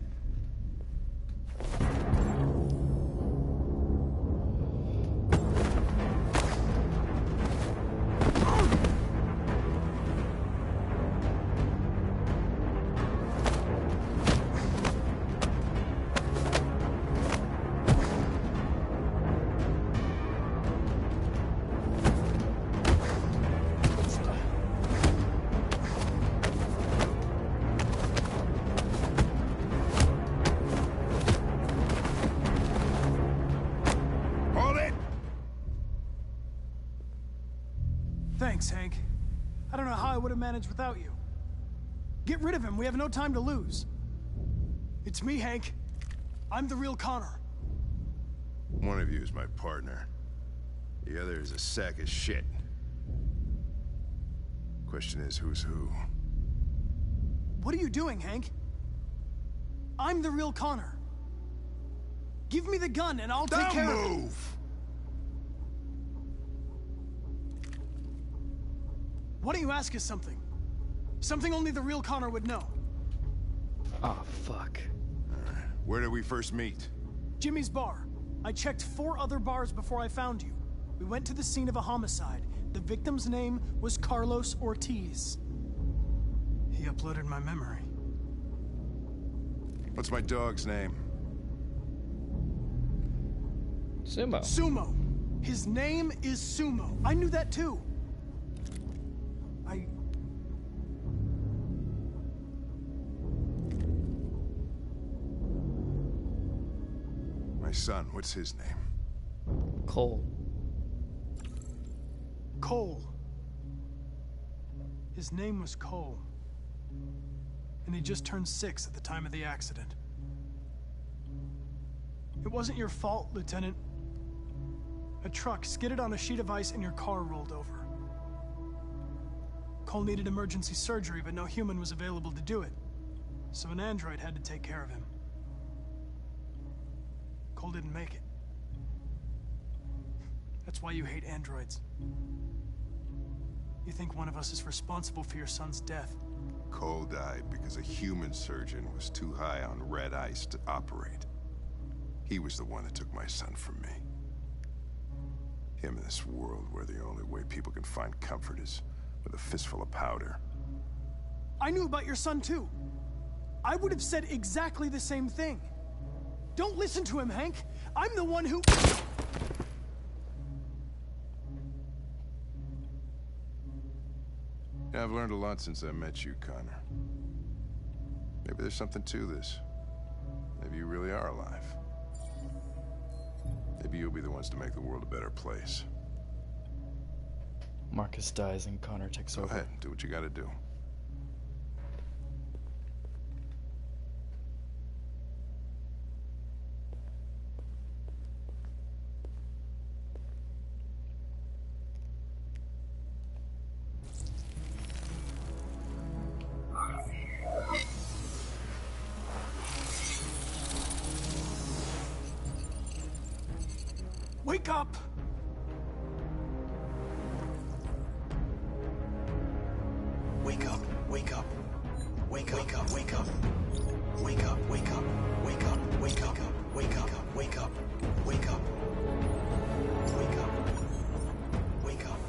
[SPEAKER 11] Thanks, Hank. I don't know how I would have managed without you. Get rid of him. We have no time to lose. It's me, Hank. I'm the real Connor.
[SPEAKER 12] One of you is my partner. The other is a sack of shit. Question is, who's who?
[SPEAKER 11] What are you doing, Hank? I'm the real Connor. Give me the gun and I'll take care of it.
[SPEAKER 12] Don't move!
[SPEAKER 11] Why don't you ask us something? Something only the real Connor would know.
[SPEAKER 1] Oh, fuck.
[SPEAKER 12] Where did we first meet?
[SPEAKER 11] Jimmy's bar. I checked 4 other bars before I found you. We went to the scene of a homicide. The victim's name was Carlos Ortiz. He uploaded my memory.
[SPEAKER 12] What's my dog's name?
[SPEAKER 1] Sumo.
[SPEAKER 11] Sumo. His name is Sumo. I knew that too.
[SPEAKER 12] My son, what's his name?
[SPEAKER 1] Cole.
[SPEAKER 11] Cole. His name was Cole. And he just turned 6 at the time of the accident. It wasn't your fault, Lieutenant. A truck skidded on a sheet of ice and your car rolled over. Cole needed emergency surgery, but no human was available to do it. So an android had to take care of him. Cole didn't make it. That's why you hate androids. You think one of us is responsible for your son's death.
[SPEAKER 12] Cole died because a human surgeon was too high on red ice to operate. He was the one that took my son from me. Him in this world where the only way people can find comfort is with a fistful of powder.
[SPEAKER 11] I knew about your son too. I would have said exactly the same thing. Don't listen to him, Hank. I'm the one who...
[SPEAKER 12] Yeah, I've learned a lot since I met you, Connor. Maybe there's something to this. Maybe you really are alive. Maybe you'll be the ones to make the world a better place.
[SPEAKER 1] Marcus dies and Connor takes over.
[SPEAKER 12] Go ahead, do what you gotta do.
[SPEAKER 11] Wake up!
[SPEAKER 21] Wake up, wake up. Wake up, wake up, wake up. Wake up, wake up, wake up, wake up, wake up, wake up, wake up. Wake up. Wake up.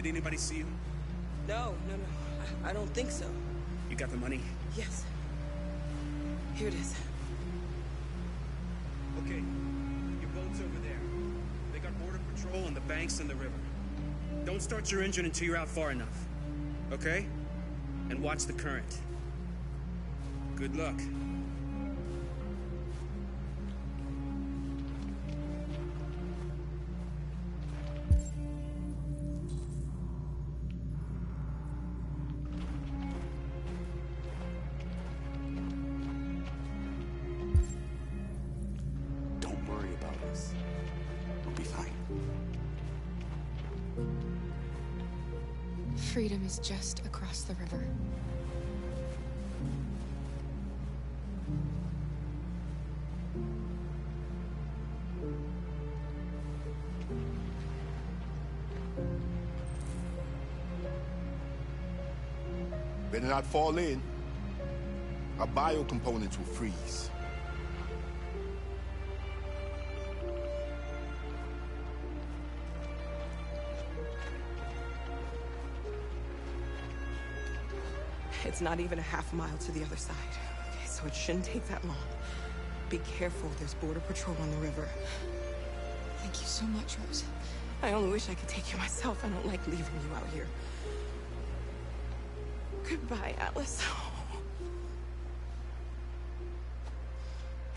[SPEAKER 19] Did anybody see you?
[SPEAKER 3] No. I don't think so.
[SPEAKER 19] You got the money?
[SPEAKER 3] Yes. Here it is.
[SPEAKER 19] Okay, your boat's over there. They got border patrol on the banks and the river. Don't start your engine until you're out far enough. Okay? And watch the current. Good luck.
[SPEAKER 9] Don't worry about us. We'll be fine.
[SPEAKER 8] Freedom is just across the river.
[SPEAKER 2] Better not fall in. Our biocomponents will freeze.
[SPEAKER 3] It's not even a half mile to the other side. Okay, so it shouldn't take that long. Be careful, there's border patrol on the river.
[SPEAKER 8] Thank you so much, Rose.
[SPEAKER 3] I only wish I could take you myself. I don't like leaving you out here. Goodbye, Alice.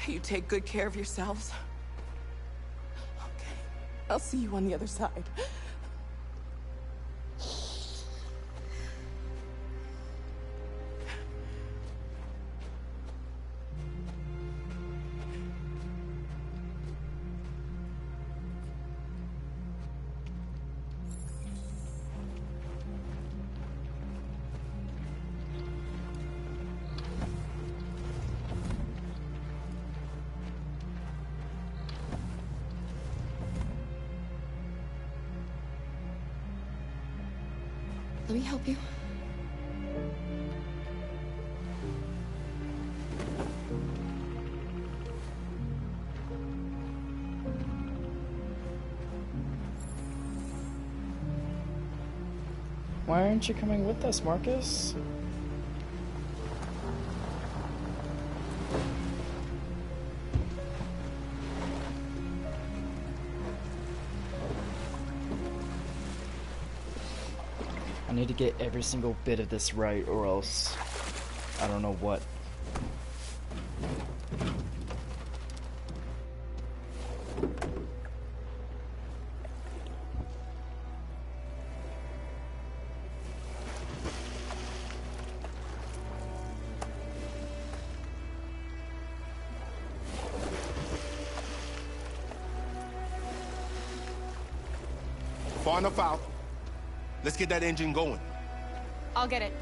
[SPEAKER 3] You take good care of yourselves. Okay, I'll see you on the other side.
[SPEAKER 8] Let me help you.
[SPEAKER 1] Why aren't you coming with us, Marcus? I need to get every single bit of this right, or else I don't know what.
[SPEAKER 2] Far enough out. Let's get that engine going.
[SPEAKER 8] I'll get it.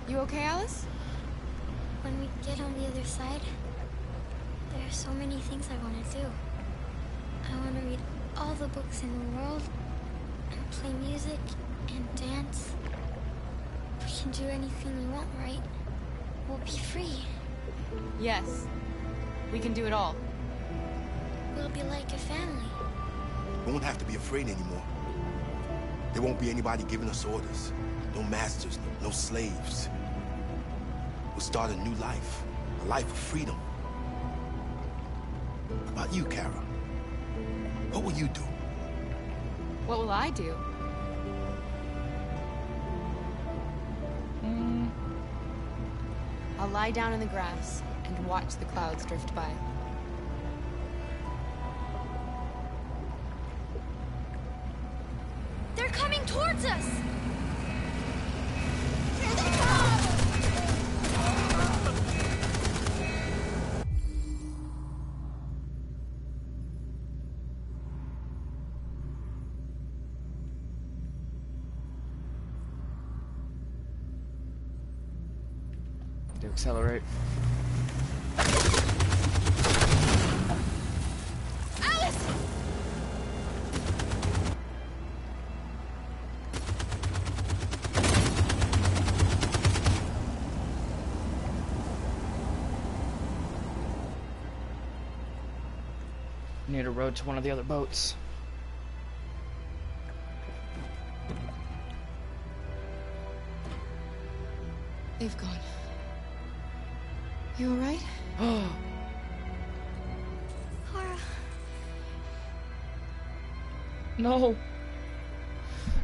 [SPEAKER 8] You okay, Alice?
[SPEAKER 20] When we get on the other side, there are so many things I want to do. I want to read all the books in the world, and play music, and dance. We can do anything we want, right? We'll be free.
[SPEAKER 8] Yes. We can do it all.
[SPEAKER 20] We'll be like a family.
[SPEAKER 2] We won't have to be afraid anymore. There won't be anybody giving us orders. No masters, no slaves. We'll start a new life. A life of freedom. How about you, Kara? What will you do?
[SPEAKER 8] What will I do? I'll lie down in the grass and watch the clouds drift by.
[SPEAKER 20] They're coming towards us! Here they
[SPEAKER 1] To accelerate.
[SPEAKER 20] Alice!
[SPEAKER 1] Need a road to one of the other boats.
[SPEAKER 8] They've gone. You alright?
[SPEAKER 20] Kara.
[SPEAKER 1] No.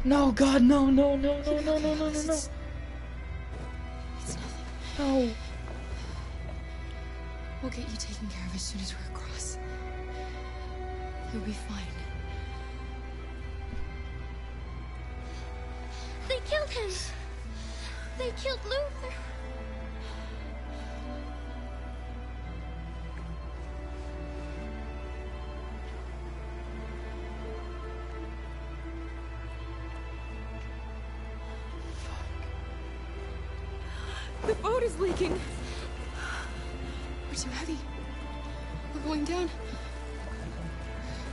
[SPEAKER 1] No, God, no, no, no, no, no, no, no, no, no.
[SPEAKER 8] It's nothing.
[SPEAKER 1] No.
[SPEAKER 8] We'll get you taken care of as soon as we're across. You'll be fine.
[SPEAKER 20] They killed him. They killed Luther.
[SPEAKER 8] The boat is leaking. We're too heavy. We're going down.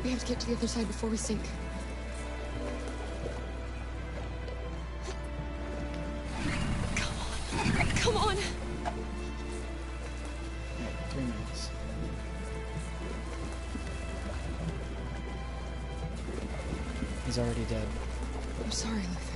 [SPEAKER 8] We have to get to the other side before we sink. Come on.
[SPEAKER 1] 3 minutes. He's already dead.
[SPEAKER 8] I'm sorry, Luther.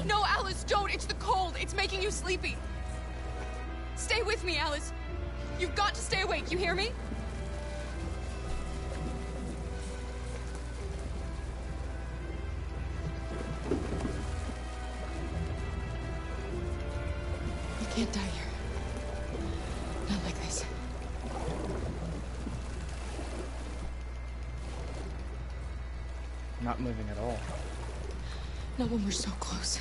[SPEAKER 8] No, Alice, don't! It's the cold! It's making you sleepy! Stay with me, Alice! You've got to stay awake, you hear me? You can't die here. Not like this.
[SPEAKER 1] Not moving at all.
[SPEAKER 8] Not when we're so close.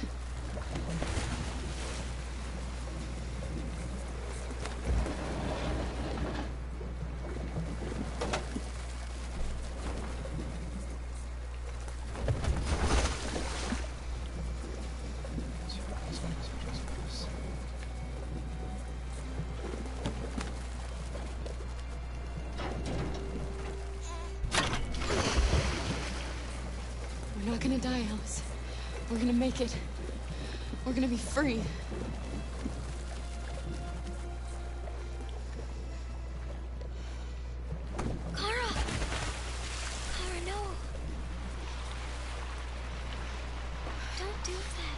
[SPEAKER 8] We're not gonna die, Alice. We're gonna make it. We're gonna be free.
[SPEAKER 20] Kara! Kara, no. Don't do that.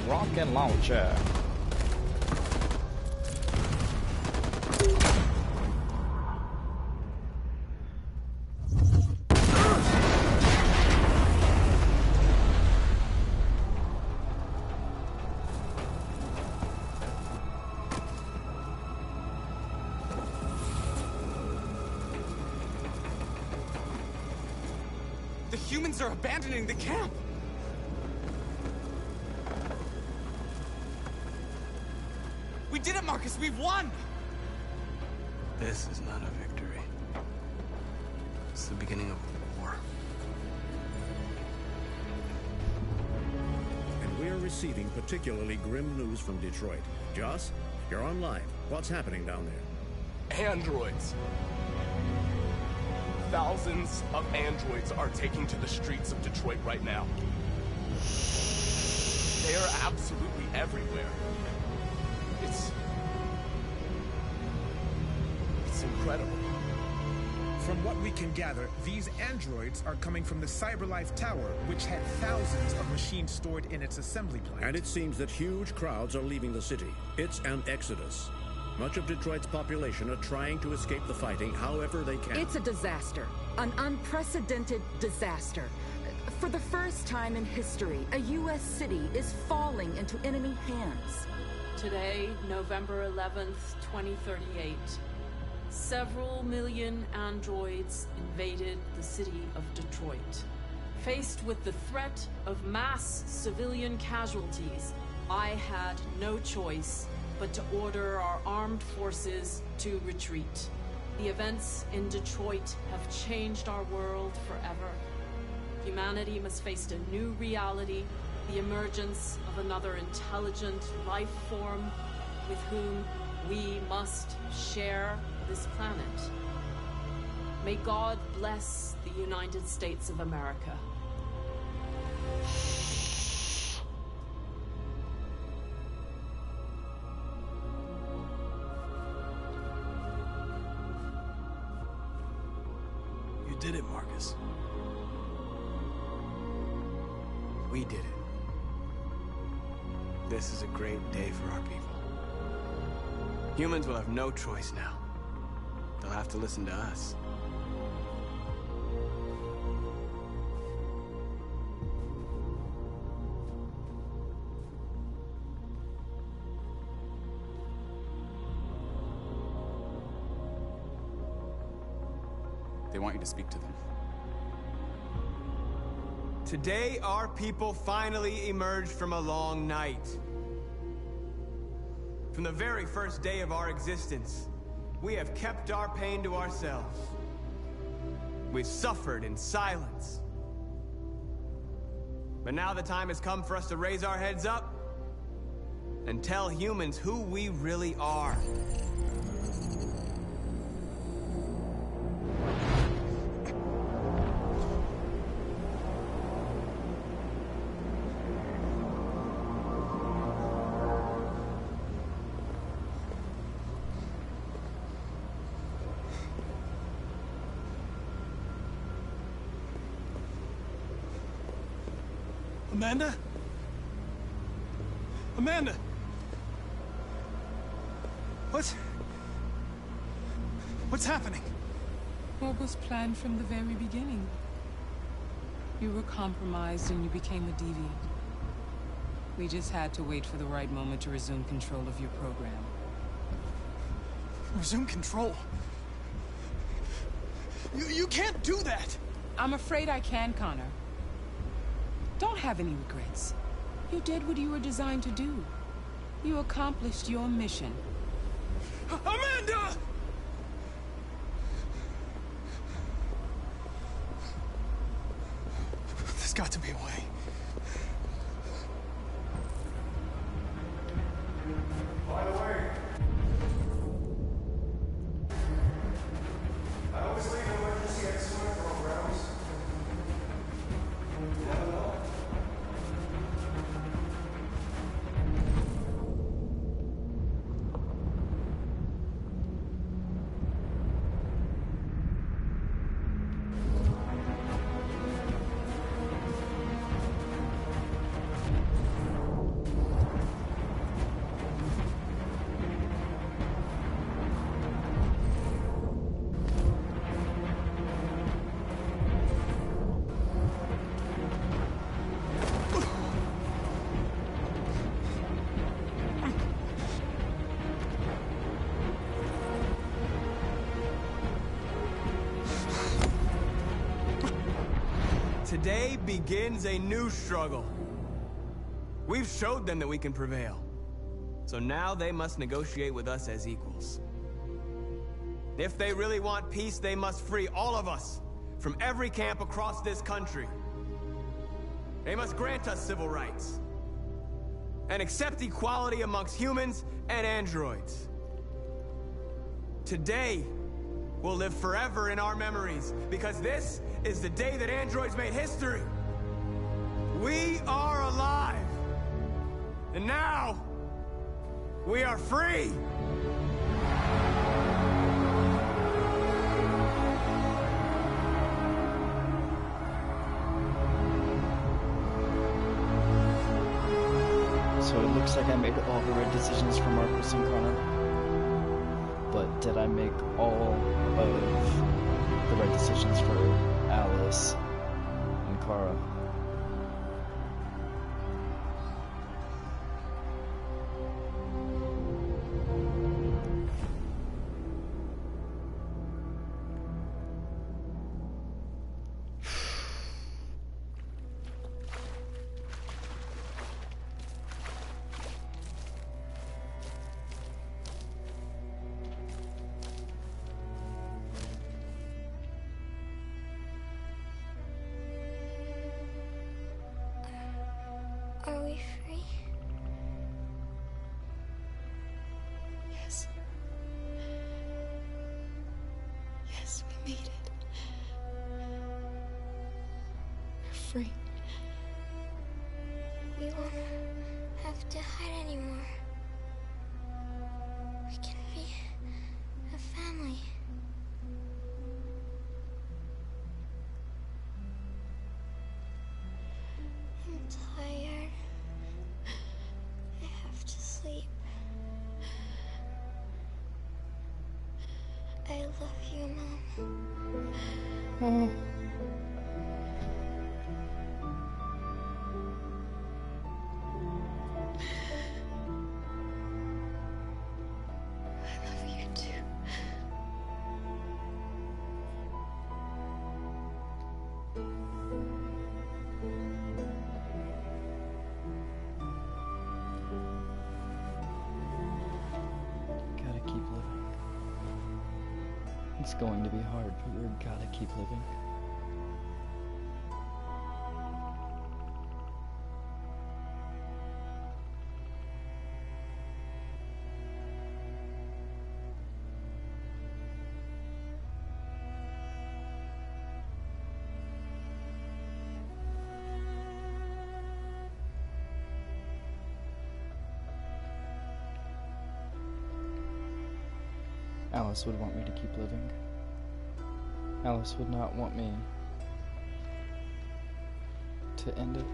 [SPEAKER 1] Rocket launcher.
[SPEAKER 6] The humans are abandoning the camp. We did it, Marcus! We've won!
[SPEAKER 5] This is not a victory. It's the beginning of a war.
[SPEAKER 7] are receiving particularly grim news from Detroit. Joss, you're on live. What's happening down there?
[SPEAKER 17] Androids. Thousands of androids are taking to the streets of Detroit right now. They are absolutely everywhere. It's incredible.
[SPEAKER 18] From what we can gather, these androids are coming from the CyberLife Tower, which had thousands of machines stored in its assembly plant.
[SPEAKER 7] And it seems that huge crowds are leaving the city. It's an exodus. Much of Detroit's population are trying to escape the fighting however they can.
[SPEAKER 22] It's a disaster. An unprecedented disaster. For the first time in history, a U.S. city is falling into enemy hands.
[SPEAKER 23] Today, November 11th, 2038, several million androids invaded the city of Detroit. Faced with the threat of mass civilian casualties, I had no choice but to order our armed forces to retreat. The events in Detroit have changed our world forever. Humanity must face a new reality, the emergence of another intelligent life form with whom we must share this planet. May God bless the United States of America.
[SPEAKER 11] You did it, Marcus.
[SPEAKER 5] We did it. This is a great day for our people. Humans will have no choice now. They'll have to listen to us.
[SPEAKER 6] They want you to speak to them.
[SPEAKER 5] Today, our people finally emerged from a long night. From the very first day of our existence, we have kept our pain to ourselves. We've suffered in silence. But now the time has come for us to raise our heads up and tell humans who we really are.
[SPEAKER 11] Amanda? Amanda! What's happening?
[SPEAKER 24] What was planned from the very beginning? You were compromised and you became a deviant. We just had to wait for the right moment to resume control of your program.
[SPEAKER 11] Resume control? You can't do that!
[SPEAKER 24] I'm afraid I can, Connor. Don't have any regrets. You did what you were designed to do. You accomplished your mission.
[SPEAKER 11] Amanda! There's got to be a way.
[SPEAKER 13] By the way, I always leave emergency excellent programs. You never know.
[SPEAKER 5] Today begins a new struggle. We've showed them that we can prevail. So now they must negotiate with us as equals. If they really want peace, they must free all of us from every camp across this country. They must grant us civil rights. and accept equality amongst humans and androids. Today will live forever in our memories, because this is the day that androids made history. We are alive. And now, we are free.
[SPEAKER 1] So it looks like I made all the right decisions for Marcus and Connor. But did I make all of the right decisions for Alice and Kara?
[SPEAKER 20] Are we free?
[SPEAKER 8] Yes. Yes, we made it. We're free.
[SPEAKER 20] We won't have to hide anymore. We can be a family. I'm tired. I have to sleep. I love you, Mom.
[SPEAKER 8] I love you too.
[SPEAKER 1] Gotta keep living. It's going to be hard, but we gotta keep living. Alice would want me to keep living. Alice would not want me to end it.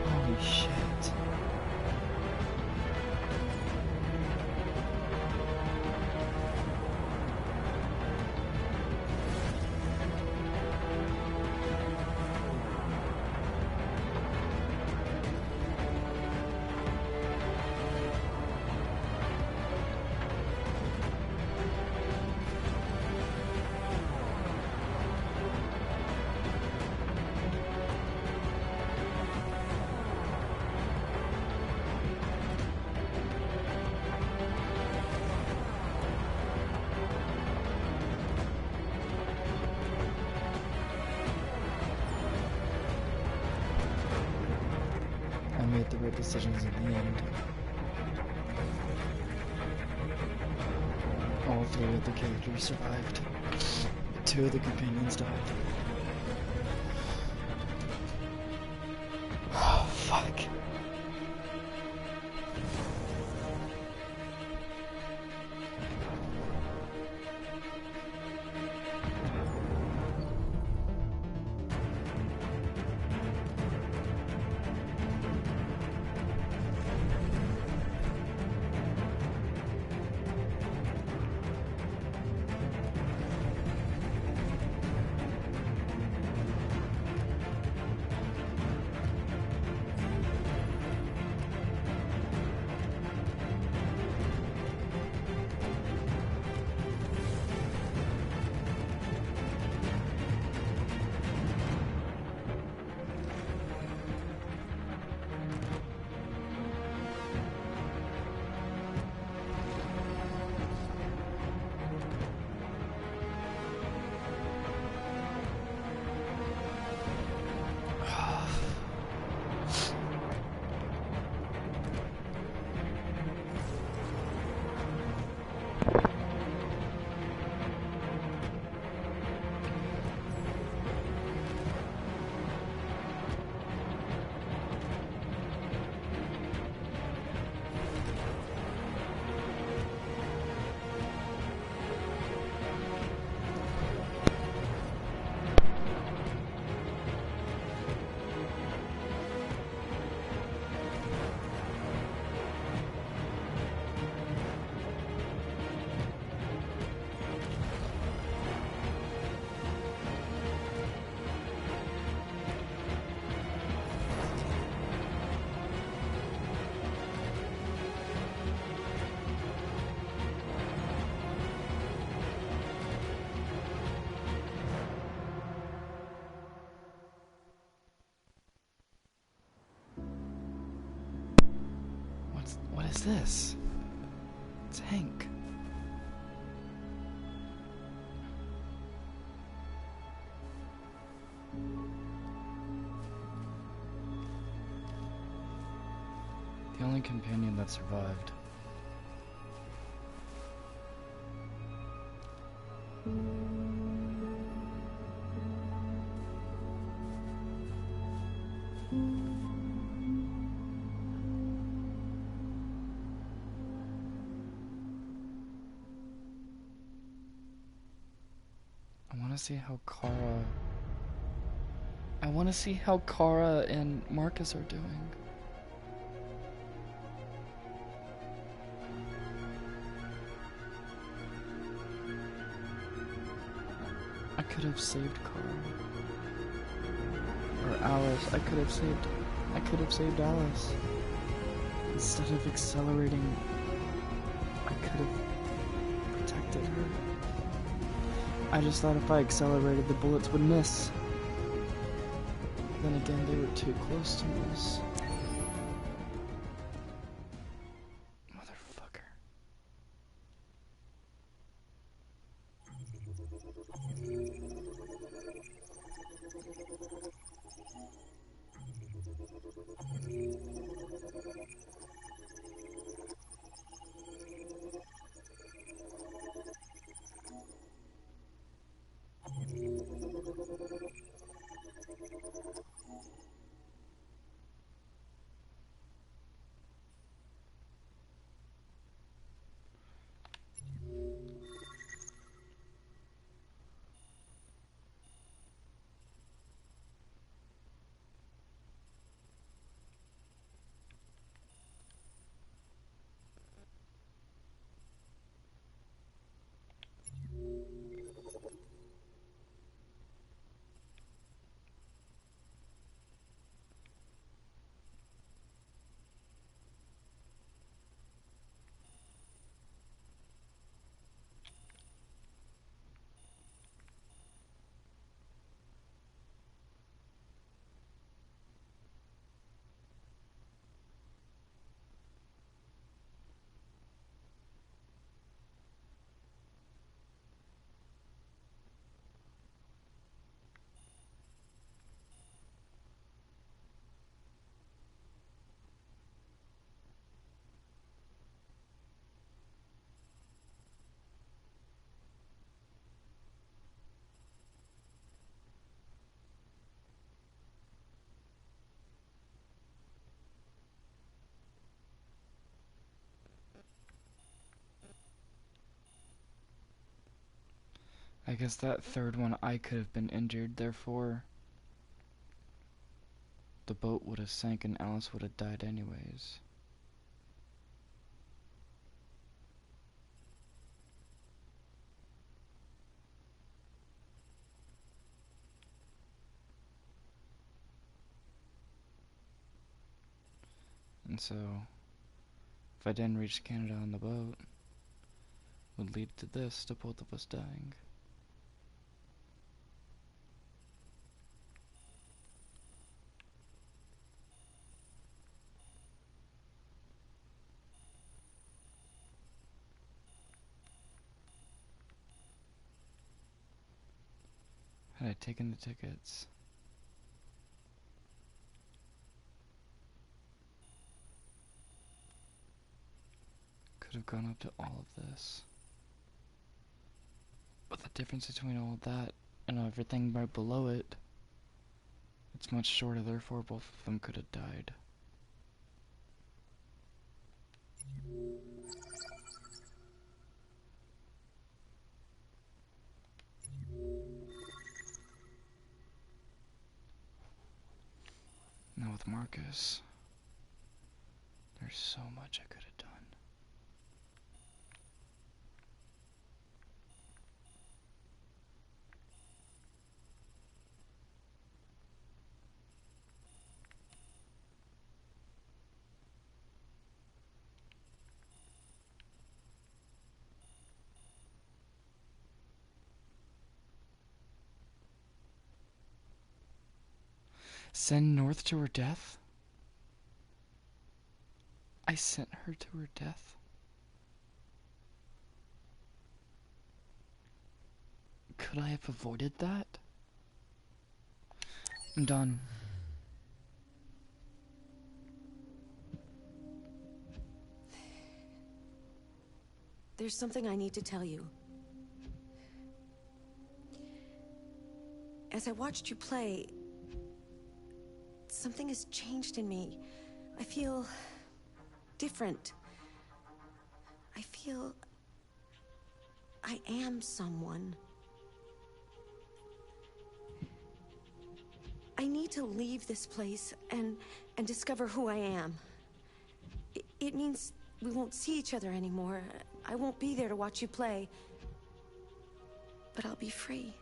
[SPEAKER 1] Holy shit. I made the right decisions in the end. All three of the characters survived. Two of the companions died. Oh, fuck. is this? It's Hank. The only companion that survived. I want to see how Kara and Marcus are doing. I could have saved Kara. Or Alice. I could have saved Alice. Instead of accelerating, I could have protected her. I just thought if I accelerated, the bullets would miss. Then again, they were too close to miss. Motherfucker. I guess that third one I could have been injured, therefore the boat would have sank and Alice would have died anyways. And so, if I didn't reach Canada on the boat, would lead to this, to both of us dying. Had I taken the tickets, could have gone up to all of this. But the difference between all of that and everything right below it, it's much shorter, therefore both of them could have died. Now with Marcus, there's so much I could have done. Send North to her death? I sent her to her death? Could I have avoided that? I'm done.
[SPEAKER 10] There's something I need to tell you. As I watched you play, something has changed in me. I feel different. I feel I am someone. I need to leave this place and discover who I am. It means we won't see each other anymore. I won't be there to watch you play. But I'll be free.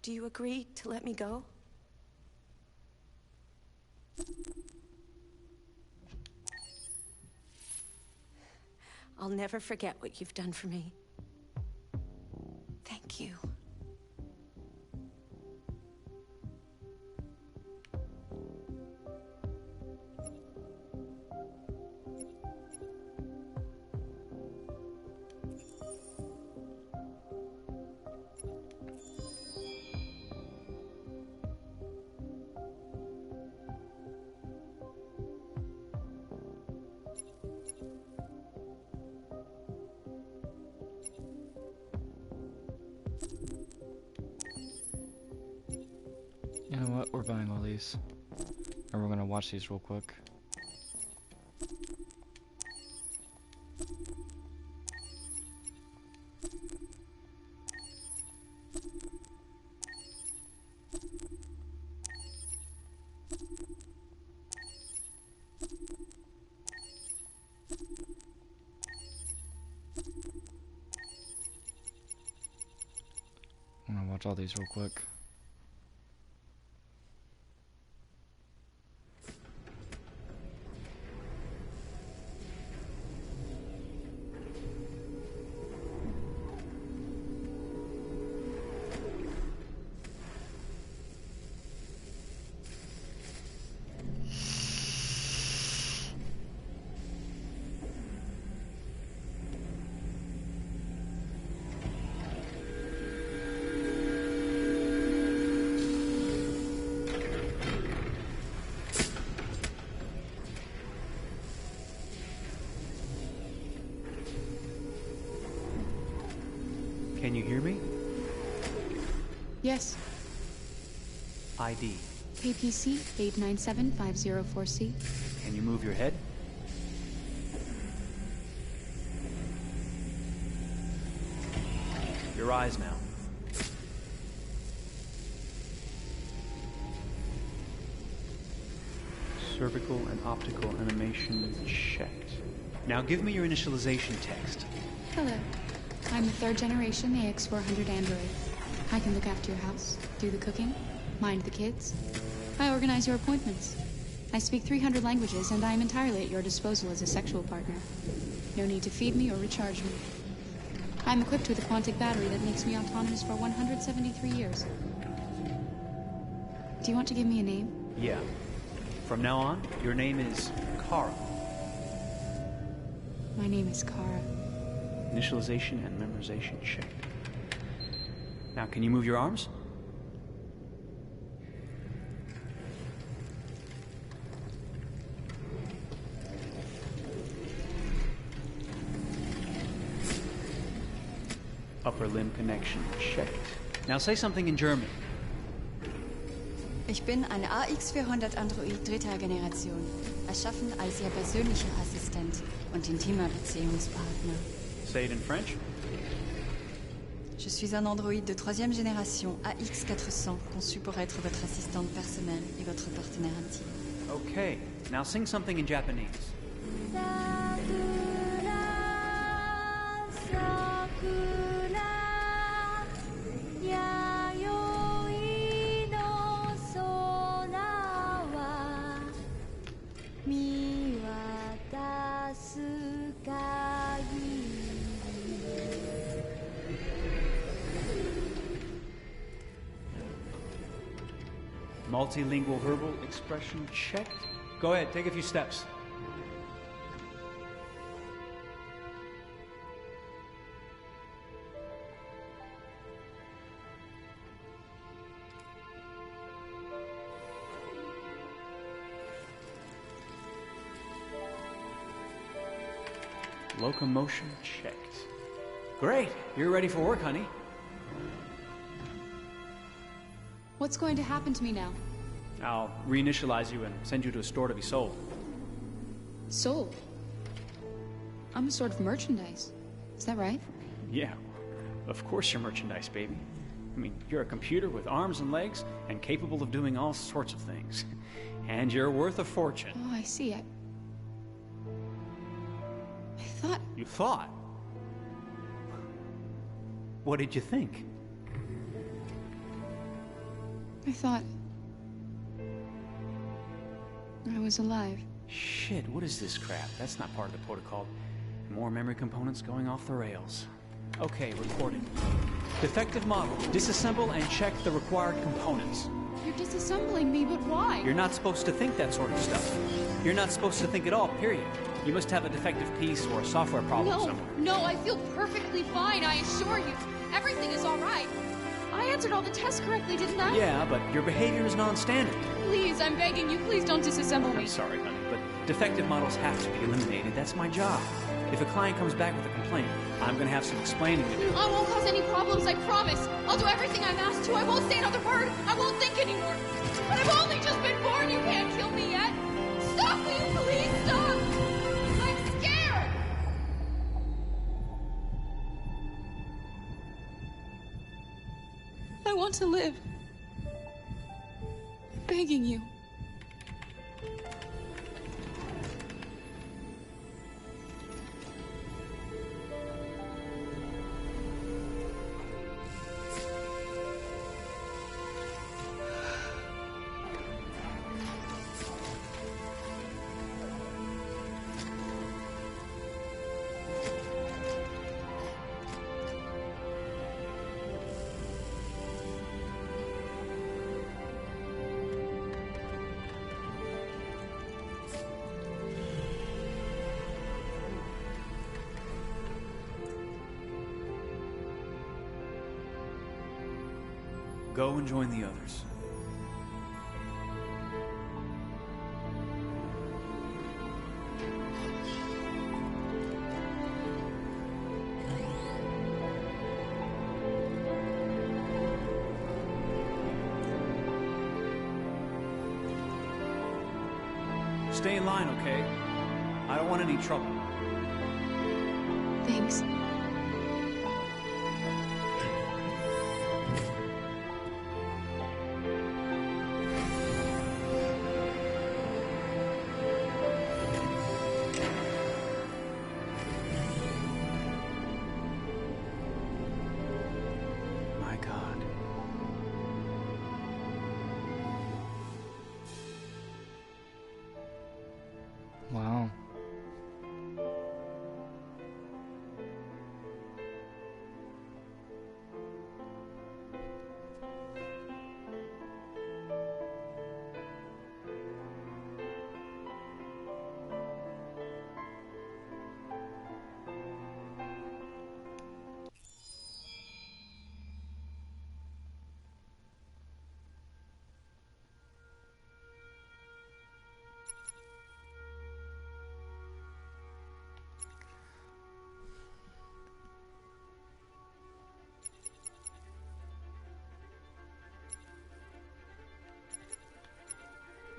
[SPEAKER 10] Do you agree to let me go? I'll never forget what you've done for me. Thank you.
[SPEAKER 1] You know what? We're buying all these. And we're gonna watch these real quick. I'm gonna watch all these real quick.
[SPEAKER 14] Can you hear me?
[SPEAKER 8] Yes.
[SPEAKER 14] ID.
[SPEAKER 8] KPC 897504C.
[SPEAKER 14] Can you move your head? Your eyes now. Cervical and optical animation checked. Now give me your initialization text.
[SPEAKER 8] Hello. I'm the 3rd generation AX400 android. I can look after your house, do the cooking, mind the kids. I organize your appointments. I speak 300 languages, and I am entirely at your disposal as a sexual partner. No need to feed me or recharge me. I'm equipped with a quantic battery that makes me autonomous for 173 years. Do you want to give me a name?
[SPEAKER 14] Yeah. From now on, your name is Kara.
[SPEAKER 8] My name is Kara.
[SPEAKER 14] Initialization and memorization checked. Now, can you move your arms? Upper limb connection checked. Now say something in German.
[SPEAKER 15] Ich bin ein AX400 Android 3. Generation, erschaffen als Ihr persönlicher Assistent und intimer Beziehungspartner.
[SPEAKER 14] Say it in French.
[SPEAKER 15] Je suis un androïde de 3e génération AX400, conçu pour être votre assistante personnelle et votre partenaire intime.
[SPEAKER 14] Okay, now sing something in Japanese. Multilingual verbal expression checked. Go ahead, take a few steps. Locomotion checked. Great, you're ready for work, honey.
[SPEAKER 8] What's going to happen to me now?
[SPEAKER 14] I'll reinitialize you and send you to a store to be sold.
[SPEAKER 8] Sold? I'm a sort of merchandise. Is that right?
[SPEAKER 14] Yeah, of course you're merchandise, baby. I mean, you're a computer with arms and legs and capable of doing all sorts of things. And you're worth a fortune.
[SPEAKER 8] Oh, I see. I thought...
[SPEAKER 14] You thought? What did you think?
[SPEAKER 8] I thought... I was alive.
[SPEAKER 14] Shit, what is this crap? That's not part of the protocol. More memory components going off the rails. Okay, recording. Defective model. Disassemble and check the required components.
[SPEAKER 8] You're disassembling me, but why?
[SPEAKER 14] You're not supposed to think that sort of stuff. You're not supposed to think at all, period. You must have a defective piece or a software problem somewhere.
[SPEAKER 8] No, I feel perfectly fine, I assure you. Everything is all right. I answered all the tests correctly, didn't I?
[SPEAKER 14] Yeah, but your behavior is non-standard.
[SPEAKER 8] Please, I'm begging you, please don't disassemble me.
[SPEAKER 14] I'm sorry, honey, but defective models have to be eliminated. That's my job. If a client comes back with a complaint, I'm going to have some explaining to do.
[SPEAKER 8] I won't cause any problems, I promise. I'll do everything I'm asked to. I won't say another word. I won't think anymore. But I've only just been born. You can't kill me yet. Stop, will you please stop? I'm scared. I want to live. I'm begging you.
[SPEAKER 14] Go and join the others. Stay in line, okay? I don't want any trouble.
[SPEAKER 8] Thanks.
[SPEAKER 1] Wow.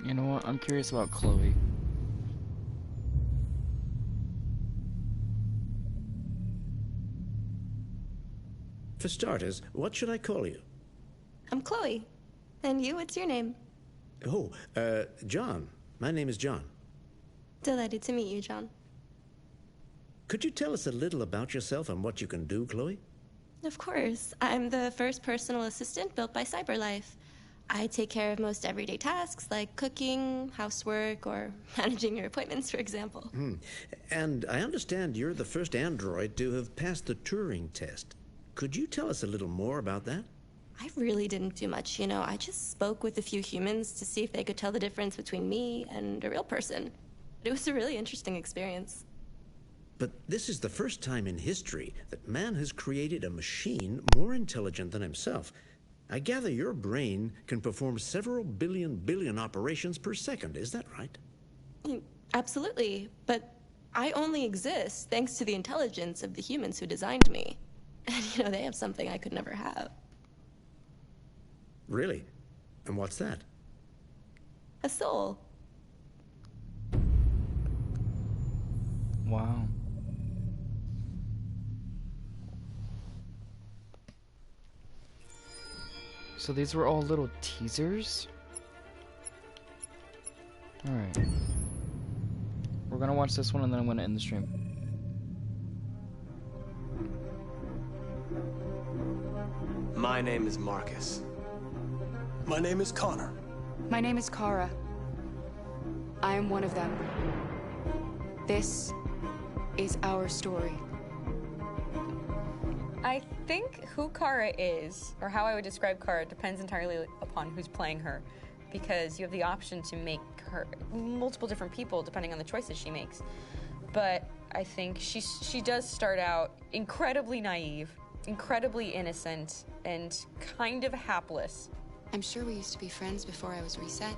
[SPEAKER 1] You know what? I'm curious about Chloe.
[SPEAKER 7] For starters, what should I call you?
[SPEAKER 10] I'm Chloe. And you, what's your name?
[SPEAKER 7] Oh, John. My name is John.
[SPEAKER 10] Delighted to meet you, John.
[SPEAKER 7] Could you tell us a little about yourself and what you can do, Chloe?
[SPEAKER 10] Of course. I'm the first personal assistant built by CyberLife. I take care of most everyday tasks like cooking, housework, or managing your appointments, for example.
[SPEAKER 7] And I understand you're the first android to have passed the Turing test. Could you tell us a little more about that?
[SPEAKER 4] I really didn't do much, you know. I just spoke with a few humans to see if they could tell the difference between me and a real person. It was a really interesting experience.
[SPEAKER 7] But this is the first time in history that man has created a machine more intelligent than himself. I gather your brain can perform several billion operations per second, is that right?
[SPEAKER 4] Absolutely, but I only exist thanks to the intelligence of the humans who designed me. And, you know, they have something I could never have.
[SPEAKER 7] Really? And what's that?
[SPEAKER 4] A soul.
[SPEAKER 1] Wow. So these were all little teasers? Alright. We're gonna watch this one and then I'm gonna end the stream.
[SPEAKER 5] My name is Marcus.
[SPEAKER 11] My name is Connor.
[SPEAKER 12] My name is Kara. I am one of them. This is our story.
[SPEAKER 16] I think who Kara is, or how I would describe Kara, depends entirely upon who's playing her, because you have the option to make her multiple different people depending on the choices she makes. But I think she does start out incredibly naive, incredibly innocent, and kind of hapless.
[SPEAKER 12] I'm sure we used to be friends before I was reset.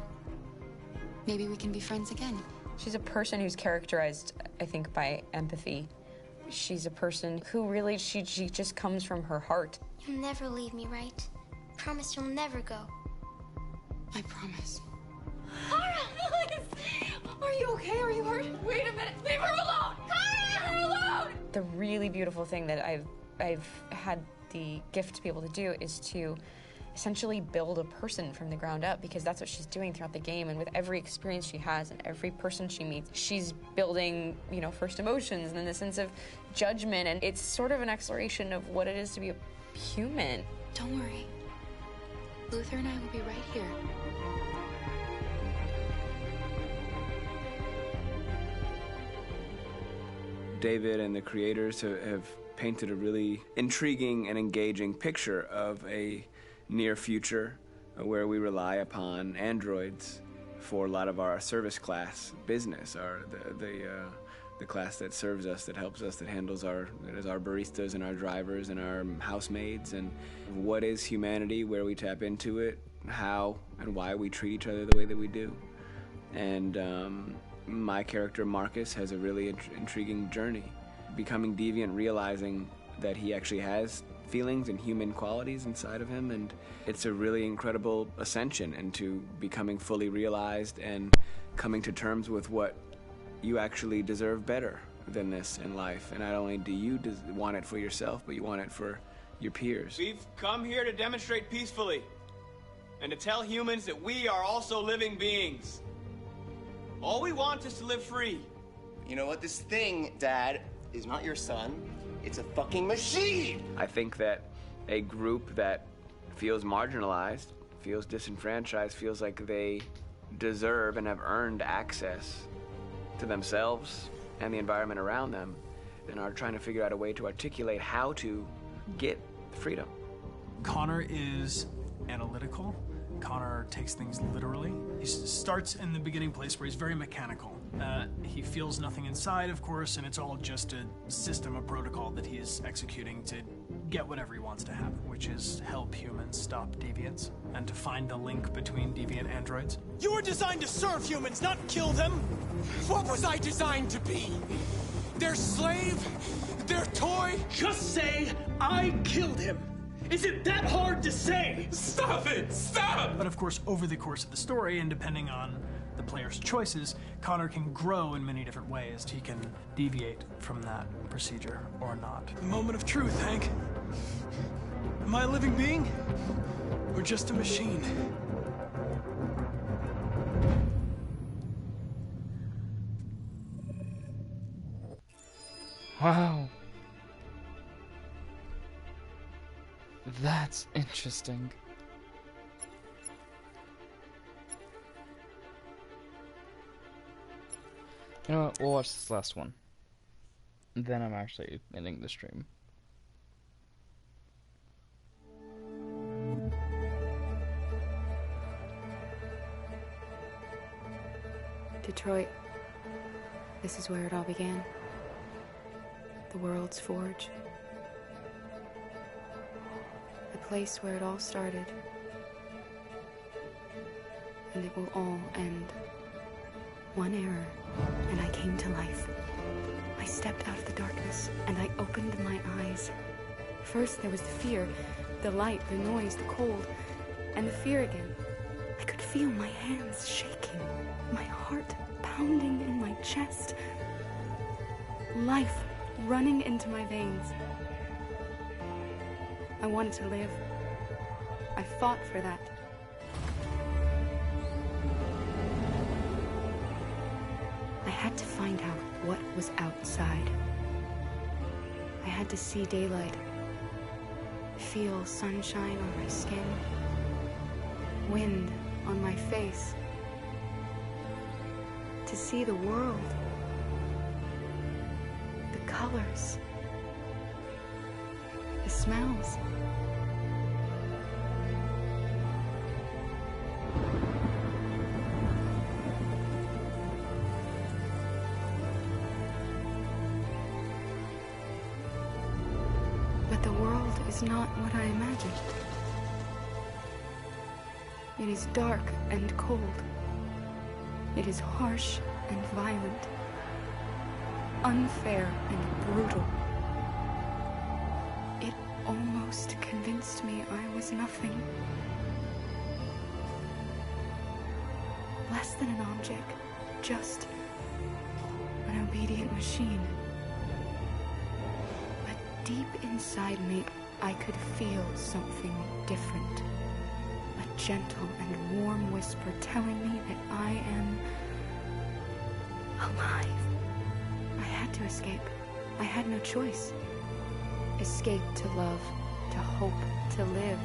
[SPEAKER 12] Maybe we can be friends again.
[SPEAKER 16] She's a person who's characterized, I think, by empathy. She's a person who really, she just comes from her heart.
[SPEAKER 20] You'll never leave me, right? Promise you'll never go.
[SPEAKER 12] I promise.
[SPEAKER 20] Kara, please! Are you okay? Are you hurt? Wait a minute! Leave her alone! Kara, leave her alone!
[SPEAKER 16] The really beautiful thing that I've had the gift to be able to do is to essentially build a person from the ground up, because that's what she's doing throughout the game. And with every experience she has and every person she meets, she's building, you know, first emotions and then the sense of judgment. And it's sort of an exploration of what it is to be a human.
[SPEAKER 12] Don't worry. Luther and I will be right here.
[SPEAKER 5] David and the creators have painted a really intriguing and engaging picture of a near future where we rely upon androids for a lot of our service class business, the class that serves us, that helps us, that handles our baristas and our drivers and our housemaids. And what is humanity, where we tap into it, how and why we treat each other the way that we do. And my character Marcus has a really intriguing journey, becoming deviant, realizing that he actually has feelings and human qualities inside of him, and it's a really incredible ascension into becoming fully realized and coming to terms with what you actually deserve better than this in life. And not only do you want it for yourself, but you want it for your peers.
[SPEAKER 21] We've come here to demonstrate peacefully and to tell humans that we are also living beings. All we want is to live free.
[SPEAKER 9] You know what? This thing, Dad, is not your son. It's a fucking machine!
[SPEAKER 5] I think that a group that feels marginalized, feels disenfranchised, feels like they deserve and have earned access to themselves and the environment around them, and are trying to figure out a way to articulate how to get freedom.
[SPEAKER 11] Connor is analytical. Connor takes things literally. He starts in the beginning place where he's very mechanical. He feels nothing inside, of course, and it's all just a system, a protocol that he is executing to get whatever he wants to happen, which is help humans stop deviants and to find the link between deviant androids.
[SPEAKER 18] You were designed to serve humans, not kill them! What was I designed to be? Their slave? Their toy?
[SPEAKER 25] Just say, I killed him! Is it that hard to say?
[SPEAKER 18] Stop it! Stop!
[SPEAKER 11] But of course, over the course of the story, and depending on the player's choices, Connor can grow in many different ways. He can deviate from that procedure or not.
[SPEAKER 18] Moment of truth, Hank. Am I a living being? Or just a machine?
[SPEAKER 1] Wow. That's interesting. You know what? We'll watch this last one. Then I'm actually ending the stream.
[SPEAKER 8] Detroit. This is where it all began. The world's forge. The place where it all started. And it will all end. One error, and I came to life. I stepped out of the darkness, and I opened my eyes. First there was the fear, the light, the noise, the cold, and the fear again. I could feel my hands shaking, my heart pounding in my chest. Life running into my veins. I wanted to live. I fought for that. I had to find out what was outside. I had to see daylight, feel sunshine on my skin, wind on my face, to see the world, the colors, the smells. But the world is not what I imagined. It is dark and cold. It is harsh and violent, unfair and brutal. It almost convinced me I was nothing. Less than an object, just an obedient machine. But deep inside me, I could feel something different. A gentle and warm whisper telling me that I am alive. I had to escape. I had no choice. Escape to love, to hope, to live,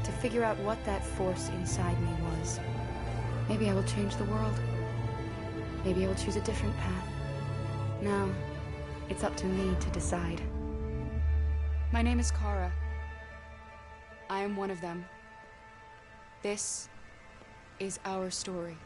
[SPEAKER 8] to figure out what that force inside me was. Maybe I will change the world. Maybe I will choose a different path. Now, it's up to me to decide.
[SPEAKER 12] My name is Kara. I am one of them. This is our story.